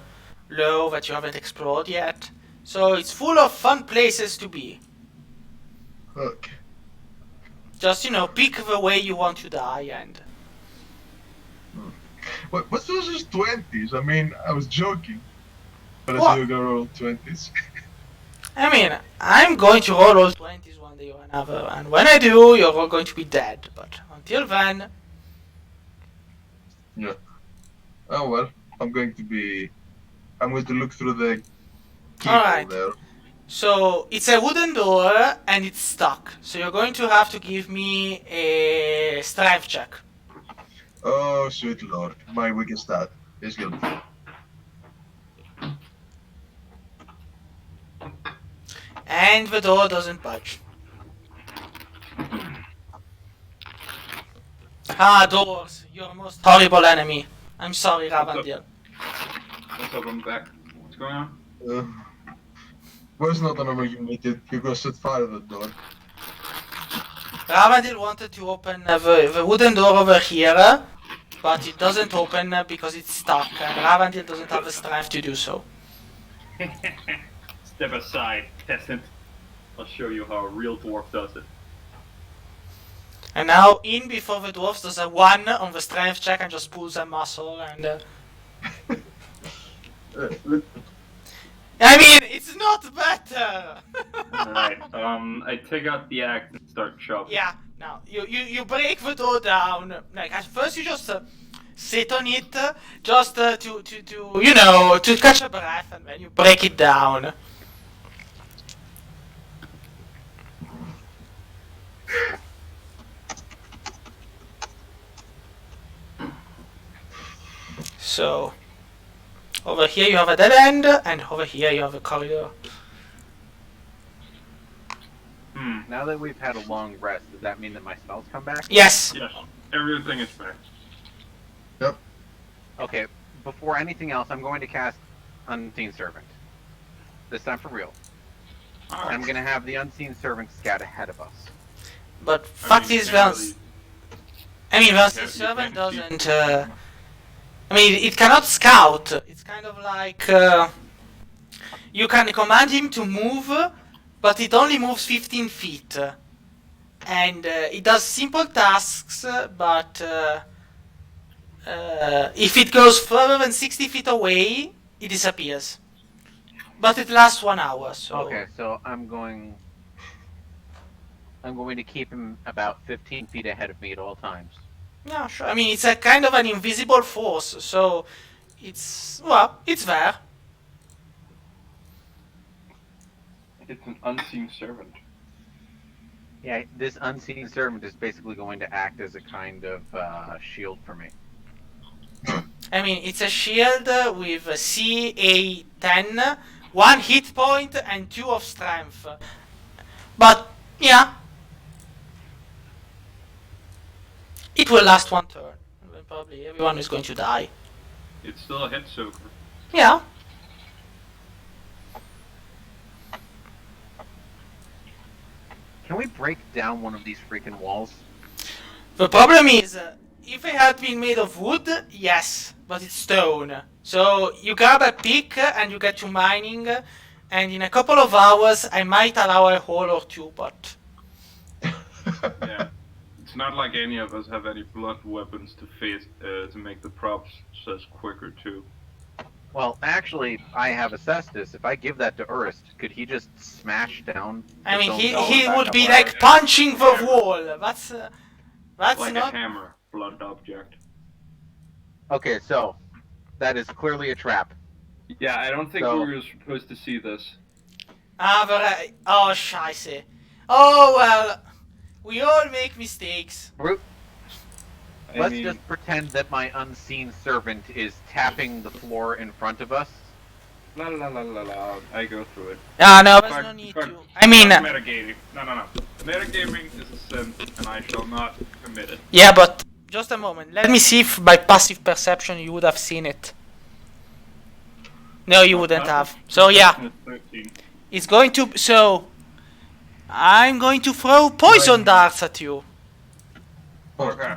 low that you haven't explored yet. So it's full of fun places to be. Okay. Just pick the way you want to die and. What's those just 20s? I mean, I was joking. But What? I still got roll 20s. I mean, I'm going to roll all 20s one day or another, and when I do, you're all going to be dead. But until then, Yeah. Oh well, I'm going to look through the keyhole Alright. there. so it's a wooden door and it's stuck. So you're going to have to give me a strength check. Oh, sweet lord. My weakest stat is good. And the door doesn't budge. Ah, doors, your most horrible enemy. I'm sorry, Ravandil. What's up, I'm back. What's going on? Was not an argumentative. You go set fire to the door. Ravandil wanted to open the wooden door over here, but it doesn't open because it's stuck, and Ravandil doesn't have the strength to do so. Step aside, peasant. I'll show you how a real dwarf does it. And now, in before the dwarfs, does a 1 on the strength check and just pulls a muscle, and I mean, it's not better! Alright, I take out the axe and start chopping. Yeah, now, you break the door down. Like, at first you just sit on it, just to catch a breath, and then you break it down. So, over here you have a dead end, and over here you have a corridor. Now that we've had a long rest, does that mean that my spells come back? Yes! Yes, everything is back. Okay, before anything else, I'm going to cast Unseen Servant. This time for real. I'm Alright. going to have the Unseen Servant scout ahead of us. But fact is, I mean, Unseen Servant doesn't. I mean, it cannot scout. It's kind of like you can command him to move, but it only moves 15 feet, and it does simple tasks. But if it goes further than 60 feet away, it disappears. But it lasts 1 hour. So Okay, so I'm going to keep him about 15 feet ahead of me at all times. yeah, sure. I mean, it's a kind of an invisible force, so it's there. It's an unseen servant. Yeah, this unseen servant is basically going to act as a kind of shield for me. I mean, it's a shield with a CA10, 1 hit point and 2 of strength. But yeah, it will last 1 turn. Probably everyone is going to die. It's still a hit soaker. Yeah. Can we break down one of these freaking walls? The problem is, if it had been made of wood, yes, but it's stone. So you grab a pick and you get to mining, and in a couple of hours I might allow a hole or two, but... Yeah. It's not like any of us have any blunt weapons to face to make the process quicker too. Well, actually, I have assessed this. If I give that to Urist, could he just smash down? I mean, his own he back would up be our- like punching the wall. That's Like not... a hammer, blunt object. Okay, so that is clearly a trap. Yeah, I don't think So- we were supposed to see this. Oh, scheiße. Oh, well, we all make mistakes. I Let's mean, just pretend that my unseen servant is tapping the floor in front of us. la la la la la. I go through it. Ah, no, there's Fuck- no need fuck- to. I mean, fuck metagaming. No. Metagaming is a sin, and I shall not commit it. yeah, but just a moment. Let me see if by passive perception you would have seen it. No, you wouldn't have. So yeah, 13. it's going to. So I'm going to throw poison darts at you. Okay.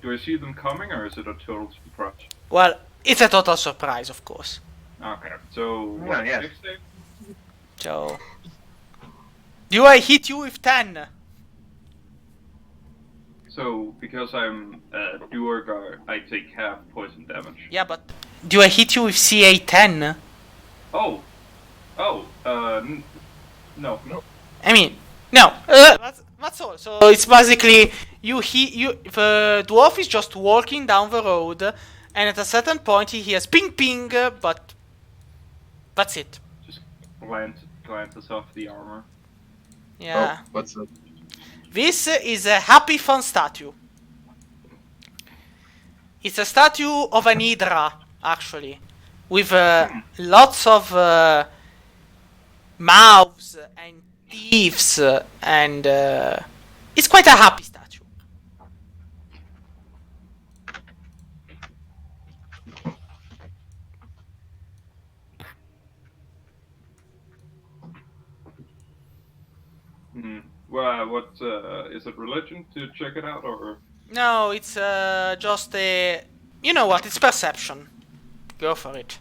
Do I see them coming, or is it a total surprise? Well, it's a total surprise, of course. Okay, so what, yes. 16? So, do I hit you with 10? So, because I'm a Duergar, I take half poison damage. Yeah, but do I hit you with CA 10? Oh! No. I mean, no. That's all. So it's basically the dwarf is just walking down the road, and at a certain point he hears ping ping, but that's it. Just glances off the armor. Yeah. Oh, what's that? This is a happy fun statue. It's a statue of an hydra, actually, with lots of mouths and teeth, and it's quite a happy statue. Well, what is it religion to check it out, or? No, it's just a... You know what, it's perception. Go for it.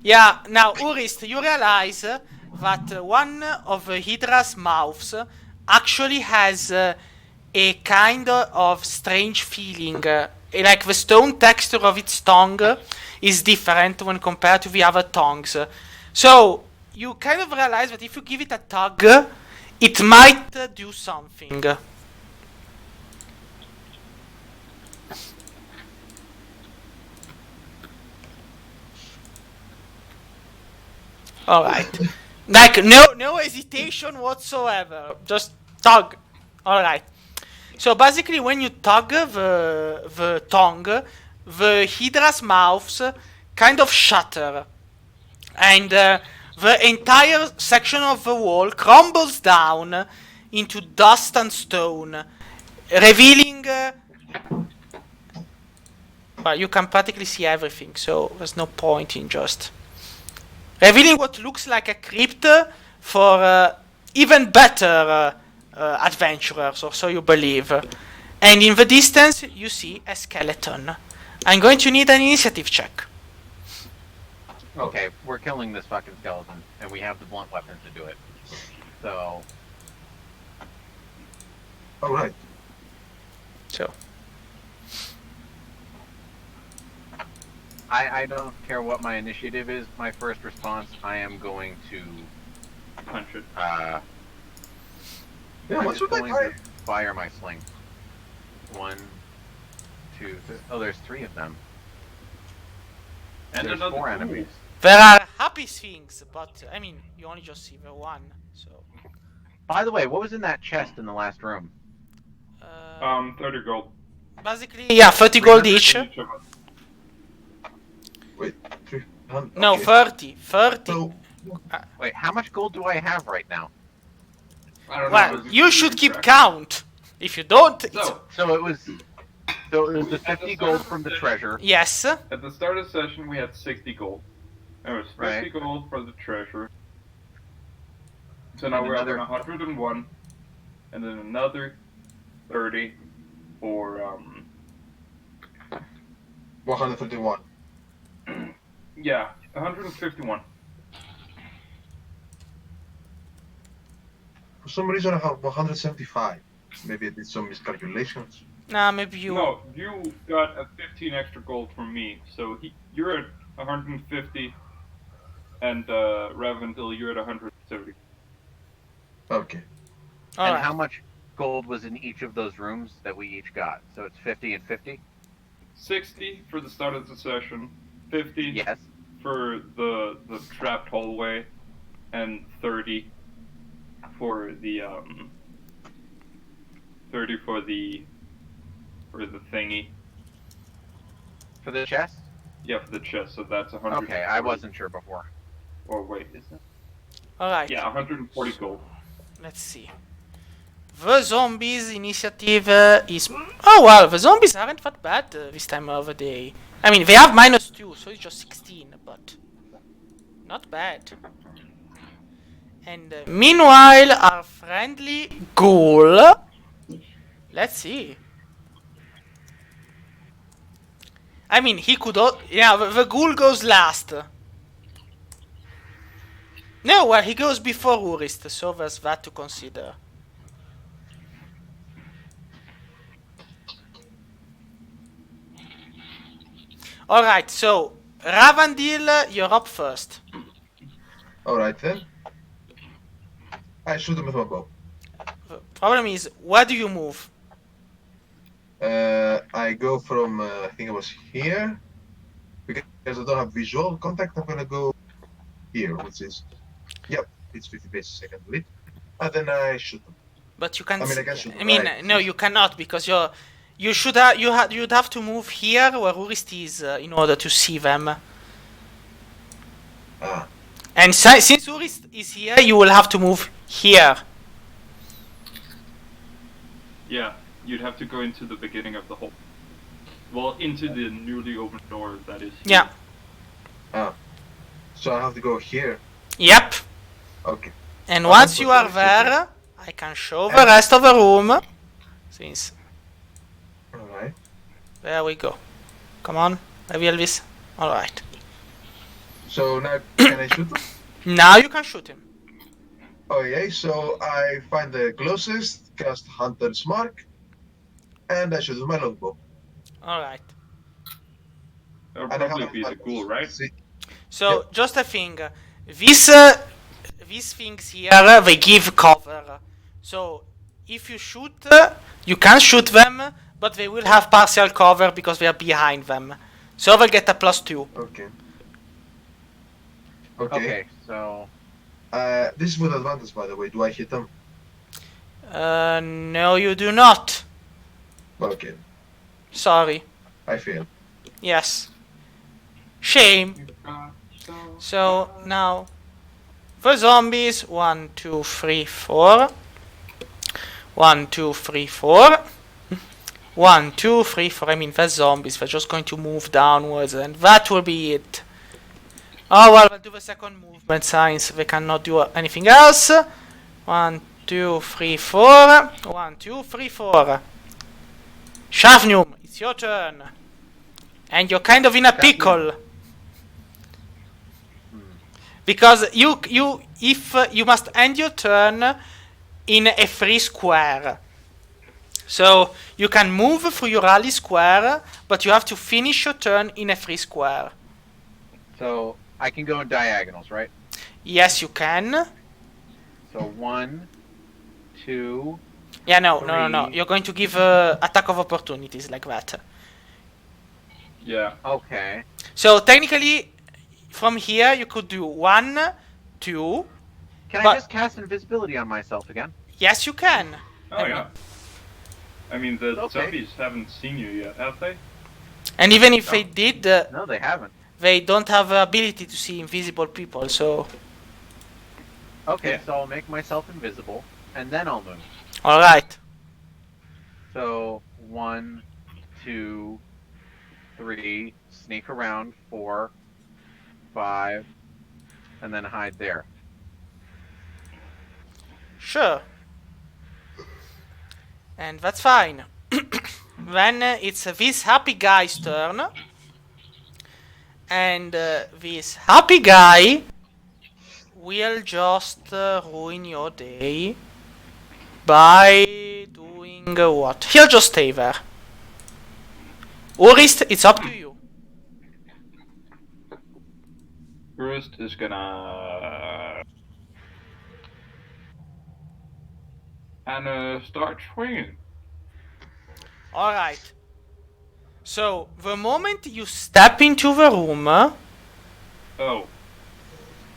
Yeah, now, Urist, you realize that one of Hydra's mouths actually has a kind of strange feeling. Like the stone texture of its tongue is different when compared to the other tongues. So, you kind of realize that if you give it a tug, it might do something. Alright. Like, no hesitation whatsoever. Just tug. Alright. So basically when you tug the tongue, the Hydra's mouths kind of shatter. And the entire section of the wall crumbles down into dust and stone, revealing... well, you can practically see everything, so there's no point in just... revealing what looks like a crypt for even better adventurers, or so you believe. And in the distance, you see a skeleton. I'm going to need an initiative check. Okay, we're killing this fucking skeleton, and we have the blunt weapons to do it. So, All right. So, I don't care what my initiative is. My first response, I am going to Punch it. Yeah, I'm what's just with going that? to fire my sling. 1, 2, 3. Oh, there's 3 of them. And There's another 4 ooh. enemies. there are happy things, but I mean, you only just see the one. So, By the way, what was in that chest in the last room? 30 gold. basically, yeah, 30 gold each. Each of us. Wait, 300. No, okay. 30. 30. So, Wait, how much gold do I have right now? I don't know. Well, but you should keep count. If you don't, it's... So, So it was the 50 gold from the treasure. Yes. at the start of the session, we had 60 gold. There was 50 Right. gold for the treasure. So now And we're another- at 101. And then another 30 for, 131. yeah, 151. For some reason, I have 175. Maybe I did some miscalculations. Nah, maybe you... No, you got a 15 extra gold from me, so you're at 150, and Ravendil, you're at 170. Okay. And Alright. how much gold was in each of those rooms that we each got? So it's 50 and 50? 60 for the start of the session, 50 Yes. for the trapped hallway, and 30 for the 30 for the thingy. For the chest? Yeah, for the chest. So that's 100. Okay, I wasn't sure before. Or wait, is it? Alright. Yeah, 140 gold. Let's see. The zombies initiative is... Oh well, the zombies aren't that bad this time of the day. I mean, they have -2, so it's just 16, but... Not bad. And meanwhile, our friendly ghoul... Let's see. I mean, he could... Yeah, the ghoul goes last. No, well, he goes before Urist, so there's that to consider. Alright, so, Ravandil, you're up first. Alright then. I shoot him with my bow. The problem is, where do you move? I go from, I think it was here. Because I don't have visual contact, I'm gonna go here, which is... Yep, it's 50 paces a second lead. And then I shoot them. But you can't... I mean, I can shoot I mean, right. no, you cannot, because you'd have to move here where Urist is in order to see them. Ah, And since Urist is here, you will have to move here. Yeah, you'd have to go into the beginning of the hole. Well, into the newly opened door that is here. Yeah. so I have to go here. Yep. Okay. And Oh, once that's you what are I said, there, I can show the rest of the room. Since... Alright. There we go. Come on, reveal this. Alright. So now, can I shoot them? Now you can shoot him. Okay, so I find the closest, cast Hunter's Mark, and I shoot with my longbow. Alright. That would And I probably have be the ghoul, right? So, just a thing. These things here, they give cover. So, if you shoot, you can shoot them, but they will have partial cover because they are behind them. So they'll get a +2. Okay. Okay, so This is with advantage, by the way. Do I hit them? No, you do not. Okay, Sorry. I fail. Yes. Shame. So, now, the zombies, 1, 2, 3, 4. 1, 2, 3, 4. 1, 2, 3, 4. I mean, the zombies, they're just going to move downwards, and that will be it. Oh, well, we'll do the second movement since they cannot do anything else. 1, 2, 3, 4. 1, 2, 3, 4. Shavnum, it's your turn. And you're kind of in a pickle. Because you must end your turn in a free square. So you can move through your rally square, but you have to finish your turn in a free square. So I can go in diagonals, right? Yes, you can. So 1, 2. Yeah, no. Three. You're going to give attack of opportunities like that. Yeah. Okay. So technically, from here you could do 1, 2. Can But- I just cast invisibility on myself again? Yes, you can. Oh yeah. I mean, the Okay. zombies haven't seen you yet, have they? And even if No. they did, No, they haven't. they don't have the ability to see invisible people. So, Okay, Yeah. so I'll make myself invisible, and then I'll move. all right. So 1, 2, 3, sneak around, 4, 5, and then hide there. Sure. And that's fine. Then it's this happy guy's turn. And this happy guy will just ruin your day by doing what? He'll just stay there. Orist, it's up to you. Roost is gonna and start swinging. Alright. So, the moment you step into the room, Oh.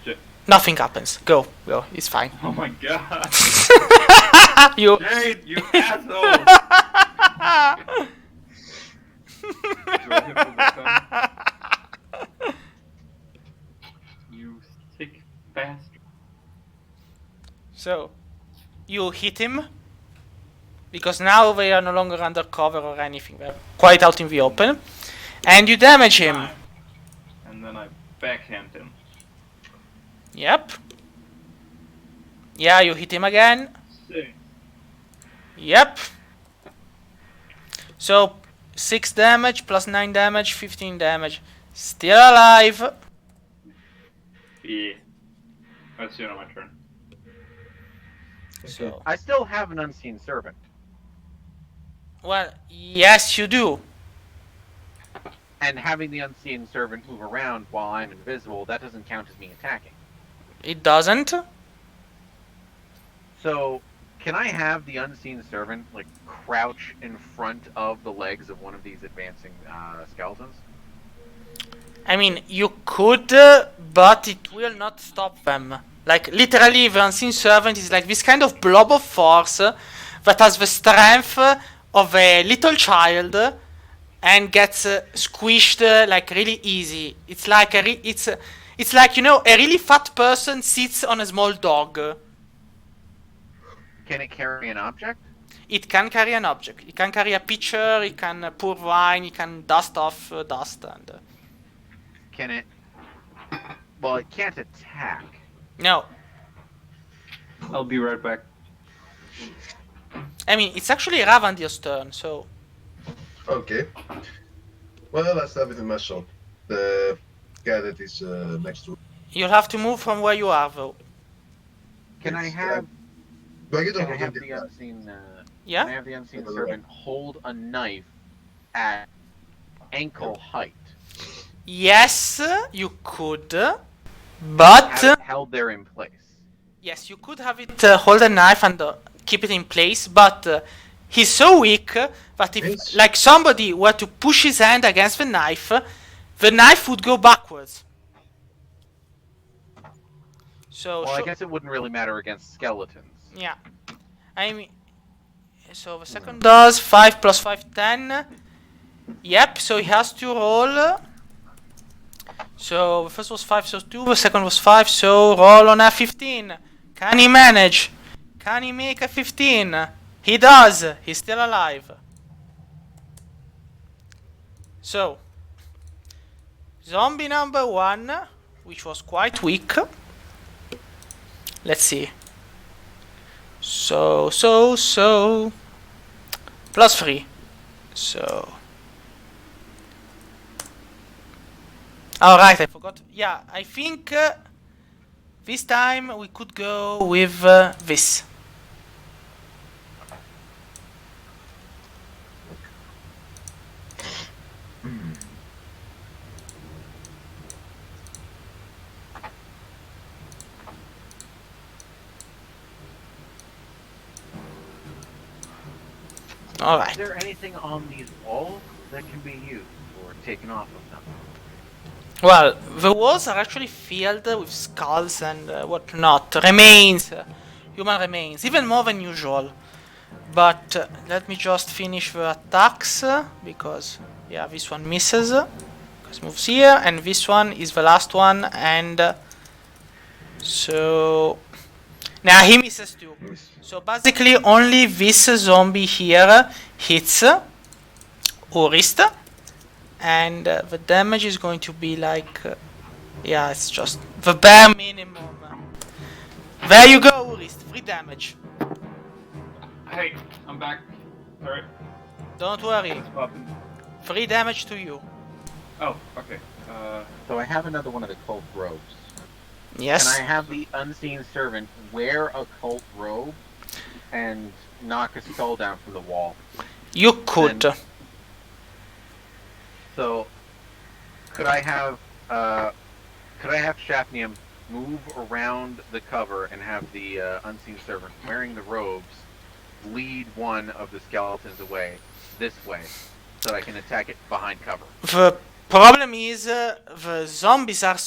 Shit. nothing happens. Go, it's fine. Oh my god. You. Jade, you asshole! Do I hit for the sun? You sick bastard. So, you hit him, because now they are no longer under cover or anything, they're quite out in the open, and you damage him. And then I backhand him. Yep. Yeah, you hit him again. 6. Yep. So, 6 damage plus 9 damage, 15 damage. Still alive. Yeah. That's the end of my turn. So, I still have an unseen servant. well, yes, you do. And having the unseen servant move around while I'm invisible, that doesn't count as me attacking. It doesn't. So, can I have the unseen servant, like, crouch in front of the legs of one of these advancing skeletons? I mean, you could, but it will not stop them. Like, literally, the Unseen Servant is like this kind of blob of force that has the strength of a little child and gets squished like really easy. It's like it's like, you know, a really fat person sits on a small dog. Can it carry an object? It can carry an object. It can carry a pitcher. It can pour wine. It can dust off dust and. Can it... Well, it can't attack. No, I'll be right back. I mean it's actually Ravandir's turn. So Okay. Well, let's start with the muscle. The guy that is next to. you'll have to move from where you are, though. Can I Yes, have... Do I get Can I an have the opportunity? unseen... Can I Yeah. have the unseen servant hold a knife at ankle height? Yes, you could, but Have it held there in place. yes, you could have it hold a knife and keep it in place. But he's so weak that if, Yes. like, somebody were to push his hand against the knife would go backwards. So Well, I guess it wouldn't really matter against skeletons. yeah, I mean, so the second does 5 plus 5, 10. Yep, so he has to roll. So the first was 5, so 2. The second was 5, so roll on a 15. Can he manage? Can he make a 15? He does. He's still alive. So, zombie number 1, which was quite weak. Let's see. So. +3. So. Alright, I forgot. Yeah, I think this time we could go with this. Alright. Is there anything on these walls that can be used or taken off of them? Well, the walls are actually filled with skulls and whatnot. Remains. Human remains. Even more than usual. But let me just finish the attacks. Because, yeah, this one misses. Because moves here. And this one is the last one. And so... Now he misses too. So basically only this zombie here hits Urist. And the damage is going to be like... yeah, it's just the bare minimum. There you go, Urist. 3 damage. Hey, I'm back. Sorry. Don't worry. What's poppin'? 3 damage to you. Oh, okay. So I have another one of the cult robes. Yes. Can I have the unseen servant wear a cult robe and knock a skull down from the wall? You could. And so, could I have Shafnium move around the cover and have the unseen servant wearing the robes lead one of the skeletons away this way, so I can attack it behind cover? The problem is the zombies are...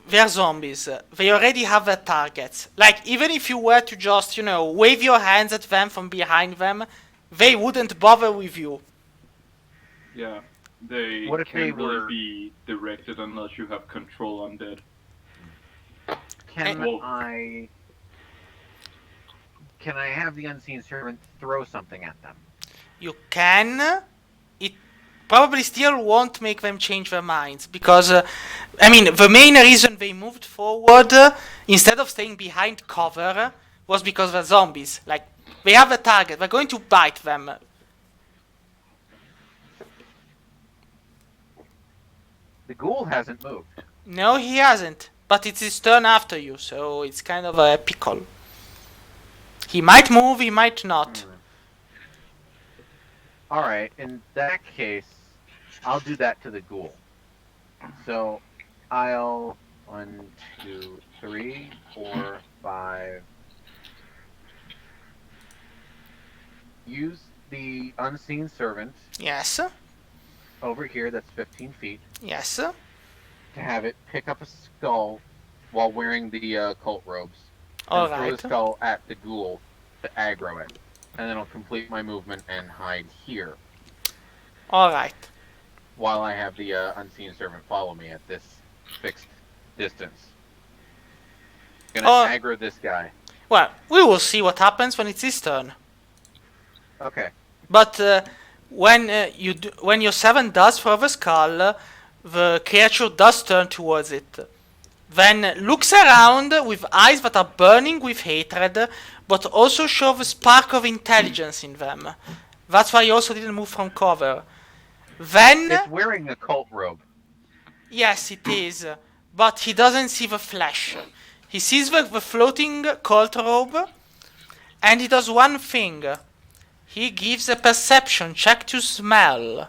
they're zombies. They already have their targets. Like, even if you were to just, you know, wave your hands at them from behind them, they wouldn't bother with you. Yeah, they What if can't they really were- be directed unless you have control undead. Can Well- Can I have the unseen servant throw something at them? You can. It probably still won't make them change their minds. Because, I mean, the main reason they moved forward, instead of staying behind cover, was because they're zombies. Like, they have a target. They're going to bite them. The ghoul hasn't moved. No, he hasn't. But it's his turn after you, so it's kind of a pickle. He might move, he might not. Alright, in that case, I'll do that to the ghoul. So, I'll 1, 2, 3, 4, 5. Use the unseen servant Yes. over here, that's 15 feet, Yes. to have it pick up a skull while wearing the cult robes. And throw Alright. the skull at the ghoul to aggro it. And then I'll complete my movement and hide here, Alright. while I have the unseen servant follow me at this fixed distance. Gonna Oh. aggro this guy. Well, we will see what happens when it's his turn. Okay. But when when your 7 does throw the skull, the creature does turn towards it. Then looks around with eyes that are burning with hatred, but also show the spark of intelligence in them. That's why he also didn't move from cover. Then, It's wearing a cult robe. yes, it is, but he doesn't see the flesh. He sees the floating cult robe, and he does one thing. He gives a perception check to smell.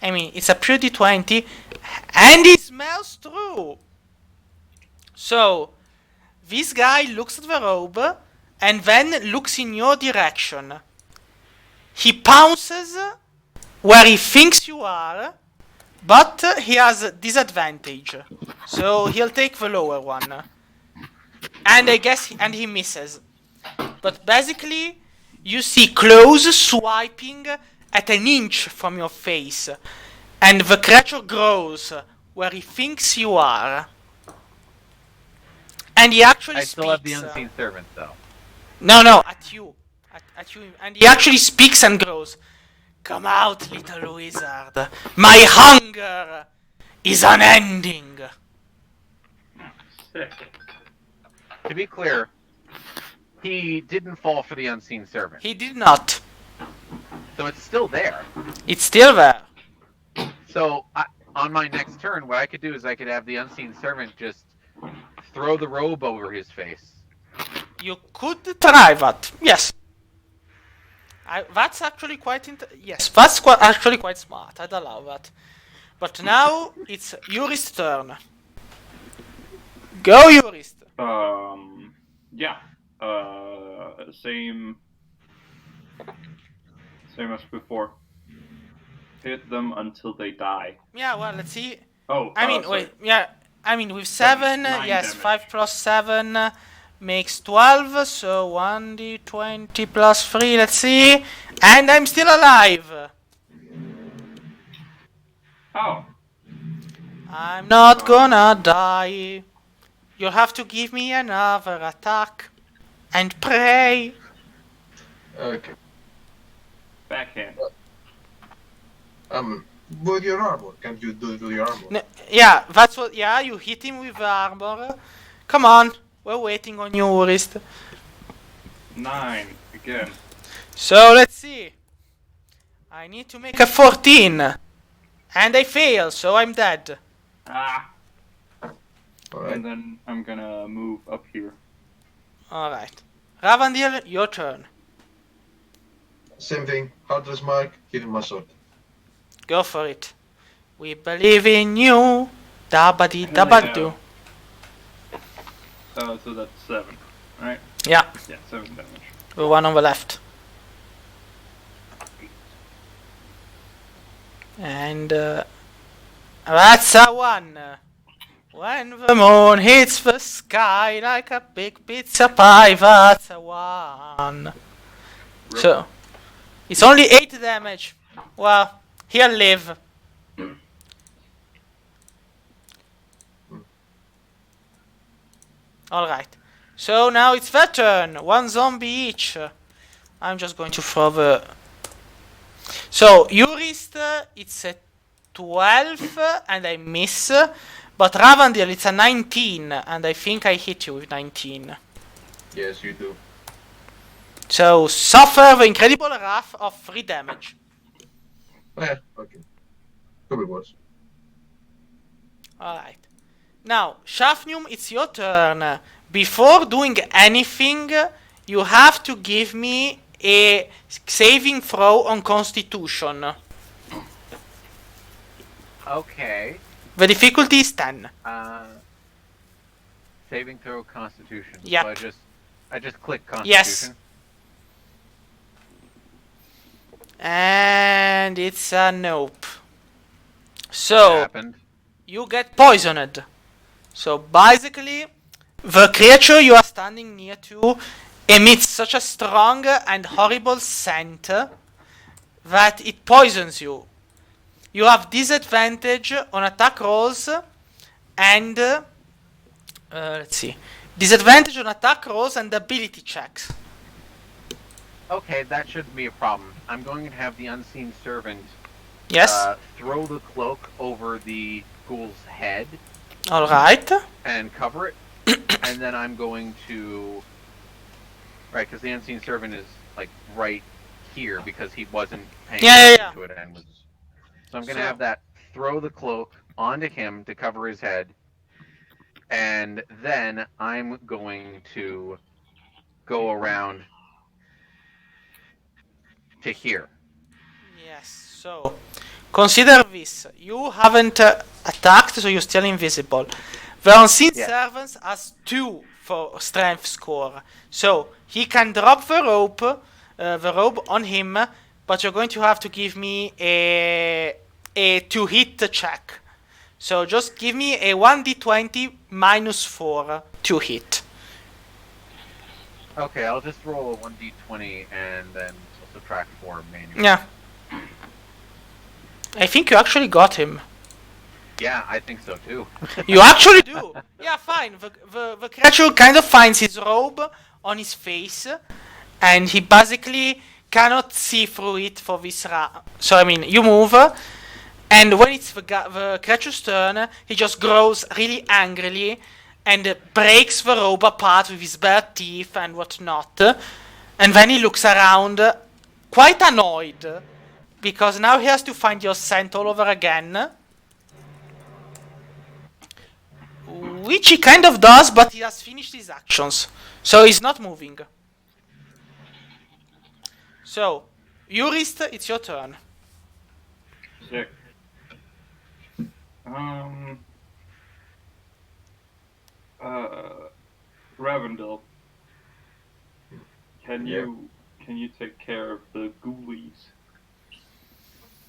I mean, it's a pure D20, and he smells through. So, this guy looks at the robe, and then looks in your direction. He pounces where he thinks you are, but he has a disadvantage. So, he'll take the lower one. And I guess, and he misses. But basically, you see claws swiping at an inch from your face, and the creature grows where he thinks you are. And he actually I speaks. still have the unseen servant, though. No, at you. At you. And he actually speaks and grows. Come out, little wizard. My hunger is unending. Sick. To be clear, He didn't fall for the unseen servant. He did not. So it's still there. It's still there. So on my next turn, what I could do is I could have the unseen servant just throw the robe over his face. You could try that. Yes. That's actually quite yes, that's actually quite smart. I'd allow that. But now it's Yuri's turn. Go, Yurist. Yeah. Same as before. Hit them until they die. Yeah, well, let's see. Oh, I mean, sorry. wait, yeah, I mean, with 7, Nine yes, damage. 5 plus 7 makes 12, so 1d20 plus 3, let's see. And I'm still alive. Oh, I'm not gonna die. You'll have to give me another attack. And pray. Okay. backhand. With your armor. Can't you do it with your armor? Yeah, that's what, yeah, you hit him with armor. Come on, we're waiting on you, Urist. 9 again. So, let's see. I need to make a 14. And I fail, so I'm dead. Ah. Alright. And then I'm gonna move up here. Alright. Ravandil, your turn. Same thing. Hunter's mark. Hit him my sword. Go for it. We believe in you. Dabadi dabadu. So that's 7, right? Yeah, Yeah, 7 damage. the one on the left. And that's a 1. When the moon hits the sky like a big pizza pie, that's a 1. So, it's only 8 damage. Well, he'll live. Alright. So now it's their turn. 1 zombie each. I'm just going to throw the... So, Yurist, it's a 12, and I miss. But Ravandil, it's a 19, and I think I hit you with 19. Yes, you do. So, suffer the incredible wrath of 3 damage. Yeah, okay. Could be worse. Alright. Now, Shafnium, it's your turn. Before doing anything, you have to give me a saving throw on Constitution. Okay. The difficulty is 10. Saving throw Constitution. Yep. So I just click Constitution. Yes. And it's a nope. What So, happened? you get poisoned. So, basically, the creature you are standing near to emits such a strong and horrible scent that it poisons you. You have disadvantage on attack rolls and let's see, disadvantage on attack rolls and ability checks. Okay, that shouldn't be a problem. I'm going to have the unseen servant Yes. throw the cloak over the ghoul's head All right. and cover it, and then I'm going to because the unseen servant is like right here because he wasn't paying attention to it and was. So I'm going to have that throw the cloak onto him to cover his head, and then I'm going to go around to here. Yes. So, consider this. You haven't attacked, so you're still invisible. The unseen servant has 2 for strength score, so he can drop the robe on him, but you're going to have to give me a to hit check. So just give me a 1d20 minus 4 to hit. Okay, I'll just roll a 1d20 and then subtract 4 manually. Yeah. I think you actually got him. Yeah, I think so too. You actually do. Yeah, fine. The creature kind of finds his robe on his face, and he basically cannot see through it for this round. So, I mean, you move, and when it's the creature's turn, he just grows really angrily, and breaks the robe apart with his bare teeth and whatnot. And then he looks around, quite annoyed, because now he has to find your scent all over again. Which he kind of does, but he has finished his actions. So he's not moving. So, Urist, it's your turn. Sick. Ravendell, can you take care of the ghoulies?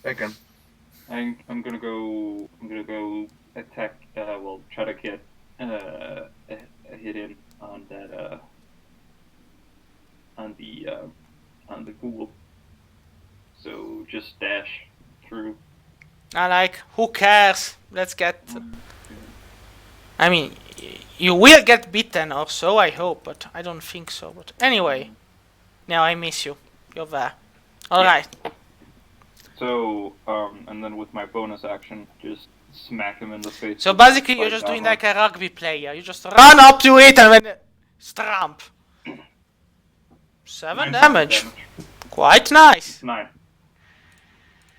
I can. I'm gonna go attack. Try to get a hit in on that on the ghoul. So just dash through. Who cares? Let's get... I mean, you will get bitten or so, I hope, but I don't think so. But anyway, now I miss you. You're there. Alright. So, and then with my bonus action, just smack him in the face. So basically you're just doing like a rugby player. You just run up to it and then stramp. 7 damage. Quite nice. 9,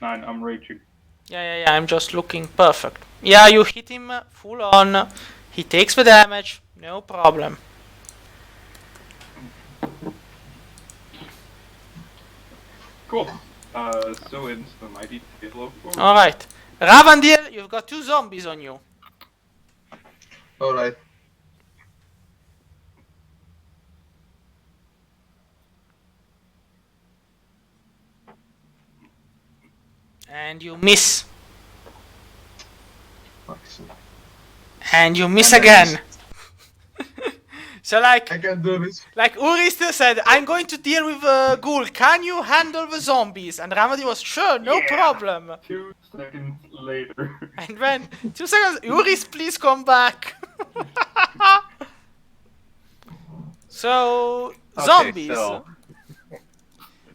I'm raging. Yeah, I'm just looking perfect. Yeah, you hit him full on. He takes the damage. No problem. Cool. So ends the mighty tale of Four. Alright. Ravandil, you've got 2 zombies on you. Alright. And you miss. Excellent. And you miss And I again. So I can do this. like Urist said, I'm going to deal with Ghoul. Can you handle the zombies? And Ravandil was, sure, no Yeah. problem. 2 seconds later. And then, 2 seconds, Urist, please come back. So, Okay, zombies. so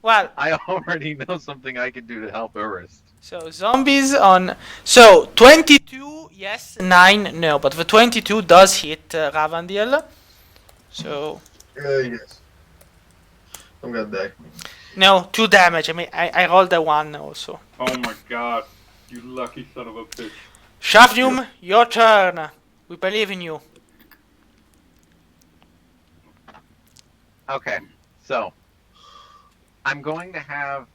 Well, I already know something I can do to help Urist. so zombies on... So, 22, yes, 9, no. But the 22 does hit Ravandil. So... Yes. I'm gonna die. No, 2 damage. I mean, I rolled a 1 also. Oh my god. You lucky son of a bitch. Shavnum, your turn. We believe in you. Okay, so I'm going to have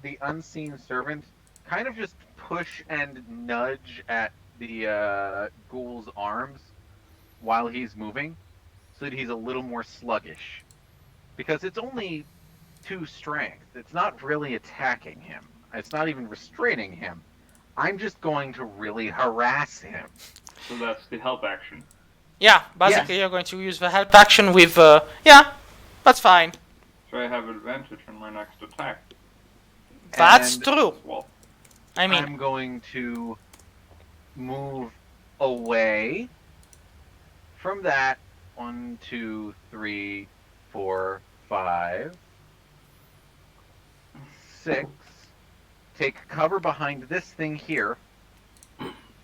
the unseen servant kind of just push and nudge at the ghoul's arms while he's moving, so that he's a little more sluggish. Because it's only 2 strength. It's not really attacking him. It's not even restraining him. I'm just going to really harass him. So that's the help action. Yeah, basically you're going to use the help action with... yeah, that's fine. So I have advantage on my next attack. That's And- true. Well, I mean, I'm going to move away from that. 1, 2, 3, 4, 5, 6. Take cover behind this thing here.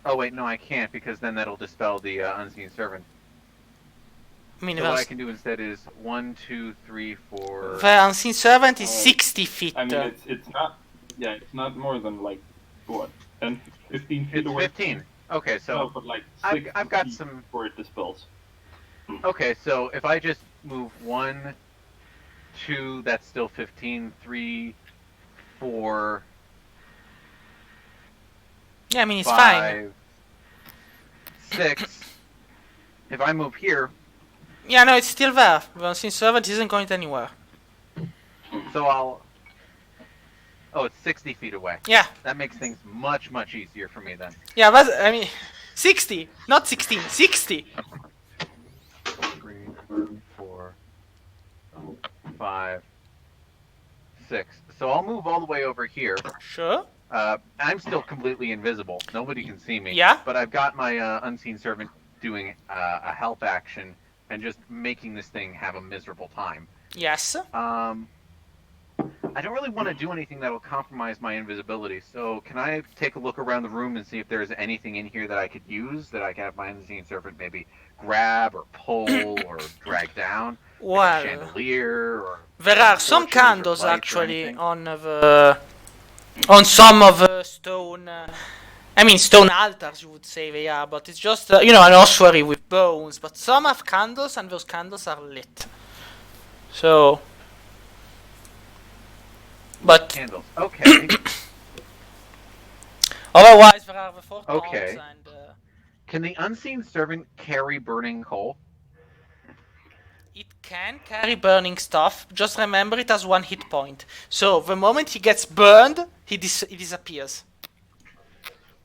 Oh wait, no, I can't because then that'll dispel the unseen servant. I mean So what I can do instead is 1, 2, 3, 4. the unseen servant is Oh, 60 feet. I mean, it's not... Yeah, it's not more than, like, what? 10, 15 feet It's away? 15. Okay, No, so but like I've- 6 I've got feet some- before it dispels. okay, so if I just move 1, 2, that's still 15. 3, 4, Yeah, I mean, it's fine. 5, 6. If I move here, Yeah, no, it's still there. The unseen servant isn't going anywhere. so I'll. Oh, it's 60 feet away. Yeah, That makes things much, much easier for me then. yeah, but, I mean, 60, not 16, 60. 3, 4, 5, 6. So I'll move all the way over here. Sure. I'm still completely invisible. Nobody can see me. Yeah. But I've got my unseen servant doing a help action and just making this thing have a miserable time. Yes. I don't really want to do anything that'll compromise my invisibility. So can I take a look around the room and see if there's anything in here that I could use that I can have my unseen servant maybe grab or pull or drag down? Like a Well, chandelier or there are some torches or candles lights or actually anything? on some of the stone. I mean, stone altars, you would say they are, but it's just an ossuary with bones. But some have candles, and those candles are lit. So, but Candles. Okay. otherwise, there are the four tombs Okay. and. Can the unseen servant carry burning coal? It can carry burning stuff. Just remember it has 1 hit point. So the moment he gets burned, he disappears.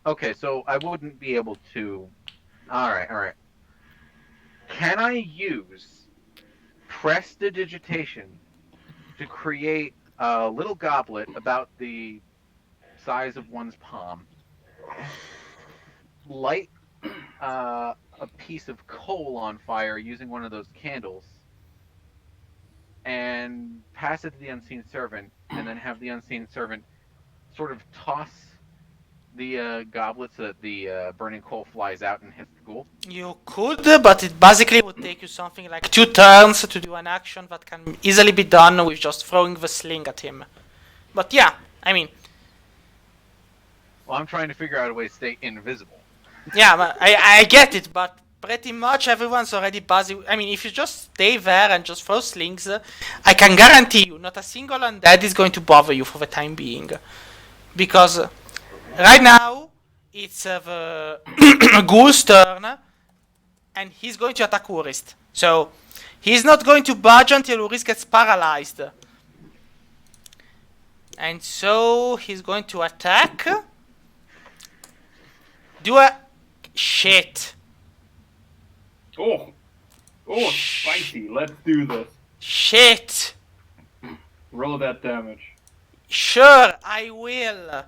Okay, so I wouldn't be able to. All right. Can I use prestidigitation to create a little goblet about the size of one's palm, light a piece of coal on fire using one of those candles, and pass it to the unseen servant, and then have the unseen servant sort of toss the goblet so that the burning coal flies out and hits the ghoul? You could, but it basically would take you something like 2 turns to do an action that can easily be done with just throwing the sling at him. But yeah, I mean, Well, I'm trying to figure out a way to stay invisible. yeah, I get it, but pretty much everyone's already busy. I mean, if you just stay there and just throw slings, I can guarantee you not a single undead is going to bother you for the time being. Because right now, it's the ghoul's turn, and he's going to attack Urist. So, he's not going to budge until Urist gets paralyzed. And so, he's going to attack. Do a... Shit. Oh, spicy. Let's do this. Shit. Roll that damage. Sure, I will.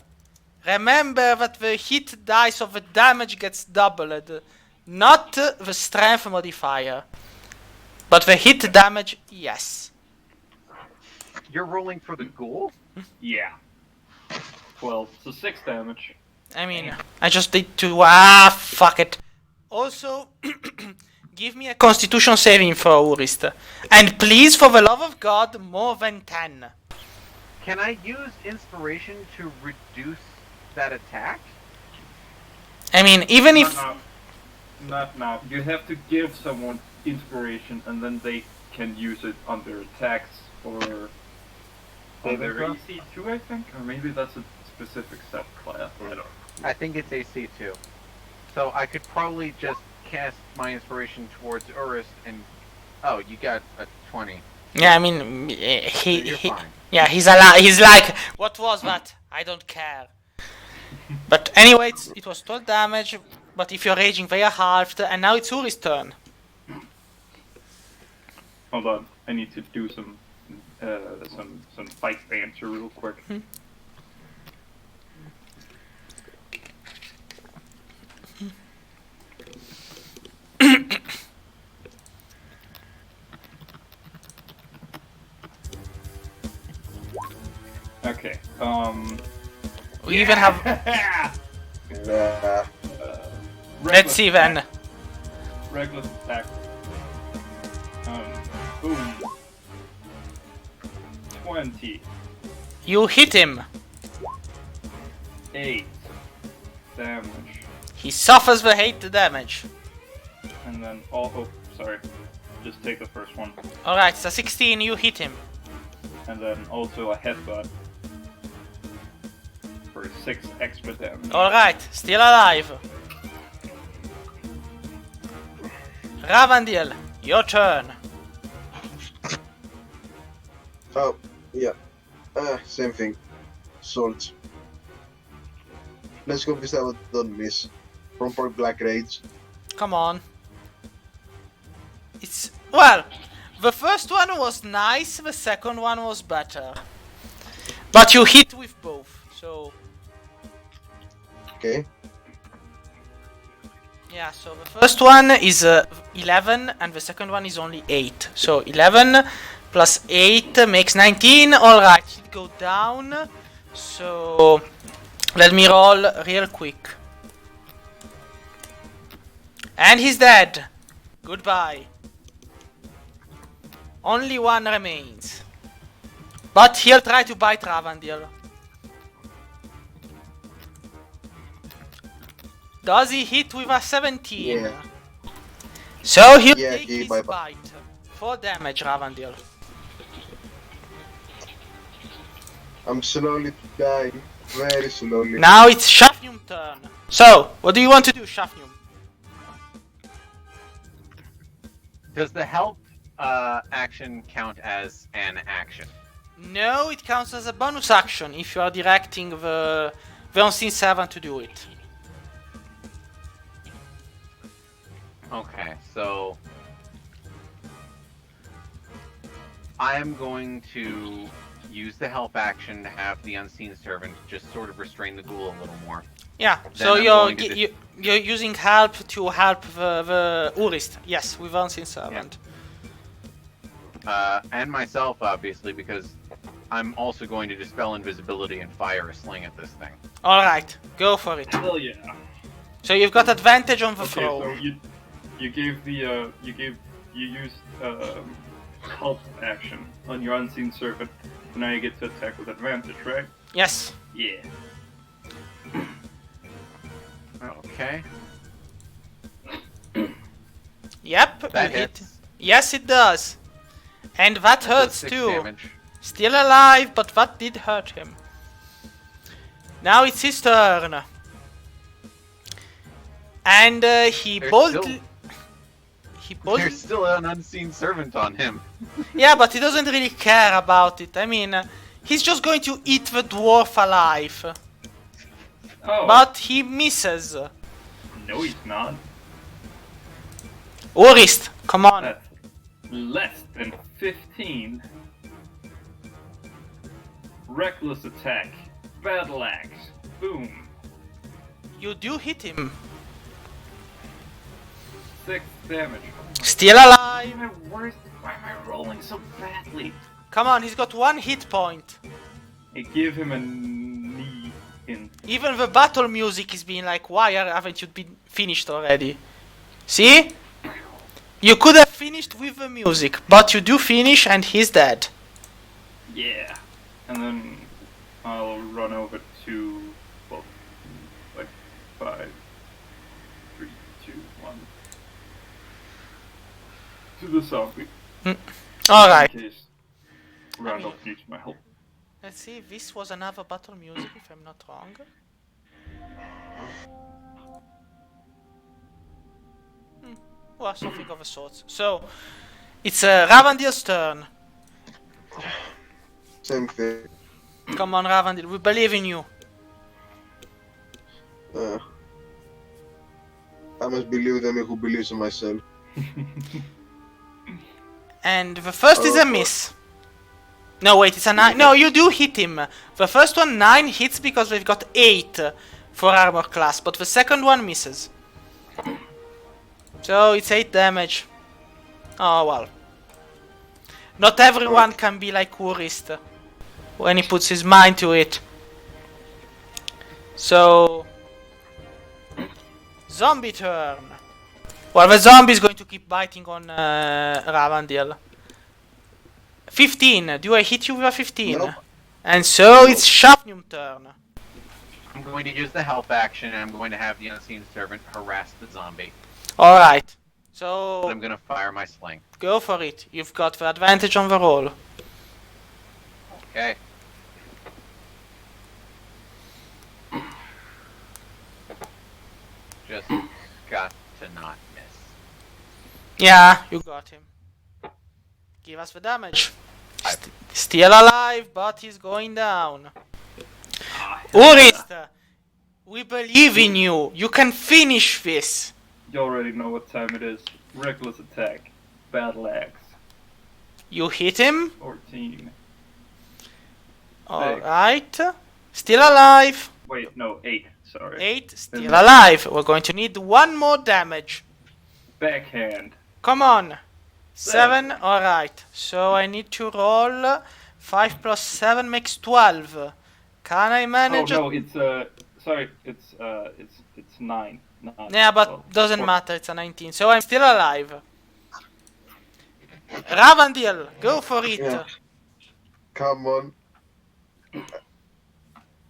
Remember that the hit dice of the damage gets doubled, not the strength modifier. But the hit damage, yes. You're rolling for the ghoul? Yeah. 12, so 6 damage. I mean, I just need to... fuck it. Also, give me a constitution saving throw, Urist. And please, for the love of God, more than 10. Can I use inspiration to reduce that attack? I mean, even if... Not now. You have to give someone inspiration and then they can use it on their attacks or on their AC2, I think? Or maybe that's a specific subclass. I don't know. I think it's AC2. So I could probably just cast my inspiration towards Urist and... Oh, you got a 20. Yeah, I mean, You're fine. yeah, he's alive. He's like, what was that? I don't care. But anyway, it was 12 damage. But if you're raging, they are halved, and now it's Uri's turn. Hold on, I need to do some fight banter real quick. Okay. We even have. Let's see then. Regular attack. Boom. 20. You hit him. 8 damage. He suffers the 8 damage. And then oh, sorry. Just take the first one. Alright, so 16, you hit him. And then also a headbutt. For 6 extra damage. Alright, still alive. Ravandil, your turn. Oh, yeah. Same thing. Swords. Let's go visit what don't miss. From for Black Rage. Come on. It's... Well, the first one was nice, the second one was better. But you hit with both, so... Okay. Yeah, so the first one is 11 and the second one is only 8. So 11 Plus 8 makes 19. Alright, he'll go down. So let me roll real quick. And he's dead. Goodbye. Only one remains. But he'll try to bite Ravandil. Does he hit with a 17? Yeah. So he'll Yeah, take he his bite. bite. 4 damage, Ravandil. I'm slowly dying. Very slowly. Now it's Shafnum's turn. So, what do you want to do, Shafnum? Does the help action count as an action? No, it counts as a bonus action if you are directing the unseen servant to do it. Okay, so I am going to use the help action to have the unseen servant just sort of restrain the ghoul a little more. Yeah, Then so I'm you're going to you're using help to help the Urist. Yes, with unseen servant. And myself, obviously, because I'm also going to dispel invisibility and fire a sling at this thing. All right, go for it. Hell yeah. So you've got advantage on the Okay, throw. so you gave the you used help action on your unseen servant. So now you get to attack with advantage, right? Yes. Yeah. Okay. Yep. That you hit. hits. Yes, it does. And that Does hurts 6 too. damage. Still alive, but that did hurt him. Now it's his turn. And he There's boldly... He boldly... There's still an unseen servant on him. Yeah, but he doesn't really care about it. I mean, he's just going to eat the dwarf alive. Oh. But he misses. No, he's not. Urist, come on. That's less than 15. Reckless attack. Battle axe. Boom. You do hit him. 6 damage. Still alive. Why am I rolling so badly? Come on, he's got 1 hit point. I give him a knee in. Even the battle music is being like, why haven't you been finished already? See? You could have finished with the music, but you do finish and he's dead. Yeah. And then I'll run over to, well, like 5, 3, 2, 1. To the zombie. Alright. In case Randolph needs my help. Let's see, this was another battle music if I'm not wrong. Well, something of a sort. So, it's Ravandil's turn. Same thing. Come on, Ravandil, we believe in you. I must believe in me who believes in myself. And the first is a miss. No, wait, it's a 9. No, you do hit him. The first one, 9 hits because we've got 8 for armor class, but the second one misses. So it's 8 damage. Oh, well. Not everyone can be like Urist when he puts his mind to it. So... Zombie turn. Well, the zombie is going to keep biting on Ravandil. 15. Do I hit you with a 15? Nope. And so it's Shafnum's turn. I'm going to use the help action and I'm going to have the unseen servant harass the zombie. Alright. So, I'm going to fire my sling. go for it. You've got the advantage on the roll. Okay. Just got to not miss. Yeah, you got him. Give us the damage. Still alive, but he's going down. Urist, we believe in you. You can finish this. You already know what time it is. Reckless attack. Battle axe. You hit him. 14. Alright. Still alive. Wait, no, 8. Sorry. 8. Still alive. We're going to need 1 more damage. Backhand. Come on. 7. Alright. So I need to roll 5 plus 7 makes 12. Can I Oh manage no, it's sorry, it's 9. Yeah, but doesn't matter, it's a 19. So I'm still alive. Ravandil, go for it. Yeah. Come on.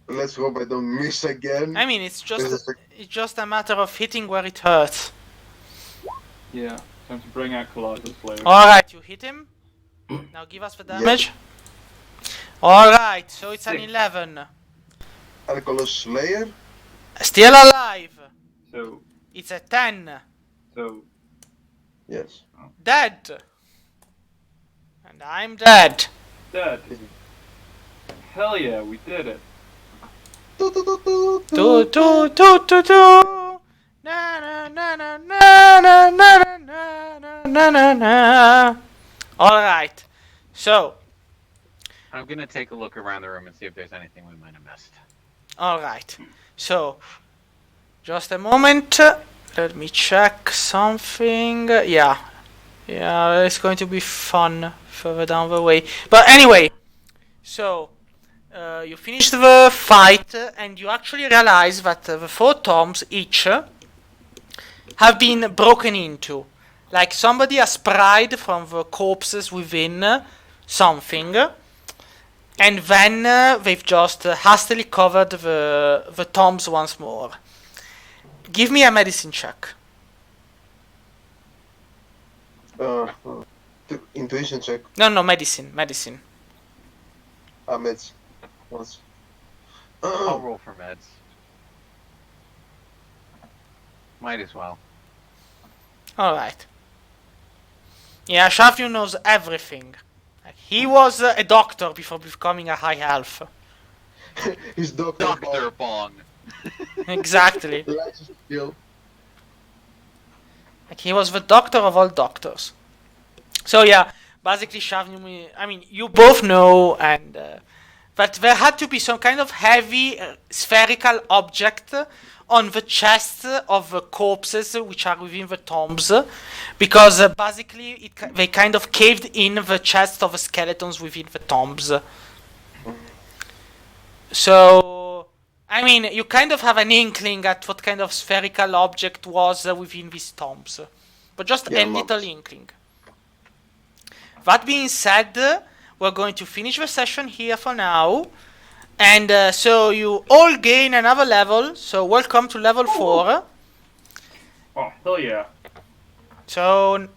Let's hope I don't miss again. I mean, it's This is just a matter of hitting where it hurts. Yeah, time to bring out Colossus Slayer. Alright, you hit him. Now give us the damage. Alright, so it's an 6. 11. Alcolos Slayer. Still alive. So, It's a 10. Yes. Dead. And I'm dead. dead. Hell yeah, we did it. Do do do do do. Na na na na na na na na na na na. Alright. So, I'm gonna take a look around the room and see if there's anything we might have missed. alright. So, just a moment. Let me check something. Yeah. Yeah, it's going to be fun further down the way. But anyway, so you finished the fight and you actually realize that the 4 tombs each have been broken into. Like somebody has pried from the corpses within something, and then they've just hastily covered the tombs once more. Give me a medicine check. Intuition check. No, medicine. Meds. Once. I'll roll for meds. Might as well. Alright. Yeah, Shavnu knows everything. Like, he was a doctor before becoming a high elf. He's Dr. Dr. Bong. Exactly. Licensed skill. Like, he was the doctor of all doctors. So yeah, basically Shavnu, I mean, you both know and that there had to be some kind of heavy spherical object on the chests of the corpses which are within the tombs, because basically they kind of caved in the chests of the skeletons within the tombs. So, I mean, you kind of have an inkling at what kind of spherical object was within these tombs, but just Yeah, a little inkling. That being said, we're going to finish the session here for now. And so you all gain another level. So welcome to level 4. Oh, hell yeah. So